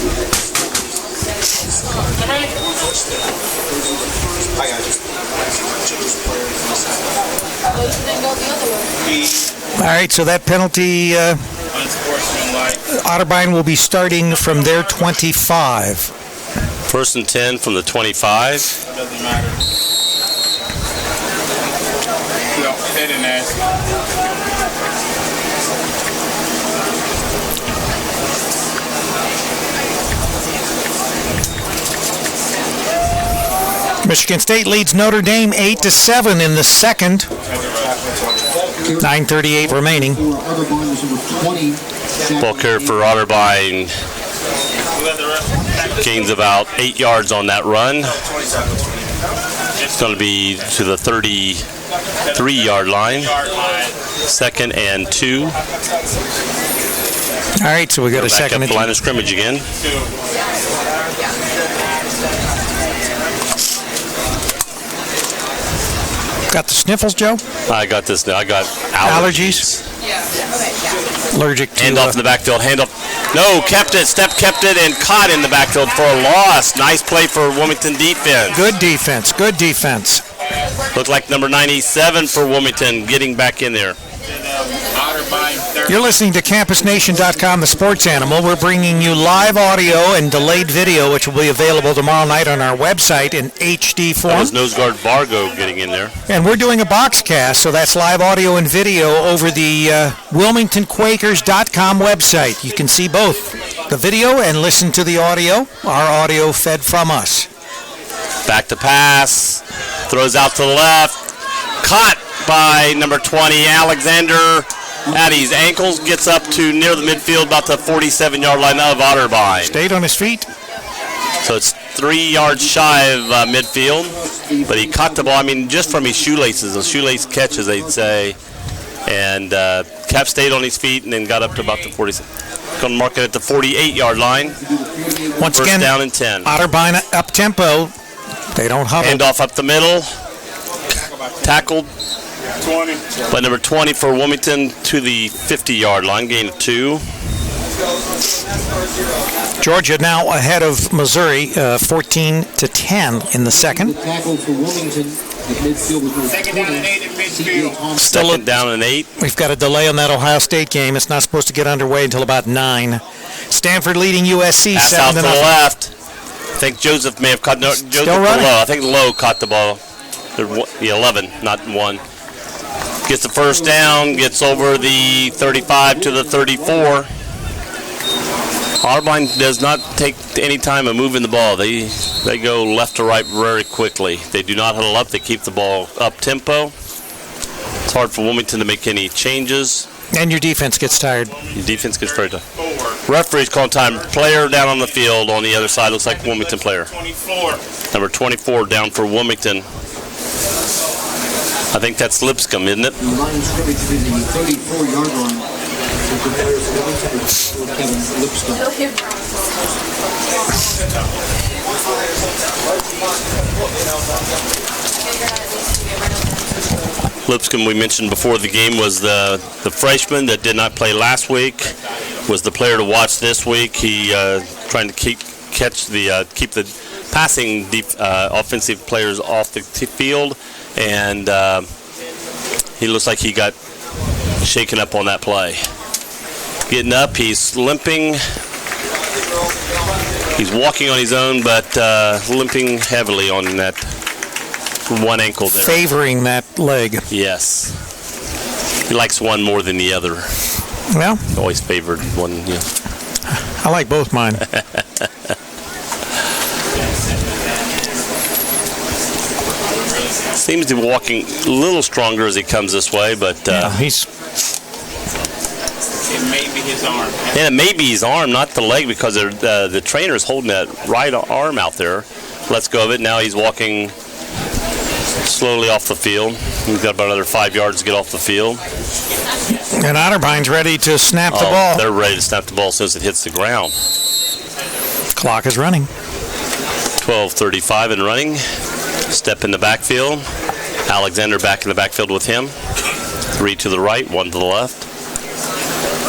I got you. All right, so that penalty, Otterbein will be starting from their 25. First and 10 from the 25. Doesn't matter. They didn't ask. Michigan State leads Notre Dame 8-7 in the second. 9:38 remaining. Ball carrier for Otterbein gains about 8 yards on that run. It's going to be to the 33-yard line. Second and 2. All right, so we got a second Back up the line of scrimmage again. Got the sniffles, Joe? I got this now. I got allergies. Allergic to... Hand off in the backfield. Hand off. No, kept it. Kept it and caught in the backfield for a loss. Nice play for Wilmington defense. Good defense. Good defense. Looked like number 97 for Wilmington getting back in there. You're listening to CampusNation.com, the sports animal. We're bringing you live audio and delayed video, which will be available tomorrow night on our website in HD form. That was nose guard Vargo getting in there. And we're doing a box cast, so that's live audio and video over the WilmingtonQuakers.com website. You can see both the video and listen to the audio. Our audio fed from us. Back to pass. Throws out to the left. Caught by number 20, Alexander. At his ankles, gets up to near the midfield, about the 47-yard line of Otterbein. Stayed on his feet. So it's 3 yards shy of midfield, but he caught the ball. I mean, just from his shoelaces, a shoelace catch, as they'd say, and Cap stayed on his feet and then got up to about the 40. Going to mark it at the 48-yard line. Once First again, down and 10. Otterbein up tempo. They don't huddle. Handoff up the middle. Tackled 20. by number 20 for Wilmington to the 50-yard line. Gain of 2. Georgia now ahead of Missouri, 14-10 in the second. Tackle for Wilmington. The midfield was number Second down and 8 in midfield. Second down and 8. We've got a delay on that Ohio State game. It's not supposed to get underway until about 9. Stanford leading USC Pass out 7-0. to the left. I think Joseph may have caught. No, Joseph running. Lowe. I think Lowe caught the ball. The 11, not 1. Gets the first down. Gets over the 35 to the 34. Otterbein does not take any time of moving the ball. They go left to right very quickly. They do not huddle up. They keep the ball up tempo. It's hard for Wilmington to make any changes. And your defense gets tired. Your defense gets very tough. Referee's calling time. Player down on the field on the other side. Looks like Wilmington player. 24. Number 24 down for Wilmington. I think that's Lipscomb, isn't it? The line of scrimmage to the 34-yard line. The players for Wilmington are Kevin Lipscomb. Lipscomb, we mentioned before the game, was the freshman that did not play last week. Was the player to watch this week. He trying to keep the passing offensive players off the field, and he looks like he got shaken up on that play. Getting up, he's limping. He's walking on his own, but limping heavily on that one ankle there. Favoring that leg. Yes. He likes one more than the other. Well, Always favored one, yeah. I like both mine. Seems to be walking a little stronger as he comes this way, but He's It may be his arm. and it may be his arm, not the leg, because the trainer is holding that right arm out there. Let's go of it. Now he's walking slowly off the field. He's got about another 5 yards to get off the field. and Otterbein's ready to snap the ball. They're ready to snap the ball as soon as it hits the ground. Clock is running. 12:35 and running. Step in the backfield. Alexander back in the backfield with him. 3 to the right, 1 to the left.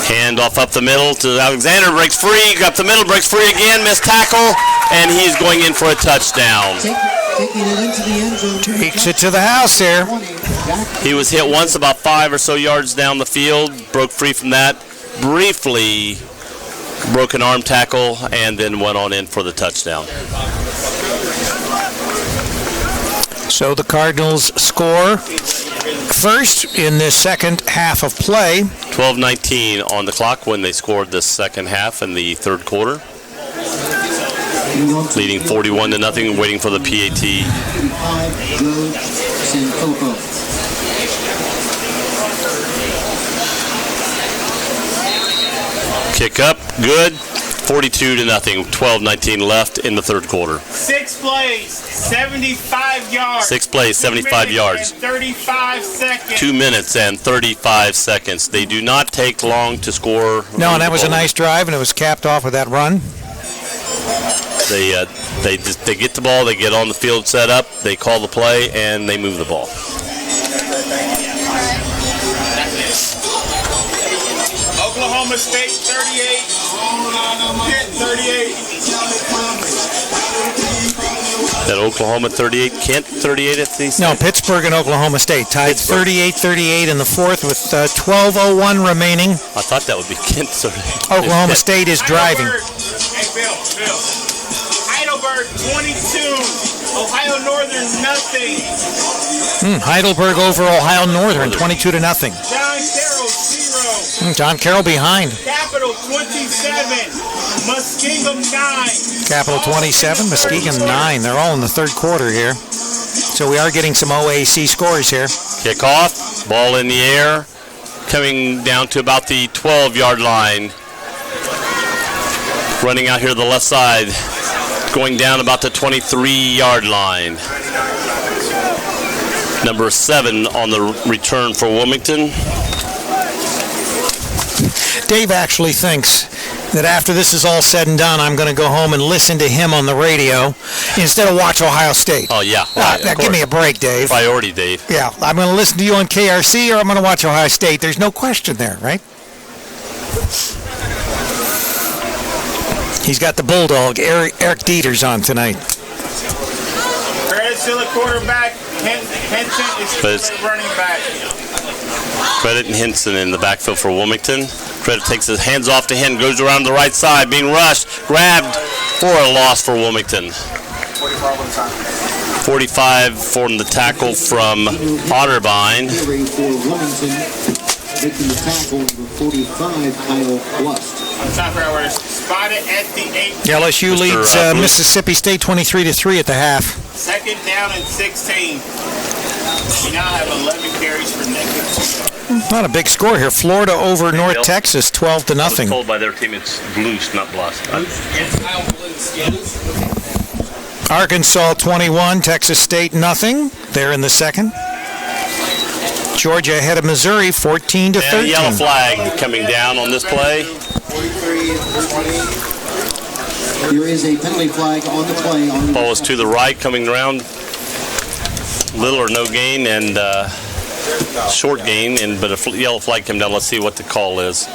Hand off up the middle to Alexander. Breaks free. Up the middle. Breaks free again. Missed tackle. And he's going in for a touchdown. Taking it into the end zone. Takes it to the house there. He was hit once about 5 or so yards down the field. Broke free from that. Briefly broke an arm tackle and then went on in for the touchdown. So the Cardinals score first in this second half of play. 12:19 on the clock when they scored the second half in the third quarter. Leading 41-0, waiting for the PAT. 55, Joe Sankopo. Kick up, good. 42-0, 12:19 left in the third quarter. 6 plays, 75 yards. 6 plays, 75 yards. 35 seconds. 2 minutes and 35 seconds. They do not take long to score. No, and that was a nice drive, and it was capped off with that run. They get the ball, they get on the field set up, they call the play, and they move the ball. Oklahoma State 38, Pitt 38. That Oklahoma 38, Kent 38 at these. No, Pittsburgh and Oklahoma State tied 38-38 in the fourth with 12:01 remaining. I thought that would be Kent 38. Oklahoma State is driving. Hey, Bill. Heidelberg 22, Ohio Northern nothing. Heidelberg over Ohio Northern, 22-0. John Carroll 0. John Carroll behind. Capital 27, Muskingum 9. Capital 27, Muskegon 9. They're all in the third quarter here. So we are getting some OAC scores here. Kickoff, ball in the air, coming down to about the 12-yard line. Running out here to the left side. going down about the 23-yard line. Number 7 on the return for Wilmington. Dave actually thinks that after this is all said and done, I'm going to go home and listen to him on the radio instead of watch Ohio State. Oh, yeah. Right, give me a break, Dave. Priority, Dave. Yeah, I'm going to listen to you on KRC or I'm going to watch Ohio State. There's no question there, right? He's got the Bulldog, Eric Dieters, on tonight. Credit to the quarterback. Henson is the running back. Credit and Henson in the backfield for Wilmington. Credit takes his hands off to him, goes around the right side, being rushed, grabbed for a loss for Wilmington. 45 from the tackle from Otterbein. Making the tackle, number 45, Kyle Lust. On top of our spotted at the 8. LSU leads Mississippi State 23-3 at the half. Second down and 16. We now have 11 carries for negative 2 yards. Not a big score here. Florida over North Texas, 12-0. I was told by their team it's Blues, not Blust. Arkansas 21, Texas State nothing. They're in the second. Georgia ahead of Missouri, 14-13. And a yellow flag coming down on this play. There is a penalty flag on the play. Ball is to the right, coming around. Little or no gain and short gain, but a yellow flag came down. Let's see what the call is.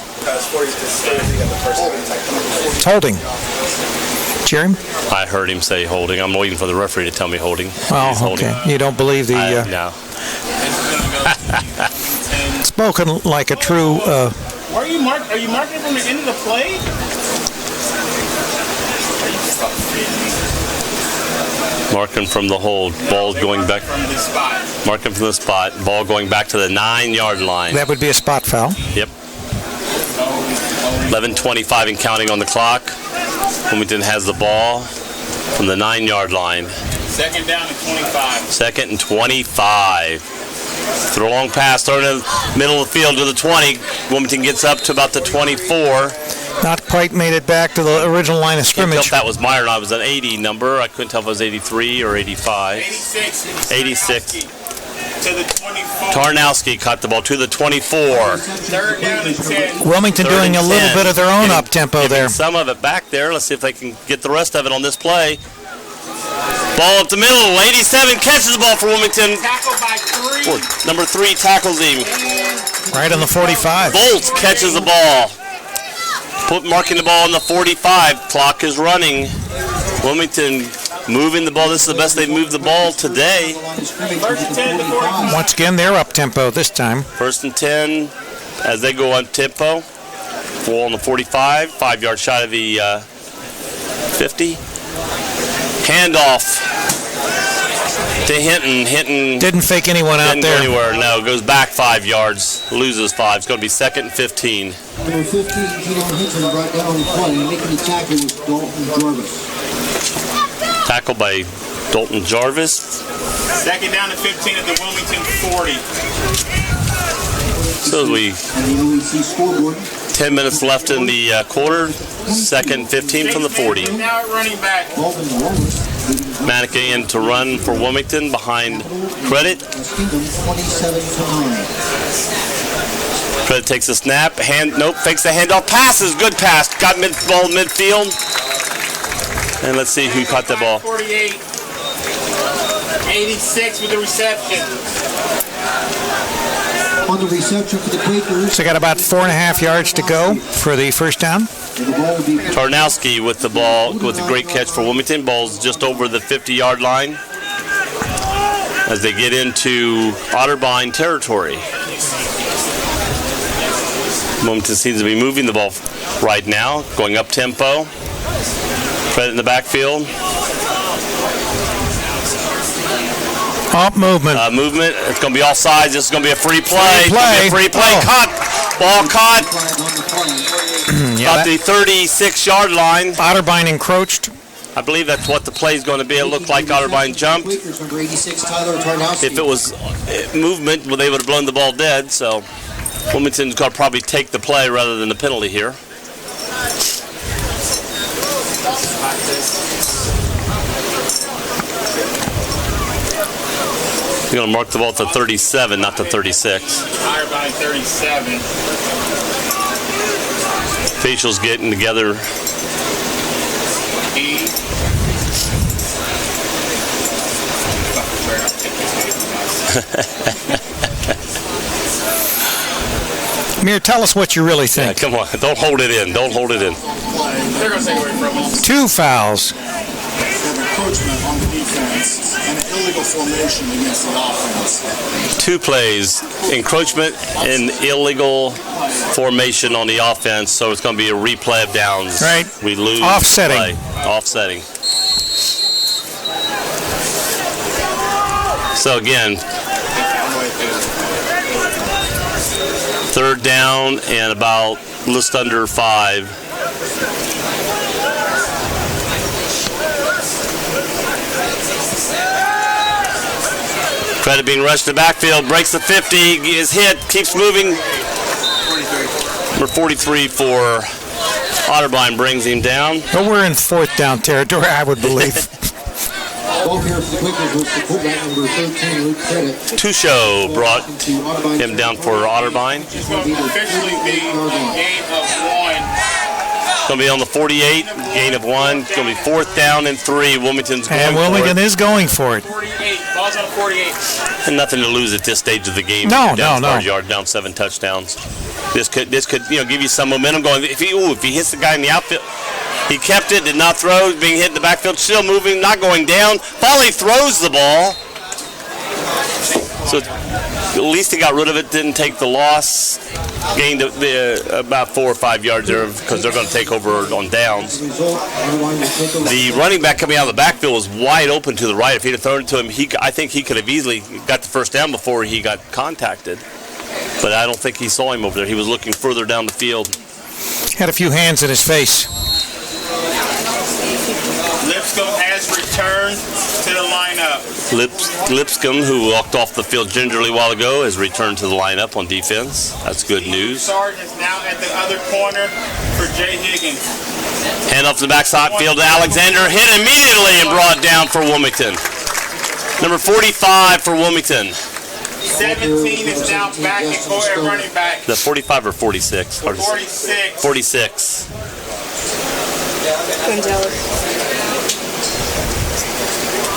It's holding. Jerry? I heard him say holding. I'm waiting for the referee to tell me holding. Oh, okay. You don't believe the... No. Spoken like a true... Are you marking from the end of the play? Marking from the hold. Ball going back. Marking from the spot. Ball going back to the 9-yard line. That would be a spot foul. Yep. 11:25 and counting on the clock. Wilmington has the ball from the 9-yard line. Second down and 25. Second and 25. Through a long pass, thrown in the middle of the field to the 20. Wilmington gets up to about the 24. Not quite made it back to the original line of scrimmage. Couldn't tell if that was Meyer or not. It was an 80 number. I couldn't tell if it was 83 or 85. 86. To the 24. Tarnowski caught the ball to the 24. Third down and 10. Wilmington doing a little bit of their own up-tempo there. Some of it back there. Let's see if they can get the rest of it on this play. Ball up the middle. 87 catches the ball for Wilmington. Tackled by 3. Number 3 tackles him. Right on the 45. Bolts catches the ball. Marking the ball on the 45. Clock is running. Wilmington moving the ball. This is the best they've moved the ball today. First and 10 to 45. Once again, they're up-tempo this time. First and 10 as they go on tempo. Ball on the 45. 5-yard shot of the 50. Handoff to Hinton. Hinton didn't fake anyone out there. there. Didn't go anywhere. No, goes back 5 yards. Loses 5. It's going to be second and 15. Number 15, Gino Hinton brought down on the play. Making the tackle was Dalton Jarvis. Tackle by Dalton Jarvis. Second down and 15 at the Wilmington 40. So as we... And the OEC scoreboard. 10 minutes left in the quarter. Second 15 from the 40. Now running back. Manica in to run for Wilmington behind Credit. Credit takes a snap. Fakes the handoff. Passes. Good pass. Got ball midfield. And let's see who caught that ball. 48. 86 with the reception. On the reception for the Quakers. So they got about 4.5 yards to go for the first down. Tarnowski with the ball, with a great catch for Wilmington. Ball's just over the 50-yard line as they get into Otterbein territory. Wilmington seems to be moving the ball right now, going up tempo. Credit in the backfield. Movement. Movement. It's going to be all sides. This is going to be a free play. Free play. Oh. Caught. Ball caught. About the 36-yard line. Otterbein encroached. I believe that's what the play is going to be. It looked like Otterbein jumped. If it was movement, well, they would have blown the ball dead. So Wilmington's going to probably take the play rather than the penalty here. You're going to mark the ball to 37, not to 36. Otterbein 37. Facials getting together. E. Amir, tell us what you really Yeah, think. come on, don't hold it in. Don't hold it in. They're going to take away from us. 2 fouls. Encroachment on the defense and an illegal formation against the offense. 2 plays, encroachment and illegal formation on the offense, so it's going to be a replay of downs. Right. We lose. Offsetting. Play. Offsetting. So again, 3rd down and about just under 5. Credit being rushed to the backfield, breaks the 50, is hit, keeps moving. Number 43 for Otterbein brings him down. But we're in 4th down territory, I would believe. Ball here for the Quakers was the fullback number 13, Luke Credit. Tusho brought him down for Otterbein. It's going to officially be a gain of 1. Going to be on the 48, gain of 1. It's going to be 4th down and 3. Wilmington's going And Wilmington for it. is going for it. 48. Ball's on 48. And nothing to lose at this stage of the game. No, down no. 5 yard, down 7 touchdowns. This could give you some momentum going. If he hits the guy in the outfield, he kept it, did not throw, being hit in the backfield, still moving, not going down. Finally throws the ball. So at least he got rid of it, didn't take the loss. Gained about 4 or 5 yards there because they're going to take over on downs. The running back coming out of the backfield was wide open to the right. If he'd have thrown it to him, I think he could have easily got the first down before he got contacted. But I don't think he saw him over there. He was looking further down the field. Had a few hands in his face. Lipscomb has returned to the lineup. Lipscomb, who walked off the field gingerly a while ago, has returned to the lineup on defense. That's good news. Sargent is now at the other corner for Jay Higgins. Hand off the backside field to Alexander. Hit immediately and brought down for Wilmington. Number 45 for Wilmington. 17 is now back at running back. The 45 or 46? 46. 46.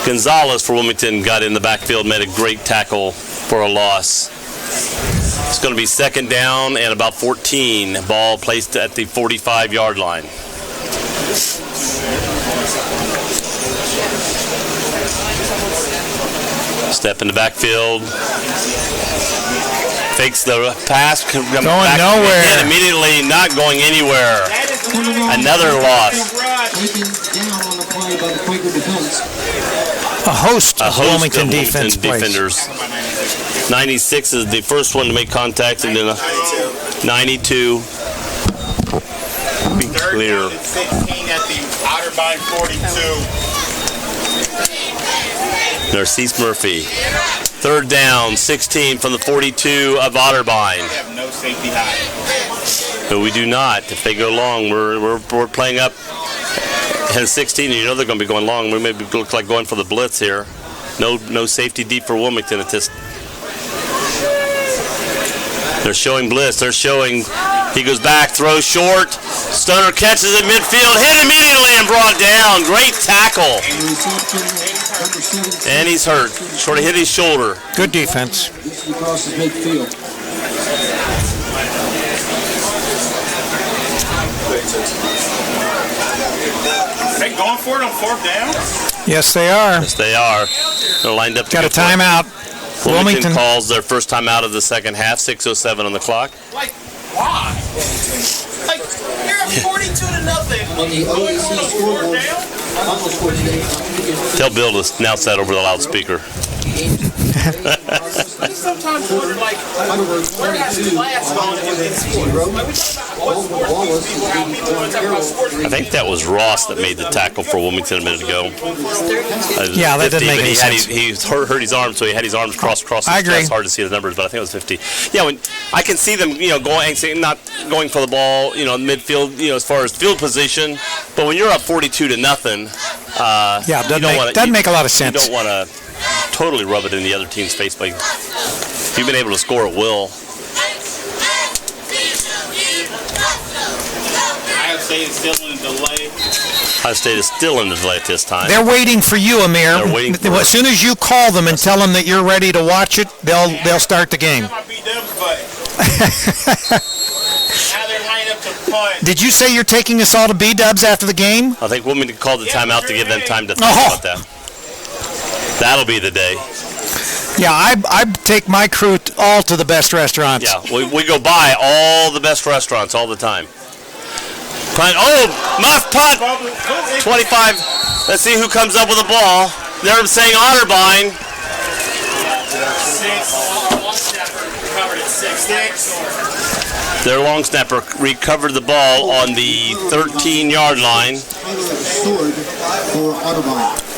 Gonzalez for Wilmington got in the backfield, made a great tackle for a loss. It's going to be 2nd down and about 14. Ball placed at the 45-yard line. Step in the backfield. Fakes the pass. Going nowhere. And immediately not going anywhere. Another loss. Taken down on the play by the Quaker defense. A host of Wilmington defense defenders. 96 is the first one to make contact, and then 92. Be clear. 16 at the Otterbein 42. Narcisse Murphy. 3rd down, 16 from the 42 of Otterbein. We have no safety high. But we do not. If they go long, we're playing up and 16. You know they're going to be going long. We maybe look like going for the blitz here. No safety deep for Wilmington at this. They're showing blitz. They're showing. He goes back, throws short. Stoner catches it midfield, hit immediately and brought down. Great tackle. And he's hurt. Sort of hit his shoulder. Good defense. This is across the midfield. They going for it on 4th down? Yes, they are. Yes, they are. They're lined up to Got a go for it. timeout. Wilmington Wilmington calls their first time out of the second half. 6:07 on the clock. Like, why? Like, you're at 42 to nothing. On the Going for OEC the 4th scoreboard, down? final score today. Tell Bill to announce that over the loudspeaker. I sometimes wonder, like, where has class gone in sports? Like, we talk about what sports these people, how people want to talk about sports. I think that was Ross that made the tackle for Wilmington a minute ago. Yeah, that doesn't make any sense. He hurt his arm, so he had his arms crossed across his I agree. chest. Hard to see the numbers, but I think it was 50. Yeah, when I can see them, going, not going for the ball, midfield, as far as field position. But when you're up 42 to nothing, yeah, doesn't make a lot of sense. You don't want to totally rub it in the other team's face. But you've been able to score at will. Ohio State is still in delay. Ohio State is still in the delay at this time. They're waiting for you, Amir. They're waiting for as soon as you call them and tell them that you're ready to watch it, they'll start the game. My B-dubs, but now they're lined up to punt. Did you say you're taking us all to B-dubs after the game? I think Wilmington called the timeout to give them time to think about that. That'll be the day. Yeah, I take my crew all to the best restaurants. Yeah, we go by all the best restaurants all the time. Punt. Oh, muff punt. 25. Let's see who comes up with the ball. They're saying Otterbein. 6. Their long snapper recovered the ball on the 13-yard line. Sword for Otterbein.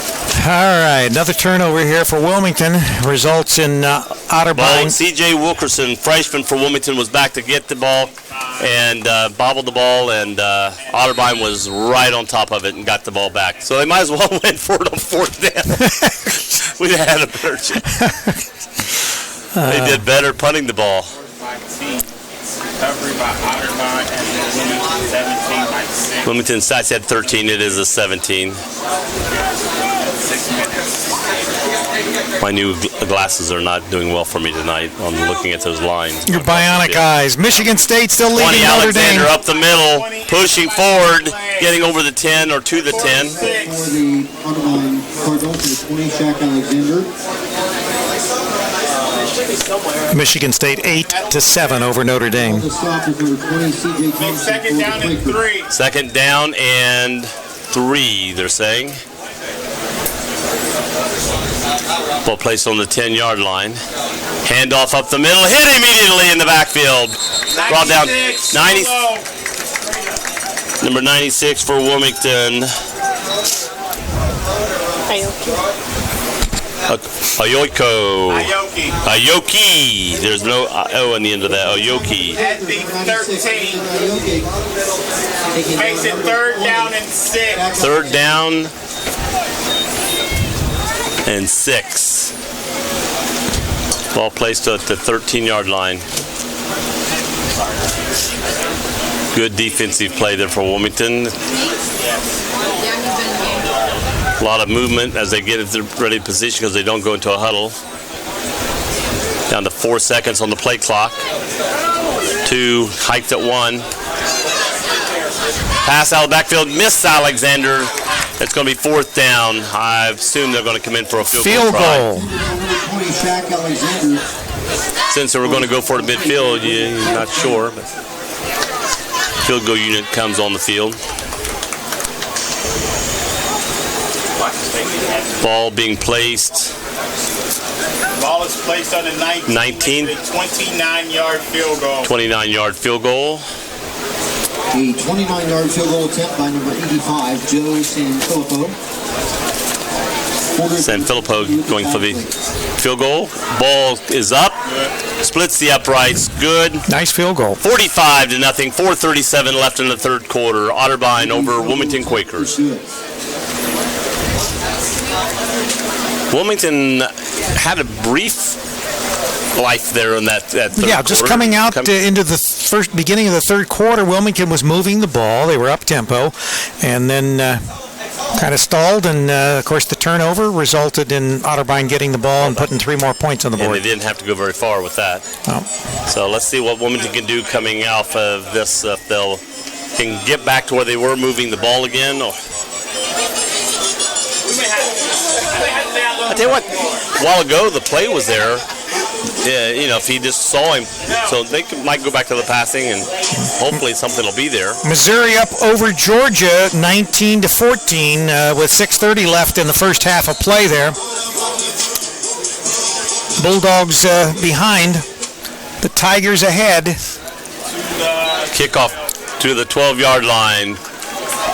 All right, another turnover here for Wilmington. Results in Otterbein. C.J. Wilkerson, freshman for Wilmington, was back to get the ball and bobbled the ball, and Otterbein was right on top of it and got the ball back. So they might as well went for it on fourth down. We'd have had a better chance. They did better punting the ball. Recovery by Otterbein and Wilmington 17 by 6. Wilmington stats had 13. It is a 17. 6 minutes. My new glasses are not doing well for me tonight. I'm looking at those lines. Your bionic eyes. Michigan State still leading Notre Dame. Alexander up the middle, pushing forward, getting over the 10 or to the 10. For the Otterbein Cardinals, the 20, Shaq Alexander. Michigan State 8-7 over Notre Dame. The stop is number 20, C.J. Thompson. Second down and 3. Second down and 3, they're saying. Ball placed on the 10-yard line. Handoff up the middle, hit immediately in the backfield. Brought down 90. Number 96 for Wilmington. Ayoki. There's no O on the end of that. Ayoki. At the 13. Makes it 3rd down and 6. 3rd down and 6. Ball placed at the 13-yard line. Good defensive play there for Wilmington. A lot of movement as they get into ready position because they don't go into a huddle. Down to 4 seconds on the play clock. 2 hiked at 1. Pass out of the backfield, miss Alexander. It's going to be 4th down. I assume they're going to come in for a field goal. Since they were going to go for the midfield, you're not sure. But field goal unit comes on the field. Ball being placed. Ball is placed on the 19. 29-yard field goal. 29-yard field goal. A 29-yard field goal attempt by number 85, Joe Sanfilippo. Sanfilippo going for the field goal. Ball is up. Splits the uprights. Good. Nice field goal. 45-0. 4:37 left in the 3rd quarter. Otterbein over Wilmington Quakers. Wilmington had a brief life there in that third quarter. Just coming out into the beginning of the 3rd quarter, Wilmington was moving the ball. They were up tempo, and then kind of stalled, and of course the turnover resulted in Otterbein getting the ball and putting 3 more points on the board. And they didn't have to go very far with that. Oh. So let's see what Wilmington can do coming off of this. If they'll can get back to where they were moving the ball again. I tell you what, a while ago the play was there. If he just saw him, so they might go back to the passing, and hopefully something will be there. Missouri up over Georgia, 19-14, with 6:30 left in the first half of play there. Bulldogs behind, the Tigers ahead. Kickoff to the 12-yard line.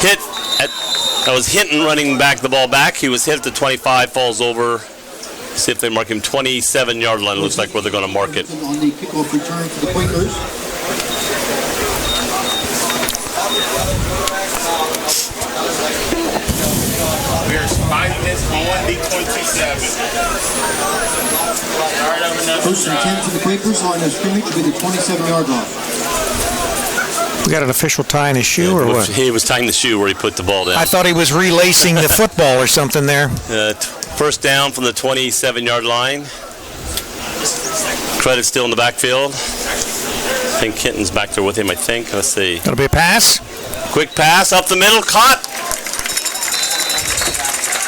That was Hinton running back the ball back. He was hit at the 25, falls over. See if they mark him 27-yard line. Looks like where they're going to mark it. On the kickoff return for the Quakers. We are fighting this on the 27. Start of another First and 10 drive. for the Quakers. Line of scrimmage will be the 27-yard line. We got an official tying his shoe or what? He was tying the shoe where he put the ball down. I thought he was relacing the football or something there. First down from the 27-yard line. Credit still in the backfield. I think Kenton's back there with him, I think. Let's see. It'll be a pass. Quick pass up the middle, caught.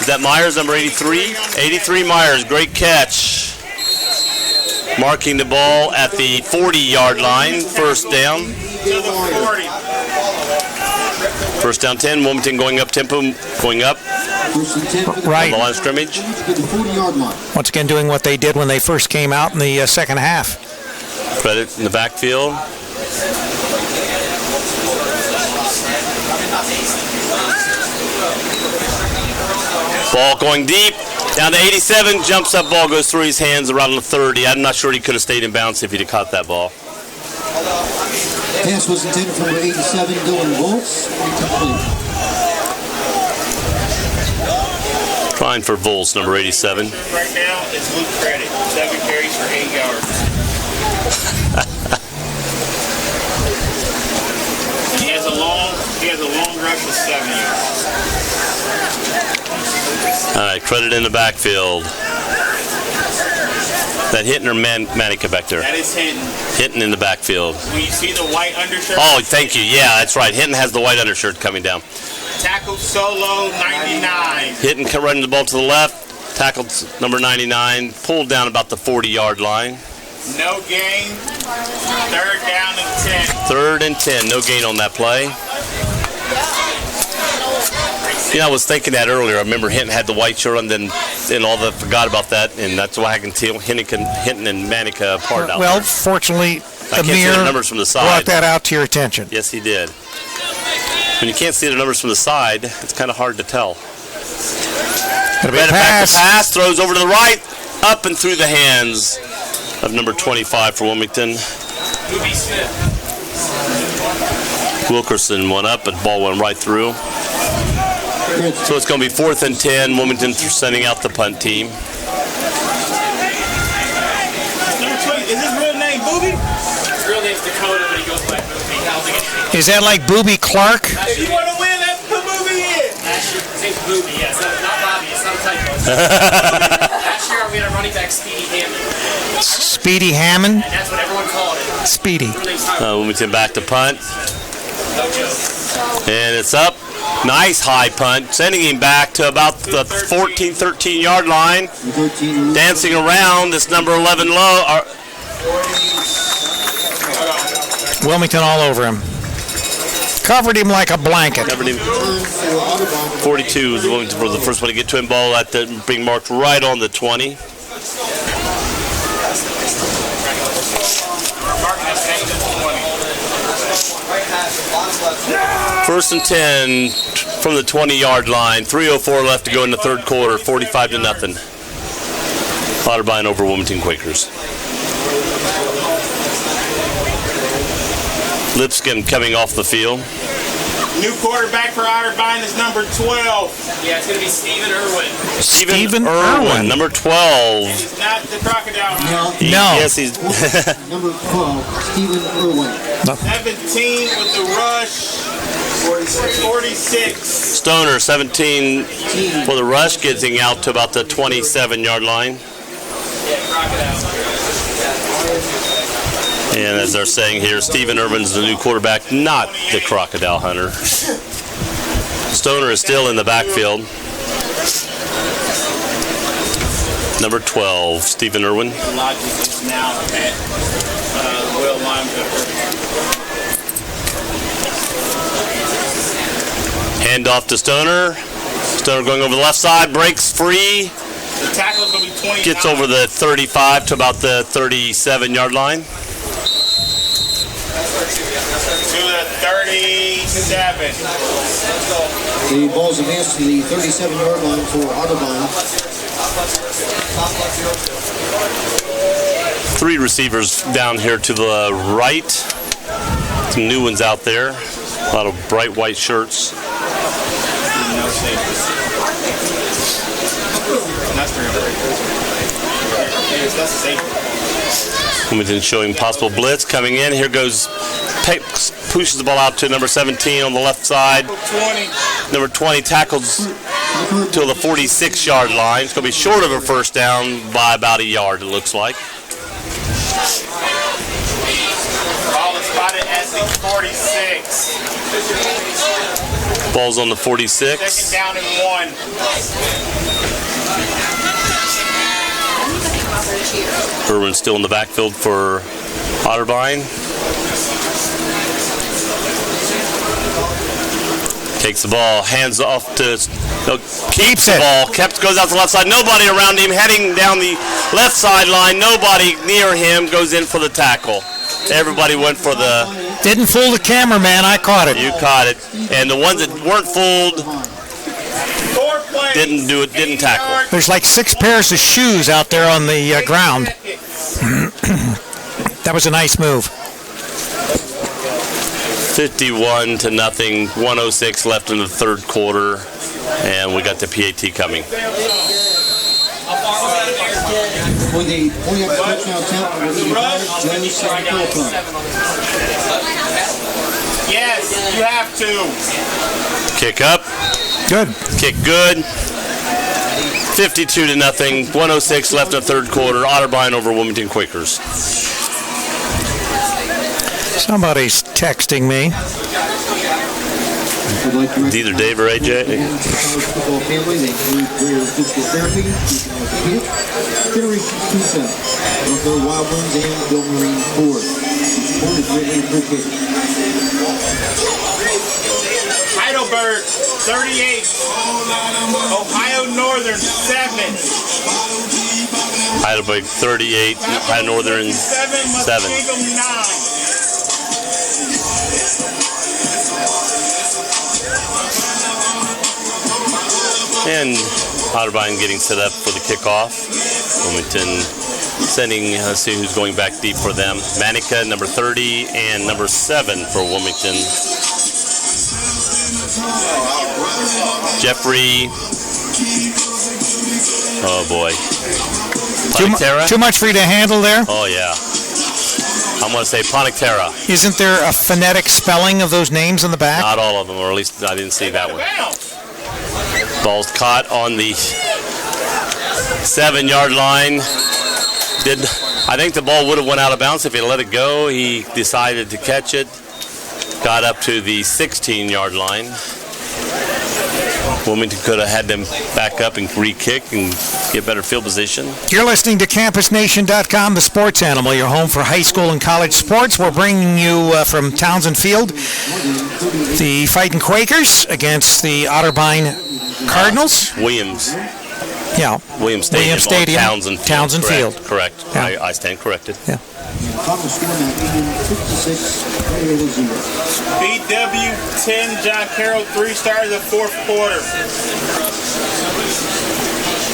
Is that Myers, number 83? 83 Myers, great catch. Marking the ball at the 40-yard line, first down. To the 40. First down 10, Wilmington going up tempo, going up First and 10 for the Right. on the line of scrimmage. Quakers will be the 40-yard line. Once again, doing what they did when they first came out in the second half. Credit in the backfield. Ball going deep, down to 87, jumps up, ball goes through his hands around the 30. I'm not sure he could have stayed in bounds if he'd have caught that ball. Pass was intended for number 87, Dylan Volz. Incomplete. Trying for Volz, number 87. Right now, it's Luke Credit. 7 carries for 8 yards. He has a long rush of 7 yards. All right, Credit in the backfield. That Hinton or Manica back there? That is Hinton. Hinton in the backfield. When you see the white undershirt, Oh, thank you. Yeah, that's right. Hinton has the white undershirt coming down. tackle solo 99. Hinton running the ball to the left. Tackled number 99. Pulled down about the 40-yard line. No gain. Third down and 10. Third and 10. No gain on that play. Yeah, I was thinking that earlier. I remember Hinton had the white shirt on, then all that forgot about that, and that's why I can tell Hinton and Manica apart out Well, there. fortunately, I can't see the Amir numbers from the brought side. that out to your attention. Yes, he did. When you can't see the numbers from the side, it's kind of hard to tell. It'll be a Right back pass. to pass, throws over to the right, up and through the hands of number 25 for Wilmington. Ruby Smith. Wilkerson went up, but the ball went right through. So it's going to be 4th and 10. Wilmington sending out the punt team. Number 20, is his real name Booby? His real name's Dakota, but he goes by Booby. I don't think anything. Is that like Booby Clark? If you want to win, that's put Booby in. Actually, his name's Booby, yes. Not Bobby, it's not a typo. Last year, we had a running back, Speedy Hammond. Speedy Hammond? And that's what everyone called it. Speedy. Real name's Tyler. Wilmington back to punt. No joke. And it's up. Nice high punt. Sending him back to about the 14, 13-yard line. 13 Dancing around this number 11 low. Wilmington all over him. Covered him like a blanket. Covered him. return for Otterbein. 42 is Wilmington for the first one to get to him. Ball at the, being marked right on the 20. First and 10 from the 20-yard line. 3:04 left to go in the third quarter. 45-0. Otterbein over Wilmington Quakers. Lipscomb coming off the field. New quarterback for Otterbein is number 12. Yeah, it's going to be Stephen Irwin. Stephen Irwin, Irwin. number 12. He's not the crocodile. Now, No. Yes, he's number 12, Stephen Irwin. 17 with the rush. 46. Stoner, 17 for the rush, getting out to about the 27-yard line. Yeah, crocodile. And as they're saying here, Stephen Irvin's the new quarterback, not the Crocodile Hunter. Stoner is still in the backfield. Number 12, Stephen Irwin. Logic is now at Will linebacker. Hand off to Stoner. Stoner going over the left side, breaks free, The tackle's going to be 20. gets over the 35 to about the 37-yard line. To the 37. The ball's advanced to the 37-yard line for Otterbein. 3 receivers down here to the right. Some new ones out there. A lot of bright white shirts. Wilmington showing possible blitz coming in. Here goes pushes the ball out to number 17 on the left side. Number 20 tackles till the 46-yard line. It's going to be short of a first down by about a yard, it looks like. Ball is spotted at the 46. Ball's on the 46. Second down and 1. Irwin still in the backfield for Otterbein. Takes the ball, hands off to, keeps the ball, goes out to the left side. Nobody around him, heading down the left sideline. Nobody near him, goes in for the tackle. Everybody went for the... Didn't fool the cameraman, I caught it. You caught it. And the ones that weren't fooled didn't do it, didn't tackle. There's like 6 pairs of shoes out there on the ground. That was a nice move. 51-0, 1:06 left in the third quarter, and we got the PAT coming. For the point-up touchdown attempt, Yes, you have to. Kick up. Good. Kick good. 52-0, 1:06 left in the third quarter. Otterbein over Wilmington Quakers. Somebody's texting me. It's either Dave or AJ. Heidelberg 38, Ohio Northern 7. Heidelberg 38, Ohio Northern 7. 9. And Otterbein getting set up for the kickoff. Wilmington sending, let's see who's going back deep for them. Manica, number 30, and number 7 for Wilmington. Jeffrey. Oh boy. Too much for you to handle there? Oh yeah. I'm going to say Ponectera. Isn't there a phonetic spelling of those names in the back? Not all of them, or at least I didn't see that one. Ball's caught on the 7-yard line. I think the ball would have went out of bounds if he let it go. He decided to catch it. Got up to the 16-yard line. Wilmington could have had them back up and re-kick and get better field position. You're listening to CampusNation.com, the sports animal, your home for high school and college sports. We're bringing you from Townsend Field the Fighting Quakers against the Otterbein Cardinals. Williams. Yeah. Williams Stadium. Townsend Field. Correct. Yeah. I stand corrected. Yeah. BW 10, John Carroll 3 stars of fourth quarter.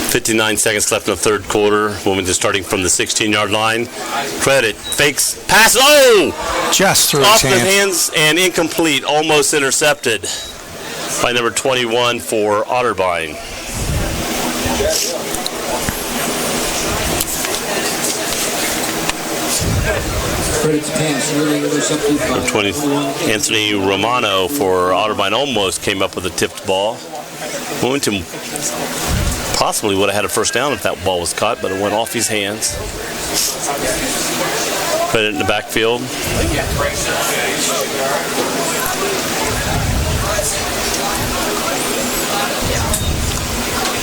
59 seconds left in the third quarter. Wilmington starting from the 16-yard line. Credit. Fakes. Pass. Oh! Just through off his the hands and incomplete. Almost intercepted by number 21 for Otterbein. Number 20, Anthony Romano for Otterbein almost came up with a tipped ball. Wilmington possibly would have had a first down if that ball was caught, but it went off his hands. Put it in the backfield.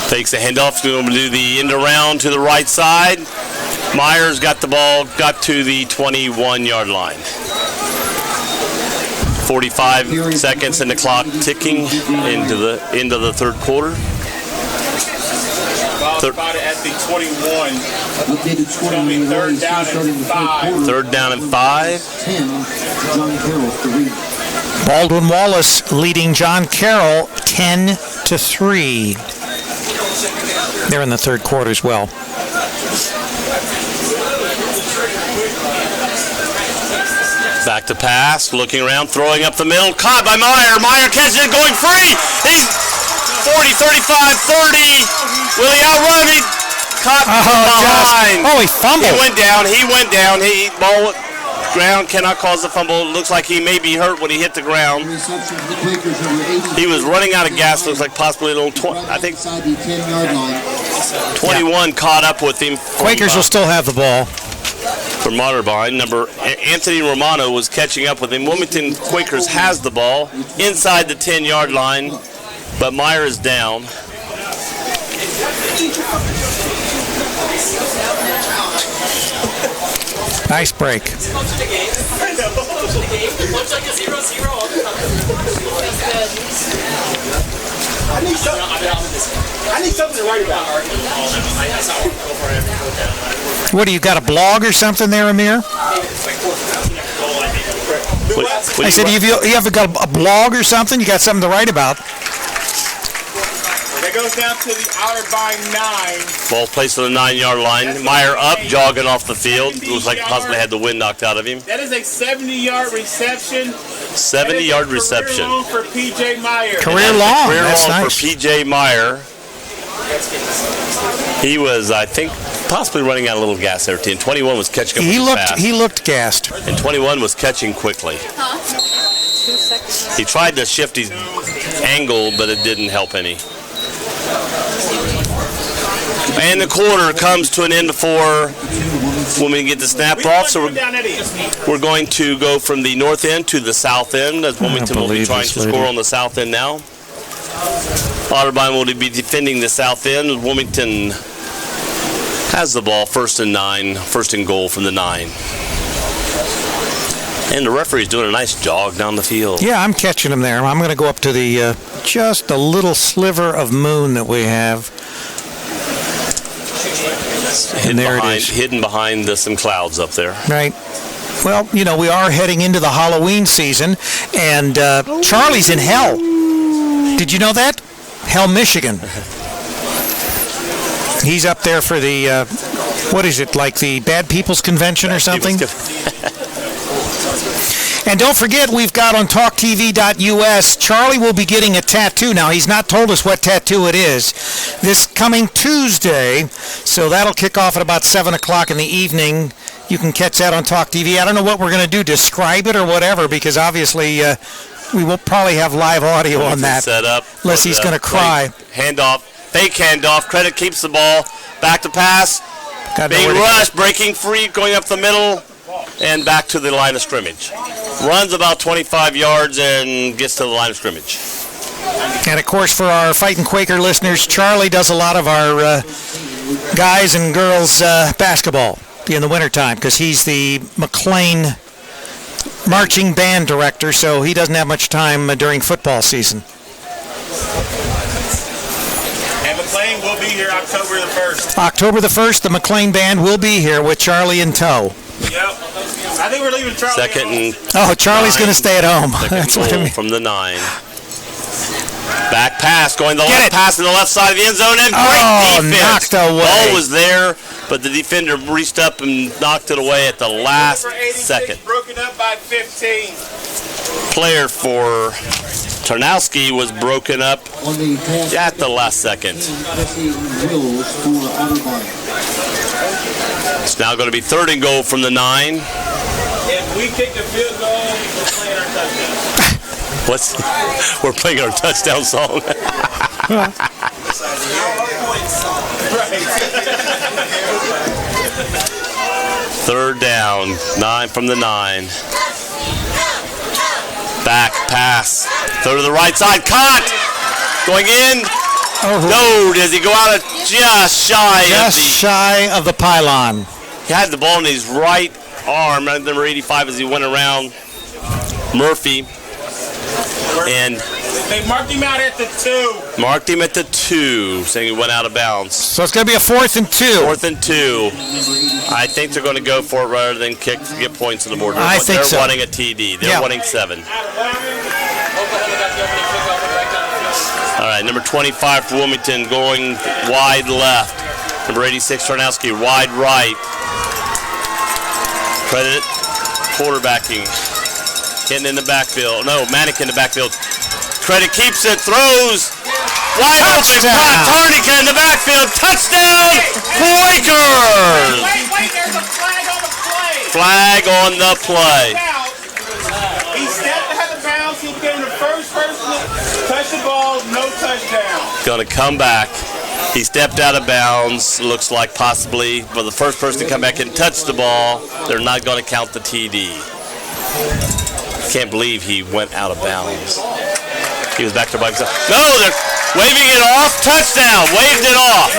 Takes a handoff, going to do the end around to the right side. Myers got the ball, got to the 21-yard line. 45 seconds and the clock ticking into the end of the third quarter. About at the 21. Third down and 5. Third down and 5. Baldwin Wallace leading John Carroll 10-3. They're in the third quarter as well. Back to pass, looking around, throwing up the middle, caught by Meyer. Meyer catches it, going free. He's 40, 35, 30. Will he outrun? He caught behind. line. Oh, he fumbled. He went down. Ball ground cannot cause the fumble. It looks like he may be hurt when he hit the ground. He was running out of gas. Looks like possibly a little 21 caught up with him. Quakers will still have the ball. From Otterbein. Anthony Romano was catching up with him. Wilmington Quakers has the ball inside the 10-yard line, but Meyer is down. Nice break. I need something to write about. What do you got, a blog or something there, Amir? I said, you ever got a blog or something? You got something to write about? That goes down to the Otterbein 9. Ball placed on the 9-yard line. Meyer up, jogging off the field. Looks like possibly had the wind knocked out of him. That is a 70-yard reception. 70-yard reception. Career long for P.J. Meyer. Career long. Career That's long nice. for P.J. Meyer. He was, I think, possibly running out a little gas there. And 21 was catching up fast. He looked gassed. And 21 was catching quickly. He tried to shift his angle, but it didn't help any. And the quarter comes to an end before when we get the snap off. So we're going to go from the north end to the south end, as Wilmington will be trying to score on the south end now. Otterbein will be defending the south end. Wilmington has the ball, first and goal from the 9. And the referee's doing a nice jog down the field. Yeah, I'm catching him there. I'm going to go up to the just a little sliver of moon that we have. And there it is. Hidden behind some clouds up there. Right. Well, we are heading into the Halloween season, and Charlie's in Hell. Did you know that? Hell, Michigan. He's up there for the, what is it, like the Bad People's Convention or something? And don't forget, we've got on TalkTV.us, Charlie will be getting a tattoo. Now, he's not told us what tattoo it is. This coming Tuesday, so that'll kick off at about 7 o'clock in the evening. You can catch that on Talk TV. I don't know what we're going to do, describe it or whatever, because obviously we will probably have live audio on that. Set up. Unless he's going to cry. Handoff, fake handoff. Credit keeps the ball. Back to pass. Big rush, breaking free, going up the middle. And back to the line of scrimmage. Runs about 25 yards and gets to the line of scrimmage. And, of course, for our Fighting Quaker listeners, Charlie does a lot of our guys and girls basketball in the wintertime because he's the McLean marching band director, so he doesn't have much time during football season. And McLean will be here October the 1st. October the 1st, the McLean band will be here with Charlie in tow. Yep. I think we're leaving Charlie. Second and Charlie's going to stay at home. That's what I mean. From the 9. Back pass, going the left pass to the left side of the end zone, and great defense. Knocked away. Ball was there, but the defender reached up and knocked it away at the last second. Broken up by 15. Player for Tarnowski was broken up at the last second. It's now going to be 3rd and goal from the 9. If we kick the field goal, we're playing our touchdown. We're playing our touchdown song. Third down, 9 from the 9. Back pass, throw to the right side, caught, going in. No, does he go out just shy of the pylon? He had the ball in his right arm, number 85, as he went around Murphy. And they marked him out at the 2. Marked him at the 2, saying he went out of bounds. So it's going to be a 4th and 2. 4th and 2. I think they're going to go for it rather than kick to get points on the board. I think so. They're wanting a TD. They're wanting 7. All right, number 25 for Wilmington going wide left. Number 86, Tarnowski, wide right. Credit quarterbacking. Hitting in the backfield. No, Manick in the backfield. Credit keeps it, throws. Wide open. Tarnica in the backfield. Touchdown, Quakers! flag on the play. He stepped out of bounds. He became the first person to touch the ball. No touchdown. Going to come back. He stepped out of bounds. Looks like possibly for the first person to come back and touch the ball. They're not going to count the TD. Can't believe he went out of bounds. He was back there by himself. No, they're waving it off. Touchdown. Waved it off.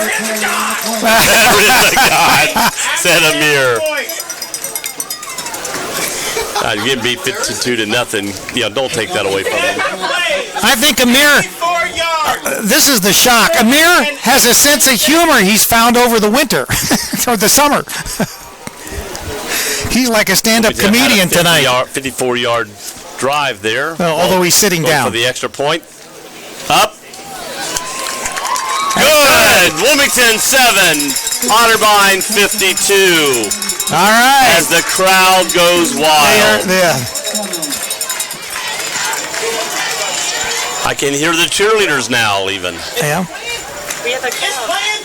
There is a God, said Amir. You're getting beat 52-0. Don't take that away from him. I think Amir, this is the shock. Amir has a sense of humor he's found over the winter or the summer. He's like a stand-up comedian tonight. 54-yard drive there. Although he's sitting down. For the extra point. Up. Good. Wilmington 7. Otterbein 52. All right. As the crowd goes wild. I can hear the cheerleaders now, even. Yeah. We have a playing.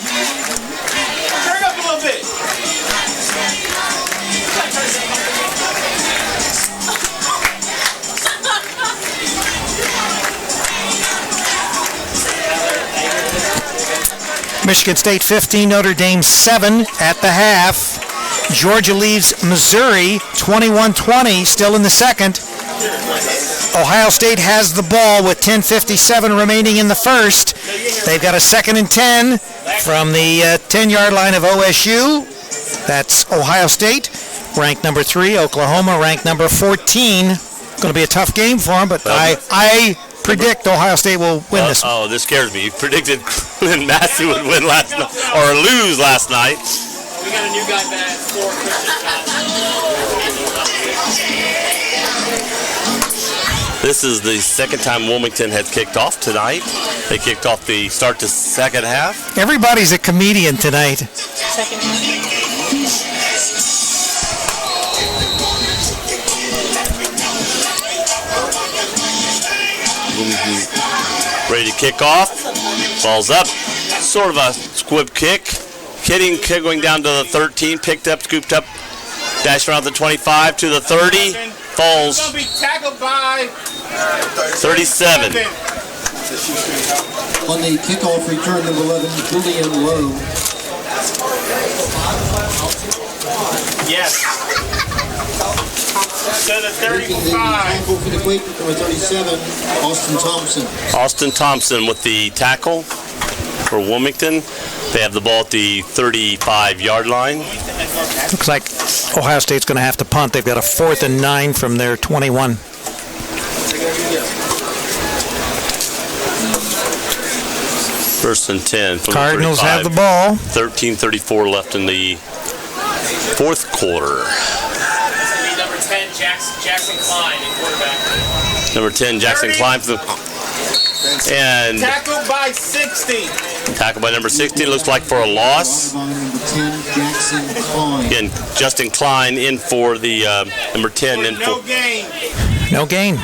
Turn up a little bit. Michigan State 15, Notre Dame 7 at the half. Georgia leaves Missouri 21-20, still in the second. Ohio State has the ball with 10:57 remaining in the first. They've got a 2nd and 10 from the 10-yard line of OSU. That's Ohio State, ranked number 3. Oklahoma, ranked number 14. Going to be a tough game for them, but I predict Ohio State will win this. Oh, this scares me. You predicted Massey would win last night, or lose last night. We got a new guy back for This is the second time Wilmington has kicked off tonight. They kicked off the start to second half. Everybody's a comedian tonight. second half. Ready to kick off. Ball's up. Sort of a squib kick. Kidding, going down to the 13. Picked up, scooped up. Dashed around the 25 to the 30. Falls. Going to be tackled by 37. On the kickoff return, number 11, Julian Lowe. Yes. To the 35. Tackle for the Quakers, number 37, Austin Thompson. Austin Thompson with the tackle for Wilmington. They have the ball at the 35-yard line. Looks like Ohio State's going to have to punt. They've got a 4th and 9 from their 21. First and 10 from Cardinals the 35. have the ball. 13:34 left in the fourth quarter. number 10, Jackson Klein, in quarterback. Number 10, Jackson Klein. And tackled by 60. Tackled by number 16, looks like for a loss. Again, Justin Klein in for the number 10. In No for gain. No gain.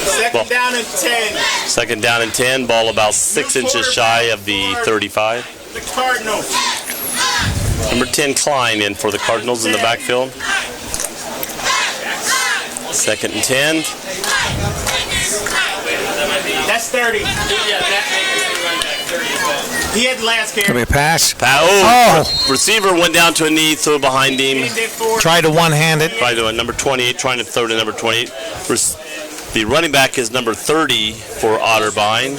Second down and 10. Second down and 10. Ball about 6 inches shy of the 35. The Cardinals. Number 10, Klein in for the Cardinals in the backfield. Second and 10. That's 30. He had the last carry. Going to be a pass. Receiver went down to a knee, threw behind him. Tried to one-hand it. Tried to number 28, trying to throw to number 28. The running back is number 30 for Otterbein.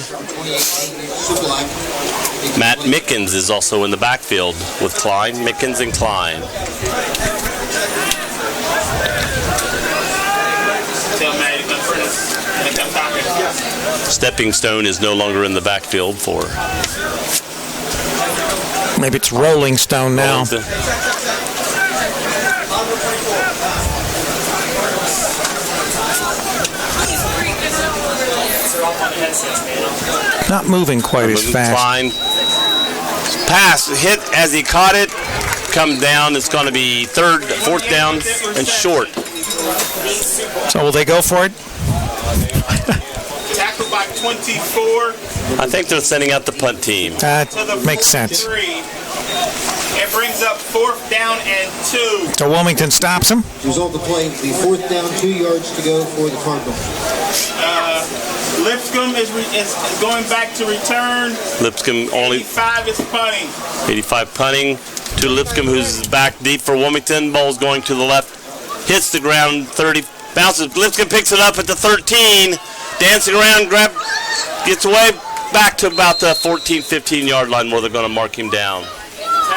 Matt Mickens is also in the backfield with Klein. Mickens and Klein. Stepping Stone is no longer in the backfield for. Maybe it's Rolling Stone now. Not moving quite as fast. Klein. Pass hit as he caught it. Come down. It's going to be fourth down and short. So will they go for it? Tackled by 24. I think they're sending out the punt team. That makes sense. That brings up 4th down and 2. So Wilmington stops him. Result of the play, the 4th down, 2 yards to go for the Cardinals. Lipscomb is going back to return. Lipscomb only 85 is punting. 85 punting to Lipscomb, who's back deep for Wilmington. Ball's going to the left, hits the ground, 30, bounces. Lipscomb picks it up at the 13, dancing around, gets away, back to about the 14, 15-yard line where they're going to mark him down.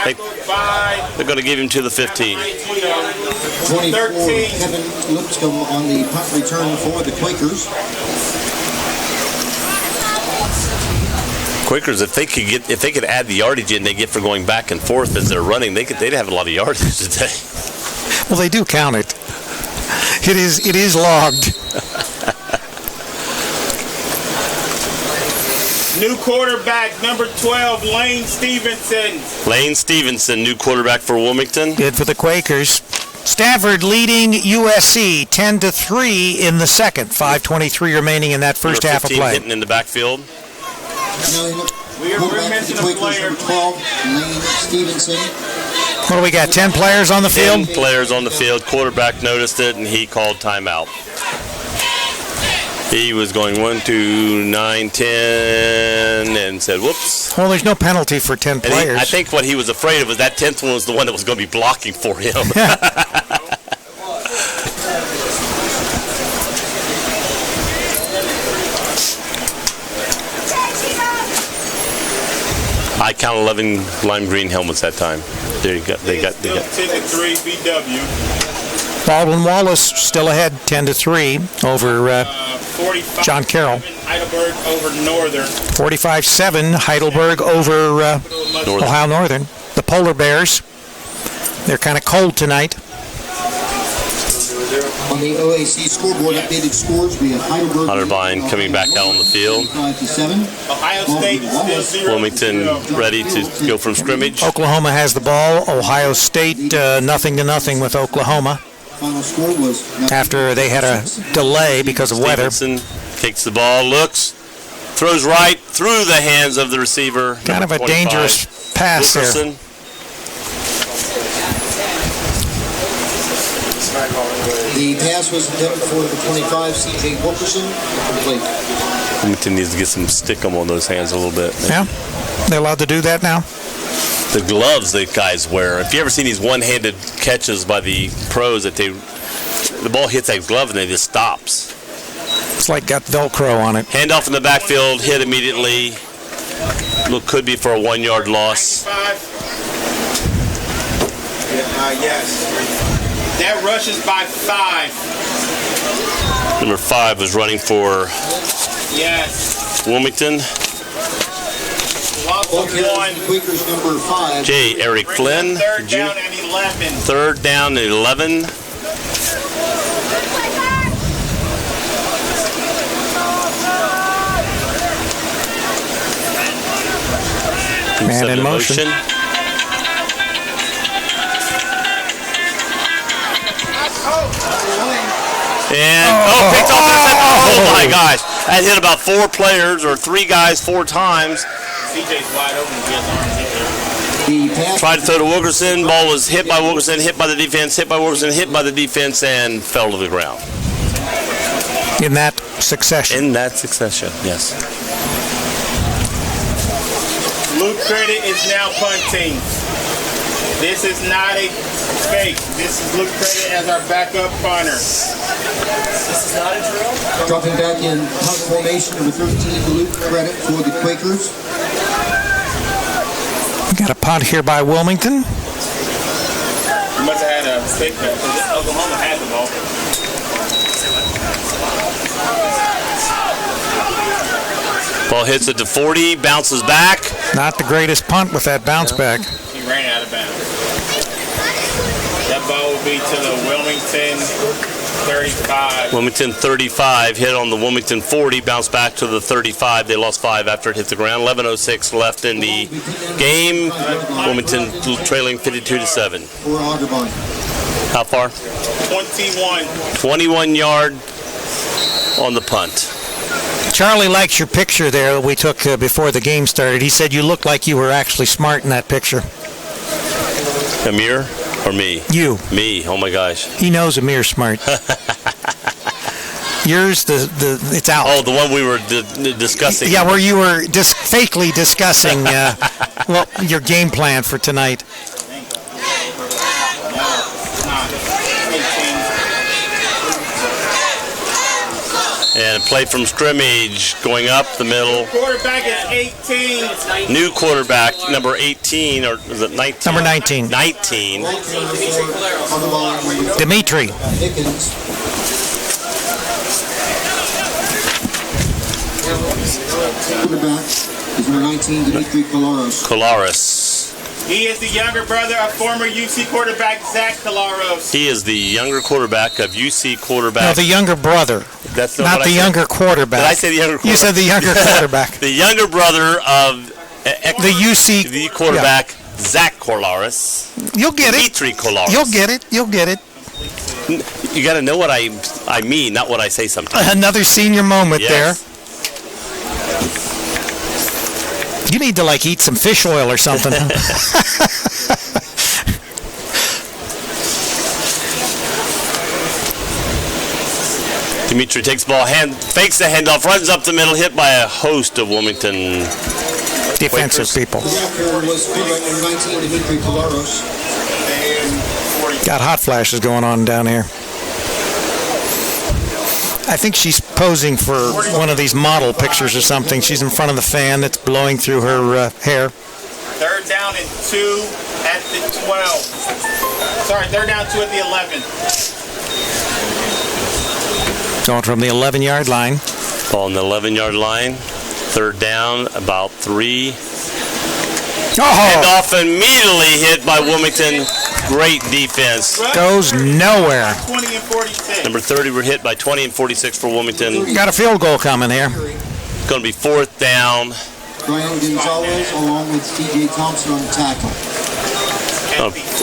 They're going to give him to the 15. 24, Kevin Lipscomb on the punt return for the Quakers. Quakers, if they could add the yardage in they get for going back and forth as they're running, they'd have a lot of yardage today. Well, they do count it. It is logged. New quarterback, number 12, Lane Stevenson. Lane Stevenson, new quarterback for Wilmington. Good for the Quakers. Stanford leading USC 10-3 in the second. 5:23 remaining in that first half of play. Hitting in the backfield. We're mentioning a player. 12, Lane Stevenson. What do we got, 10 players on the field? 10 players on the field. Quarterback noticed it, and he called timeout. He was going 1, 2, 9, 10, and said, whoops. Well, there's no penalty for 10 players. I think what he was afraid of was that 10th one was the one that was going to be blocking for him. I count 11 lime green helmets that time. There you go. They got. 10-3 BW. Baldwin Wallace still ahead 10-3 over 45, John Carroll. Heidelberg over Northern. 45-7 Heidelberg over Ohio Northern. The Polar Bears. They're kind of cold tonight. On the OAC scoreboard, updated scores, we have Heidelberg. Otterbein coming back out on the field. 5-7. Ohio State still 0-0. Wilmington ready to go from scrimmage. Oklahoma has the ball. Ohio State 0-0 with Oklahoma. Final score was After they had a delay because of weather. Stevenson takes the ball, looks, throws right through the hands of the receiver. Kind of a dangerous pass Wilkerson. there. the pass was intended for the 25, C.J. Wilkerson, complete. Wilmington needs to get some stick on those hands a little bit. Yeah, they're allowed to do that now. The gloves that guys wear. If you ever seen these one-handed catches by the pros that the ball hits that glove and then it just stops. It's like got Velcro on it. Handoff in the backfield, hit immediately. Could be for a 1-yard loss. Yes. That rushes by 5. Number 5 was running for Wilmington. Loss of 1. Quakers number 5. J. Eric Flynn. 3rd down and 11. 3rd down and 11. Man in motion. And picked off interception. Oh my gosh. That hit about 4 players or 3 guys 4 times. CJ's wide open. He has arms in there. Tried to throw to Wilkerson. Ball was hit by Wilkerson, hit by the defense, hit by Wilkerson, hit by the defense, and fell to the ground. In that succession. Yes. Luke Credit is now punting. This is not a fake. This is Luke Credit as our backup punter. This is not a drill? Dropping back in punt formation, number 13, Luke Credit for the Quakers. Got a punt here by Wilmington. You must have had a fake there because Oklahoma had the ball. Ball hits it to 40, bounces back. Not the greatest punt with that bounce back. He ran out of bounds. That ball will be to the Wilmington 35. Wilmington 35, hit on the Wilmington 40, bounced back to the 35. They lost 5 after it hit the ground. 11:06 left in the game. Wilmington trailing 52-7. For Otterbein. How far? 21. 21 yard on the punt. Charlie likes your picture there that we took before the game started. He said you looked like you were actually smart in that picture. Amir or me? You. Me. Oh my gosh. He knows Amir's smart. Yours, it's out. Oh, the one we were discussing. Yeah, where you were just fakely discussing well, your game plan for tonight. And play from scrimmage, going up the middle. Quarterback is 18. New quarterback, number 18, or is it 19? Number 19. 19. Dimitri. Dickens. Quarterback is number 19, Dimitri Kolaros. Kolaris. He is the younger brother of former UC quarterback Zach Kalaros. He is the younger quarterback of UC quarterback. No, the younger brother. That's not what the younger quarterback. Did I say the younger quarterback? You said the younger quarterback. The younger brother of the UC the quarterback, Zach Kolaris. You'll get Dimitri it. Kolaris. You'll get it. You'll get it. You got to know what I mean, not what I say sometimes. Another senior moment there. You need to eat some fish oil or something. Dimitri takes the ball, fakes the handoff, runs up the middle, hit by a host of Wilmington defensive people. Was quarterback number 19, Dimitri Kolaros. Got hot flashes going on down here. I think she's posing for one of these model pictures or something. She's in front of the fan that's blowing through her hair. Third down and 2 at the 12. Sorry, third down 2 at the 11. Going from the 11-yard line. Ball on the 11-yard line. Third down, about 3. Handoff immediately hit by Wilmington. Great defense. Goes nowhere. 20 and 46. Number 30 were hit by 20 and 46 for Wilmington. Got a field goal coming here. Going to be fourth down. Brian Gonzalez along with T.J. Thompson on the tackle.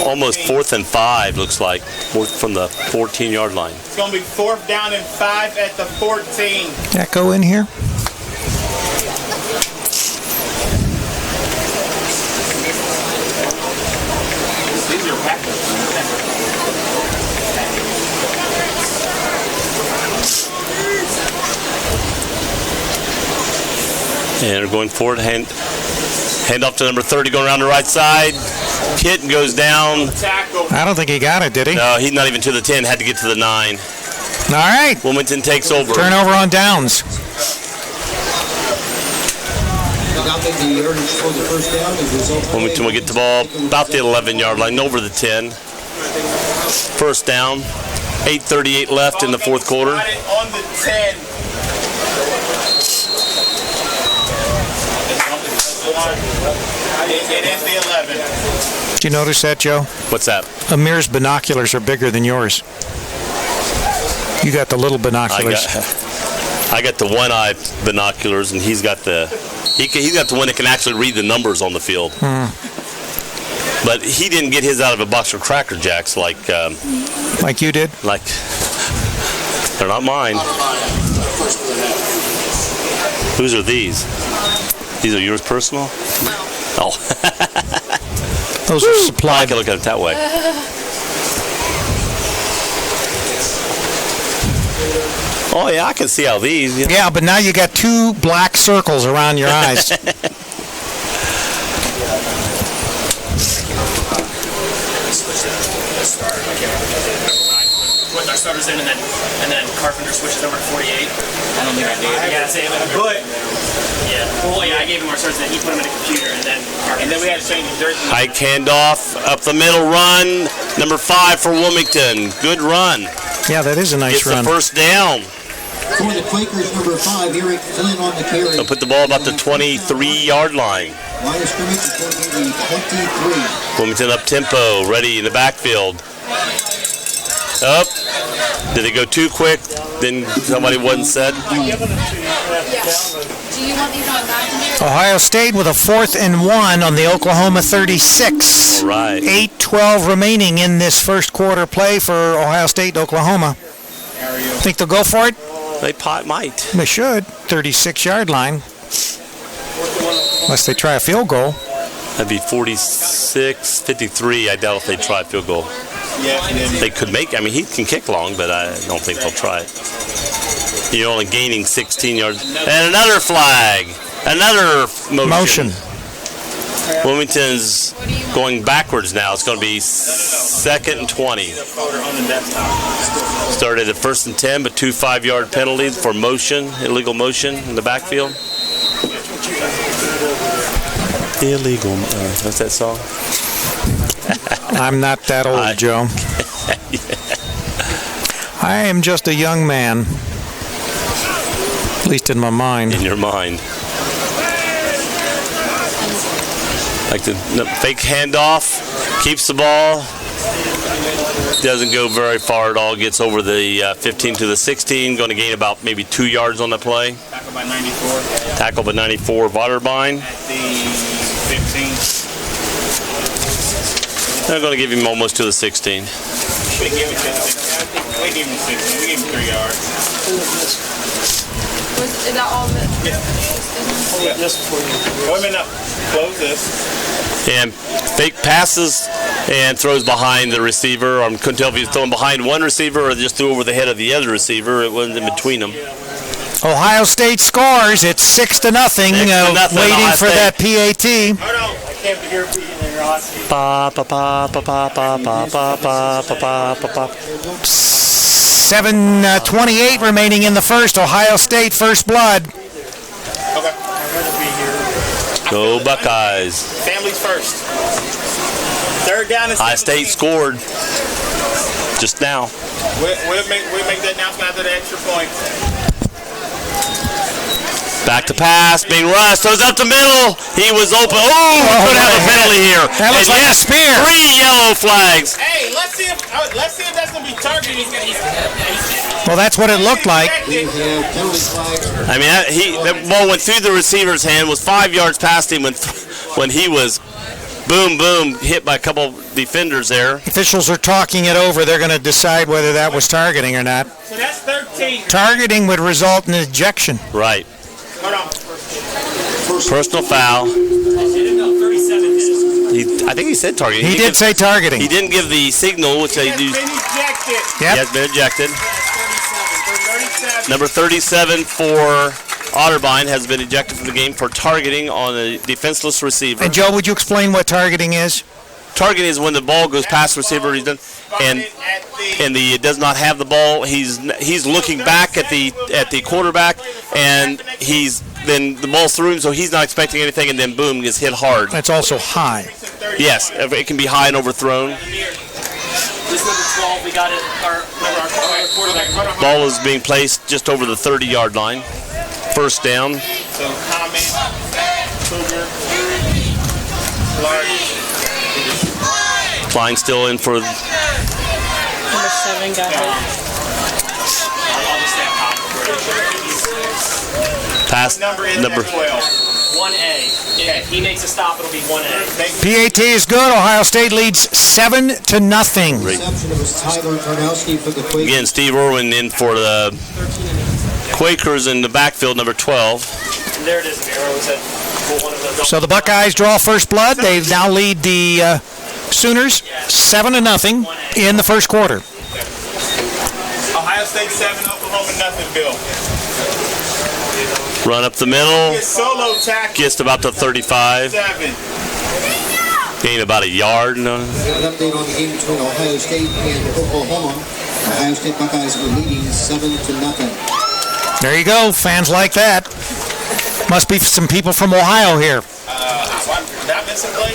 Almost 4th and 5, looks like, from the 14-yard line. It's going to be 4th down and 5 at the 14. That go in here? And we're going forward. Hand off to number 30, going around the right side. Hit and goes down. I don't think he got it, did he? No, he's not even to the 10. Had to get to the 9. All right. Wilmington takes over. Turnover on downs. Wilmington will get the ball about the 11-yard line, over the 10. First down. 8:38 left in the fourth quarter. On the 10. It is the 11. Did you notice that, Joe? What's that? Amir's binoculars are bigger than yours. You got the little binoculars. I got the one-eye binoculars, and he's got the one that can actually read the numbers on the field. But he didn't get his out of a box of Cracker Jacks like you did. Like they're not mine. Whose are these? These are yours personal? Oh. Those are supplied. I can look at it that way. Oh, yeah, I can see how these. Yeah, but now you got 2 black circles around your eyes. Put our starters in, and then Carpenter switches over to 48. I don't think I did. Yeah, but well, yeah, I gave him our starters, and then he put them in a computer, and then we had to change his jersey. Hike handoff up the middle, run number 5 for Wilmington. Good run. Yeah, that is a nice run. Gets the first down. For the Quakers, number 5, Eric Flynn on the carry. They'll put the ball about the 23-yard line. Line of scrimmage is going to be the 23. Wilmington up tempo, ready in the backfield. Up. Did it go too quick? Then somebody wasn't said. Ohio State with a 4th and 1 on the Oklahoma 36. All right. 8:12 remaining in this first quarter play for Ohio State, Oklahoma. Think they'll go for it? They might. They should. 36-yard line. Unless they try a field goal. That'd be 46-53. I doubt if they try field goal. They could make. I mean, he can kick long, but I don't think they'll try it. You're only gaining 16 yards. And another flag. Another motion. Wilmington's going backwards now. It's going to be 2nd and 20. Started at 1st and 10, but 2 5-yard penalties for motion, illegal motion in the backfield. Illegal. What's that song? I'm not that old, Joe. I am just a young man. At least in my mind. In your mind. Like the fake handoff, keeps the ball, doesn't go very far at all, gets over the 15 to the 16, going to gain about maybe 2 yards on the play. Tackle by 94. Tackle by 94 of Otterbein. At the 15. They're going to give him almost to the 16. We give him 16. We give him 16. We give him 3 yards. Is that all of it? Yeah. Wait a minute. Close this. And fake passes and throws behind the receiver. I couldn't tell if he was throwing behind one receiver or just threw over the head of the other receiver. It wasn't in between them. Ohio State scores. It's 6-0. Waiting for that PAT. Hold on. I can't hear you. 7:28 remaining in the first. Ohio State first blood. Okay. Go Buckeyes. Families first. 3rd down. Ohio State scored just now. We'll make that announcement after the extra point. Back to pass, being rushed, throws up the middle. He was open. Oh, we could have a penalty here. That looks like a spear. 3 yellow flags. Hey, let's see if that's gonna be targeted. Well, that's what it looked like. I mean, the ball went through the receiver's hand, was 5 yards past him when he was boom, hit by a couple defenders there. Officials are talking it over. They're going to decide whether that was targeting or not. So that's 13. Targeting would result in ejection. Right. Hold on. Personal foul. I think he said targeting. He did say targeting. He didn't give the signal, which they do. Been ejected. He has been ejected. Number 37 for Otterbein has been ejected from the game for targeting on a defenseless receiver. And Joe, would you explain what targeting is? Targeting is when the ball goes past the receiver, he's done, and he does not have the ball. He's looking back at the quarterback, and then the ball's through him, so he's not expecting anything, and then boom, gets hit hard. That's also high. Yes, it can be high and overthrown. This number 12, we got it. Our quarterback. Ball is being placed just over the 30-yard line. First down. So comment, Cougar, Clark. Klein still in for. Number 7 got hit. Pass Number 12. 1A. If he makes a stop, it'll be 1A. PAT is good. Ohio State leads 7-0. Again, Steve Irwin in for the Quakers in the backfield, number 12. And there it is. So the Buckeyes draw first blood. They now lead the Sooners 7-0 in the first quarter. Ohio State 7, Oklahoma nothing, Bill. Run up the middle. Solo tackle. Gets about the 35. 7. Gain about a yard. An update on the game between Ohio State and Oklahoma. Ohio State Buckeyes are leading 7-0. There you go. Fans like that. Must be some people from Ohio here. Did I miss a play?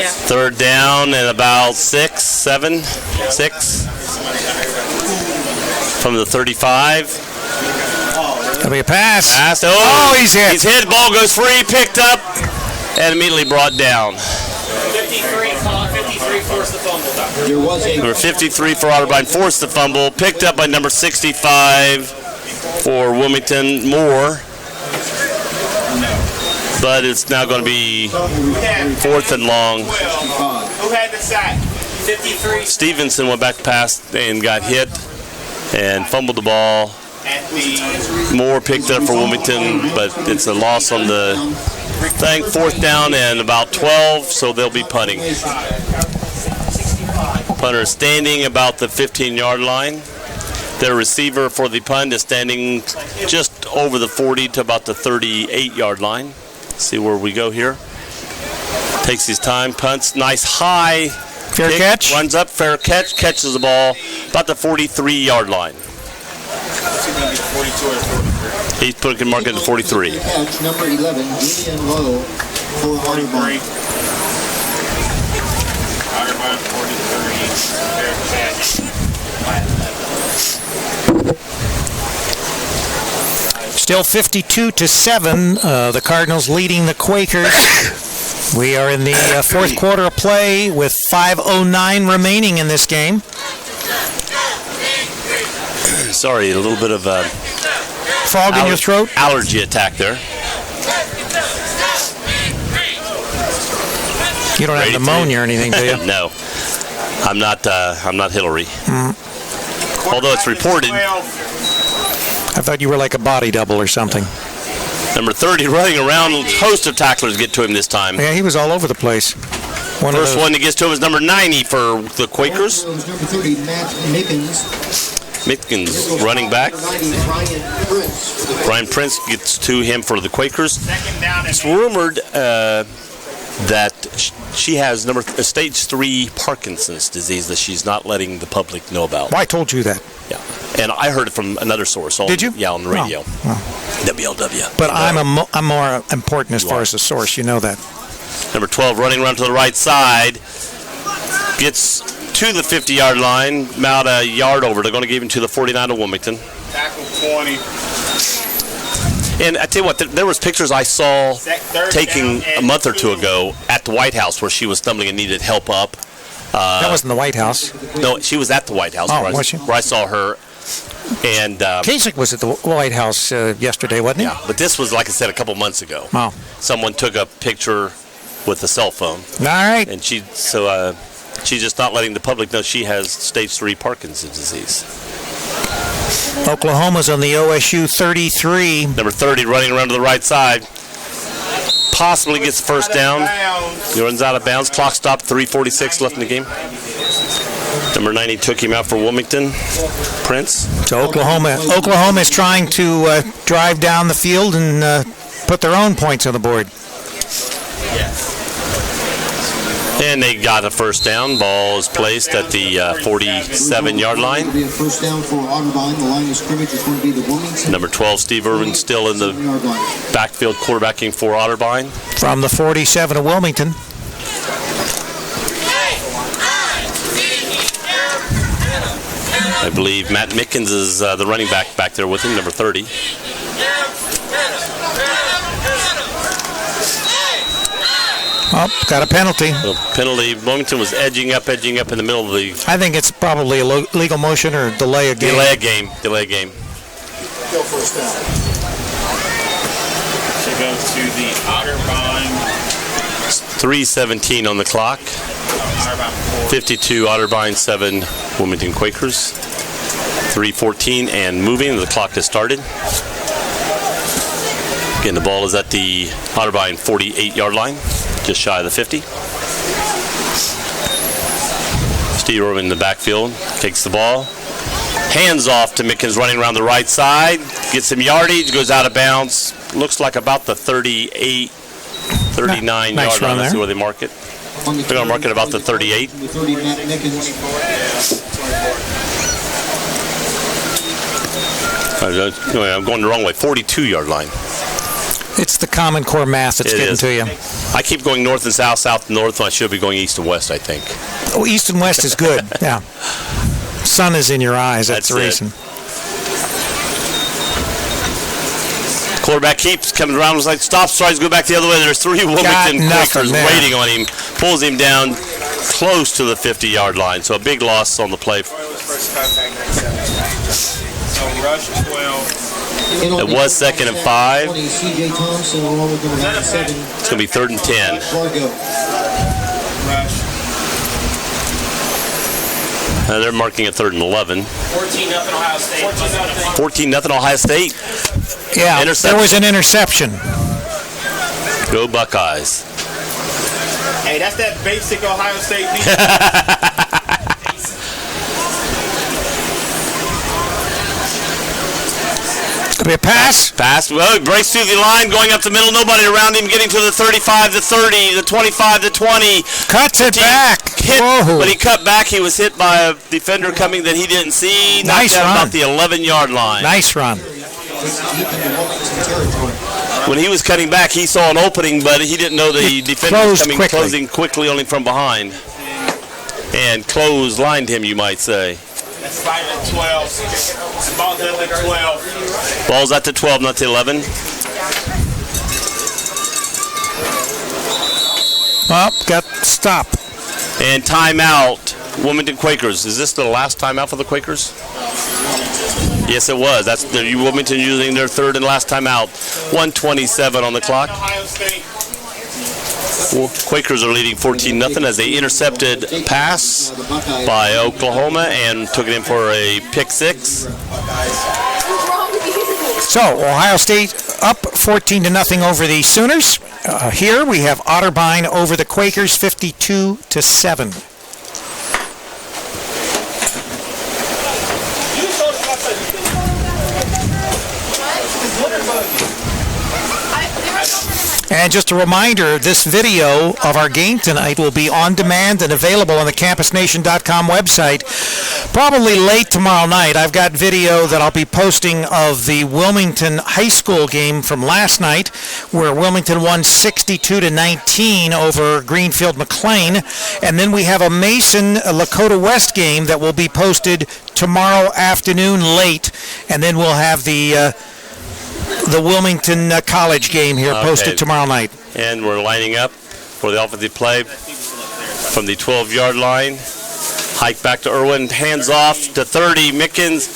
Yeah. Third down and about 6 from the 35. That'll be a pass. Oh, he's hit. He's hit. Ball goes free, picked up, and immediately brought down. 53 forced the fumble. Number 53 for Otterbein forced the fumble, picked up by number 65 for Wilmington Moore. But it's now going to be 4th and long. Who had the sack? 53. Stevenson went back past and got hit and fumbled the ball. At More picked up for Wilmington, but it's a loss on the thing. 4th down and about 12, so they'll be punting. Punter standing about the 15-yard line. Their receiver for the punt is standing just over the 40 to about the 38-yard line. See where we go here. Takes his time, punts, nice high. Fair kick, catch. Runs up, fair catch, catches the ball about the 43-yard line. He's putting mark at the 43. Catch number 11, Julian Lowe for Otterbein. Otterbein 43. Fair catch. Still 52-7. The Cardinals leading the Quakers. We are in the 4th quarter of play with 5:09 remaining in this game. Sorry, a little bit of Frog in your throat? Allergy attack there. You don't have pneumonia or anything, do you? No, I'm not Hillary. Although it's reported. I thought you were like a body double or something. Number 30 running around. A host of tacklers get to him this time. Yeah, he was all over the place. First one that gets to him is number 90 for the Quakers. Number 30, Matt Mickens. Mickens running back. Brian Prince gets to him for the Quakers. It's rumored that she has stage 3 Parkinson's disease that she's not letting the public know about. Well, I told you that. Yeah, and I heard it from another source. Did you? Yeah, on the radio. Oh. WLW. But I'm more important as far as the source. You know that. Number 12 running around to the right side. Gets to the 50-yard line. About a yard over. They're going to give him to the 49 of Wilmington. Tackle 20. And I tell you what, there was pictures I saw taken a month or two ago at the White House where she was stumbling and needed help up. That wasn't the White House. No, she was at the White House where I saw her. And Kasich was at the White House yesterday, wasn't he? Yeah, but this was, like I said, a couple months ago. Wow. Someone took a picture with a cell phone. All right. And she's just not letting the public know she has stage 3 Parkinson's disease. Oklahoma's on the OSU 33. Number 30 running around to the right side. Possibly gets the first down. He runs out of bounds. Clock stopped. 3:46 left in the game. Number 90 took him out for Wilmington. Prince. So Oklahoma is trying to drive down the field and put their own points on the board. And they got a first down. Ball is placed at the 47-yard line. It'll be a first down for Otterbein. The line of scrimmage is going to be the Wilmington. Number 12, Steve Irwin, still in the backfield quarterbacking for Otterbein. From the 47 of Wilmington. I believe Matt Mickens is the running back there with him, number 30. Oh, got a penalty. Penalty. Wilmington was edging up in the middle of the... I think it's probably a legal motion or delay a game. Delay a game. Go first down. Should go to the Otterbein. 3:17 on the clock. 52 Otterbein, 7 Wilmington Quakers. 3:14 and moving. The clock has started. Again, the ball is at the Otterbein 48-yard line, just shy of the 50. Steve Irwin in the backfield takes the ball. Hands off to Mickens running around the right side. Gets some yardage, goes out of bounds. Looks like about the 38, 39 yard line. Let's see where they mark it. They're going to mark it about the 38. The 30, Matt Mickens. I'm going the wrong way. 42-yard line. It's the Common Core math that's getting to you. I keep going north and south, south and north. I should be going east and west, I think. Oh, east and west is good. Yeah. Sun is in your eyes. That's the reason. Quarterback keeps coming around. Was like stops, tries to go back the other way. There's 3 Wilmington Quakers waiting on him. Pulls him down close to the 50-yard line. So a big loss on the play. So rush 12. It was 2nd and 5. CJ Thompson along with number 97. It's going to be 3rd and 10. They're marking a 3rd and 11. 14-0 Ohio State. 14-0 Ohio State. Yeah, there was an interception. Go Buckeyes. Hey, that's that basic Ohio State defense. Could be a pass. Pass. Well, he breaks through the line, going up the middle. Nobody around him. Getting to the 35, the 30, the 25, the 20. Cuts it back. But he cut back. He was hit by a defender coming that he didn't see. Nice run. About the 11-yard line. Nice run. When he was cutting back, he saw an opening, but he didn't know the defender was coming, closing quickly, only from behind. And close-lined him, you might say. That's 5 and 12. Ball's at the 12. Ball's at the 12, not the 11. Well, got stop. And timeout, Wilmington Quakers. Is this the last timeout for the Quakers? Yes, it was. That's the Wilmington using their 3rd and last timeout. 1:27 on the clock. Ohio State. Quakers are leading 14-0 as they intercepted pass by Oklahoma and took it in for a pick 6. So Ohio State up 14-0 over the Sooners. Here we have Otterbein over the Quakers, 52-7. And just a reminder, this video of our game tonight will be on demand and available on the campusnation.com website probably late tomorrow night. I've got video that I'll be posting of the Wilmington High School game from last night where Wilmington won 62-19 over Greenfield McLean. And then we have a Mason Lakota West game that will be posted tomorrow afternoon late. And then we'll have the Wilmington College game here posted tomorrow night. And we're lining up for the offensive play from the 12-yard line. Hike back to Irwin, hands off to 30, Mickens,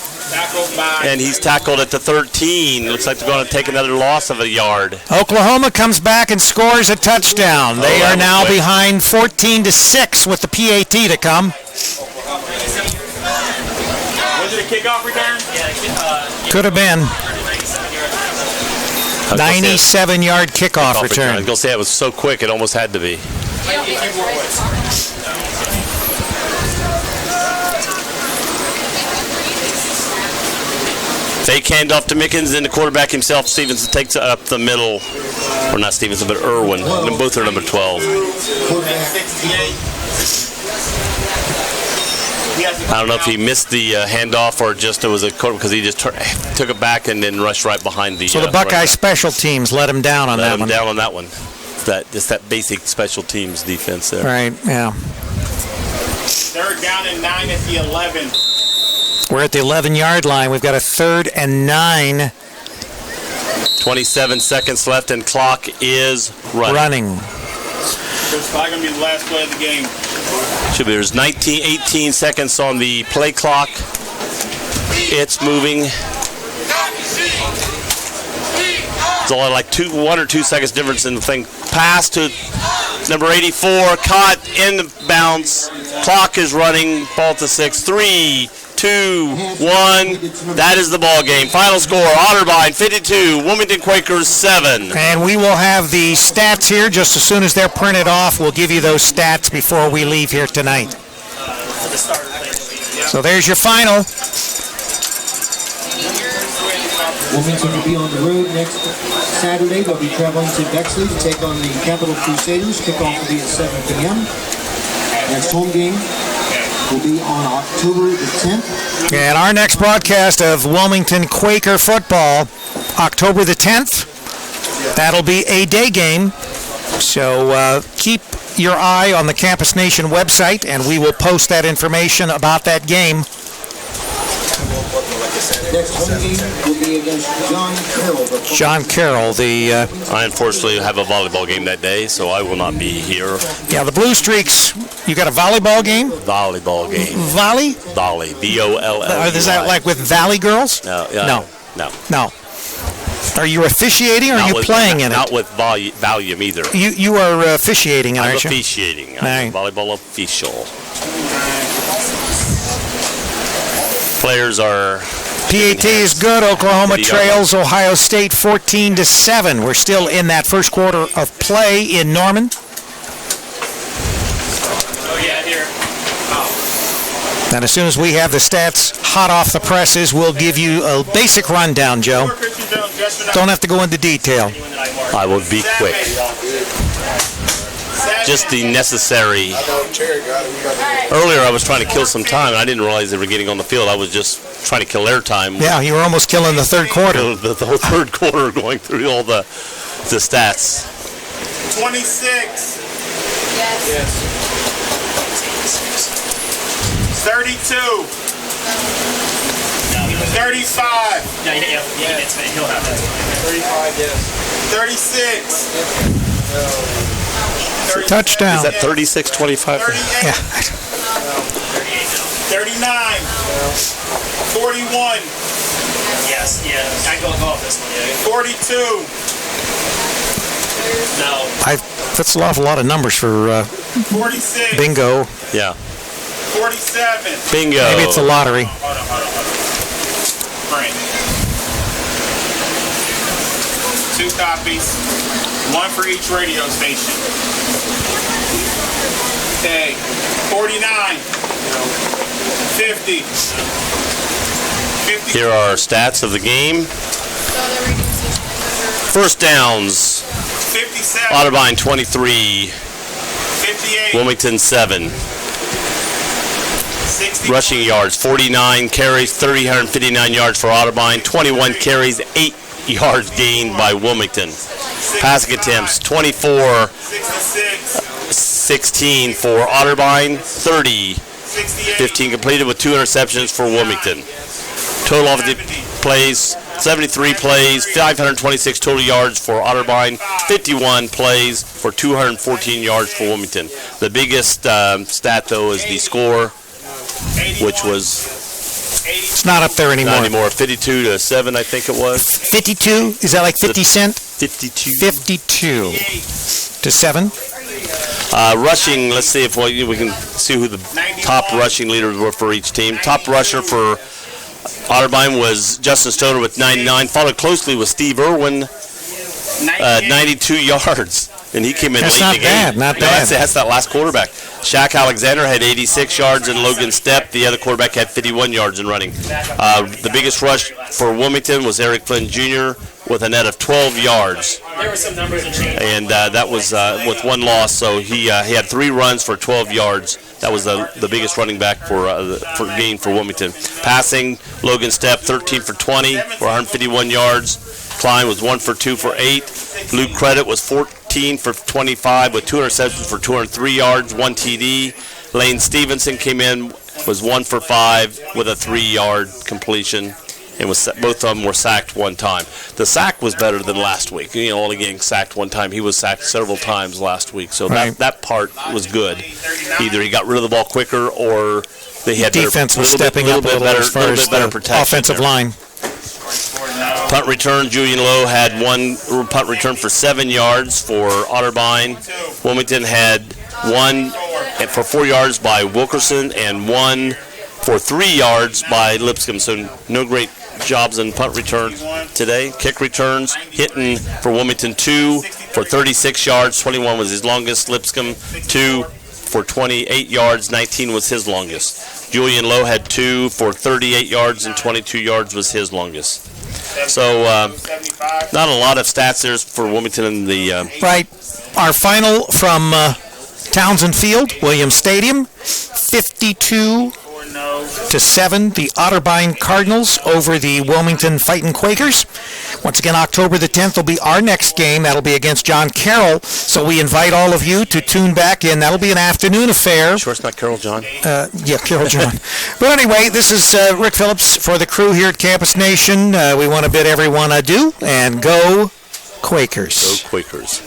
and he's tackled at the 13. Looks like they're going to take another loss of a yard. Oklahoma comes back and scores a touchdown. They are now behind 14-6 with the PAT to come. Was it a kickoff return? Could have been. 97-yard kickoff return. I was going to say it was so quick it almost had to be. Fake handoff to Mickens, and the quarterback himself, Stevenson, takes it up the middle. Or not Stevenson, but Irwin. Both are number 12. I don't know if he missed the handoff or just it was a quarter because he just took it back and then rushed right behind the. So the Buckeye special teams let him down on that one. Let him down on that one. It's that basic special teams defense there. Right, yeah. 3rd down and 9 at the 11. We're at the 11-yard line. We've got a 3rd and 9. 27 seconds left and clock is running. It's probably going to be the last play of the game. Should be. There's 18 seconds on the play clock. It's moving. It's only like 1 or 2 seconds difference in the thing. Pass to number 84, caught in the bounce. Clock is running. Ball to 6. 3, 2, 1. That is the ball game. Final score: Otterbein 52, Wilmington Quakers 7. And we will have the stats here just as soon as they're printed off. We'll give you those stats before we leave here tonight. So there's your final. Wilmington will be on the road next Saturday. They'll be traveling to Bexley to take on the Capital Crusaders. Kickoff will be at 7 p.m. Next home game will be on October the 10th. And our next broadcast of Wilmington Quaker football, October the 10th. That'll be a day game. So keep your eye on the Campus Nation website, and we will post that information about that game. Next home game will be against John Carroll. John Carroll, I unfortunately have a volleyball game that day, so I will not be here. Yeah, the Blue Streaks. You got a volleyball game? Volleyball game. Volley? Volley. VOLL. Is that like with Valley Girls? No. No. Are you officiating or are you playing in it? Not with Valium either. You are officiating, aren't you? I'm officiating. I'm a volleyball official. players are. PAT is good. Oklahoma 50 trails Ohio State 14-7. We're still in that first quarter of play in Norman. Oh, yeah, here. And as soon as we have the stats hot off the presses, we'll give you a basic rundown, Joe. Don't have to go into detail. I will be quick. Just the necessary. Earlier, I was trying to kill some time, and I didn't realize they were getting on the field. I was just trying to kill their time. Yeah, you were almost killing the third quarter. The whole third quarter, going through all the stats. 26. Yes. 32. 35. Yeah, it's he'll have that. 35, yes. 36. Touchdown. Is that 36-25? 38. Yeah. 39. 41. Yes, yeah. I go off this one, yeah. 42. No. That's an awful lot of numbers for 46. bingo. Yeah. 47. Bingo. Maybe it's a lottery. Hold on. Frank. 2 copies. 1 for each radio station. Okay. 49. 50. 50. Here are our stats of the game. First downs. 57. Otterbein 23. 58. Wilmington 7. 60. Rushing yards 49 carries, 359 yards for Otterbein. 21 carries, 8 yards gained by Wilmington. Passing attempts 24. 66. 16 for Otterbein, 30, 68. 15 completed with 2 interceptions for Wilmington. Total offensive plays, 73 plays, 526 total yards for Otterbein, 51 plays for 214 yards for Wilmington. The biggest stat, though, is the score, which was It's not up there anymore. not anymore, 52-7, I think it was. 52? Is that like 50 cent? 52. 52-7. Rushing, let's see if we can see who the top rushing leaders were for each team. Top rusher for Otterbein was Justin Stoner with 99, followed closely with Steve Irwin, 92 yards. And he came in That's late not in the game. bad, not No, bad. That's that last quarterback. Shaq Alexander had 86 yards, and Logan Stepp, the other quarterback, had 51 yards in running. The biggest rush for Wilmington was Eric Flynn Jr. with a net of 12 yards. There were some numbers that changed. And that was with 1 loss, so he had 3 runs for 12 yards. That was the biggest running back for gain for Wilmington. Passing, Logan Stepp 13 for 20 for 151 yards. Klein was 1 for 2 for 8. Luke Credit was 14 for 25 with 2 interceptions for 203 yards, 1 TD. Lane Stevenson came in, was 1 for 5 with a 3-yard completion. And both of them were sacked 1 time. The sack was better than last week. Only getting sacked 1 time. He was sacked several times last week, so Right. that part was good. Either he got rid of the ball quicker, or they had Defense was stepping up a little as far as the offensive line. Punt return, Julian Lowe had 1 punt return for 7 yards for Otterbein. Wilmington had 1 for 4 yards by Wilkerson and 1 for 3 yards by Lipscomb. So no great jobs in punt returns today. Kick returns, hitting for Wilmington 2 for 36 yards. 21 was his longest. Lipscomb 2 for 28 yards. 19 was his longest. Julian Lowe had 2 for 38 yards, and 22 yards was his longest. So not a lot of stats there for Wilmington in the Right. Our final from Townsend Field, Williams Stadium, 52-7, the Otterbein Cardinals over the Wilmington Fightin' Quakers. Once again, October the 10th will be our next game. That'll be against John Carroll. So we invite all of you to tune back in. That'll be an afternoon affair. Sure, it's not Carroll John. Yeah, Carroll John. But anyway, this is Rick Phillips for the crew here at Campus Nation. We want to bid everyone adieu, and go Quakers. Go Quakers.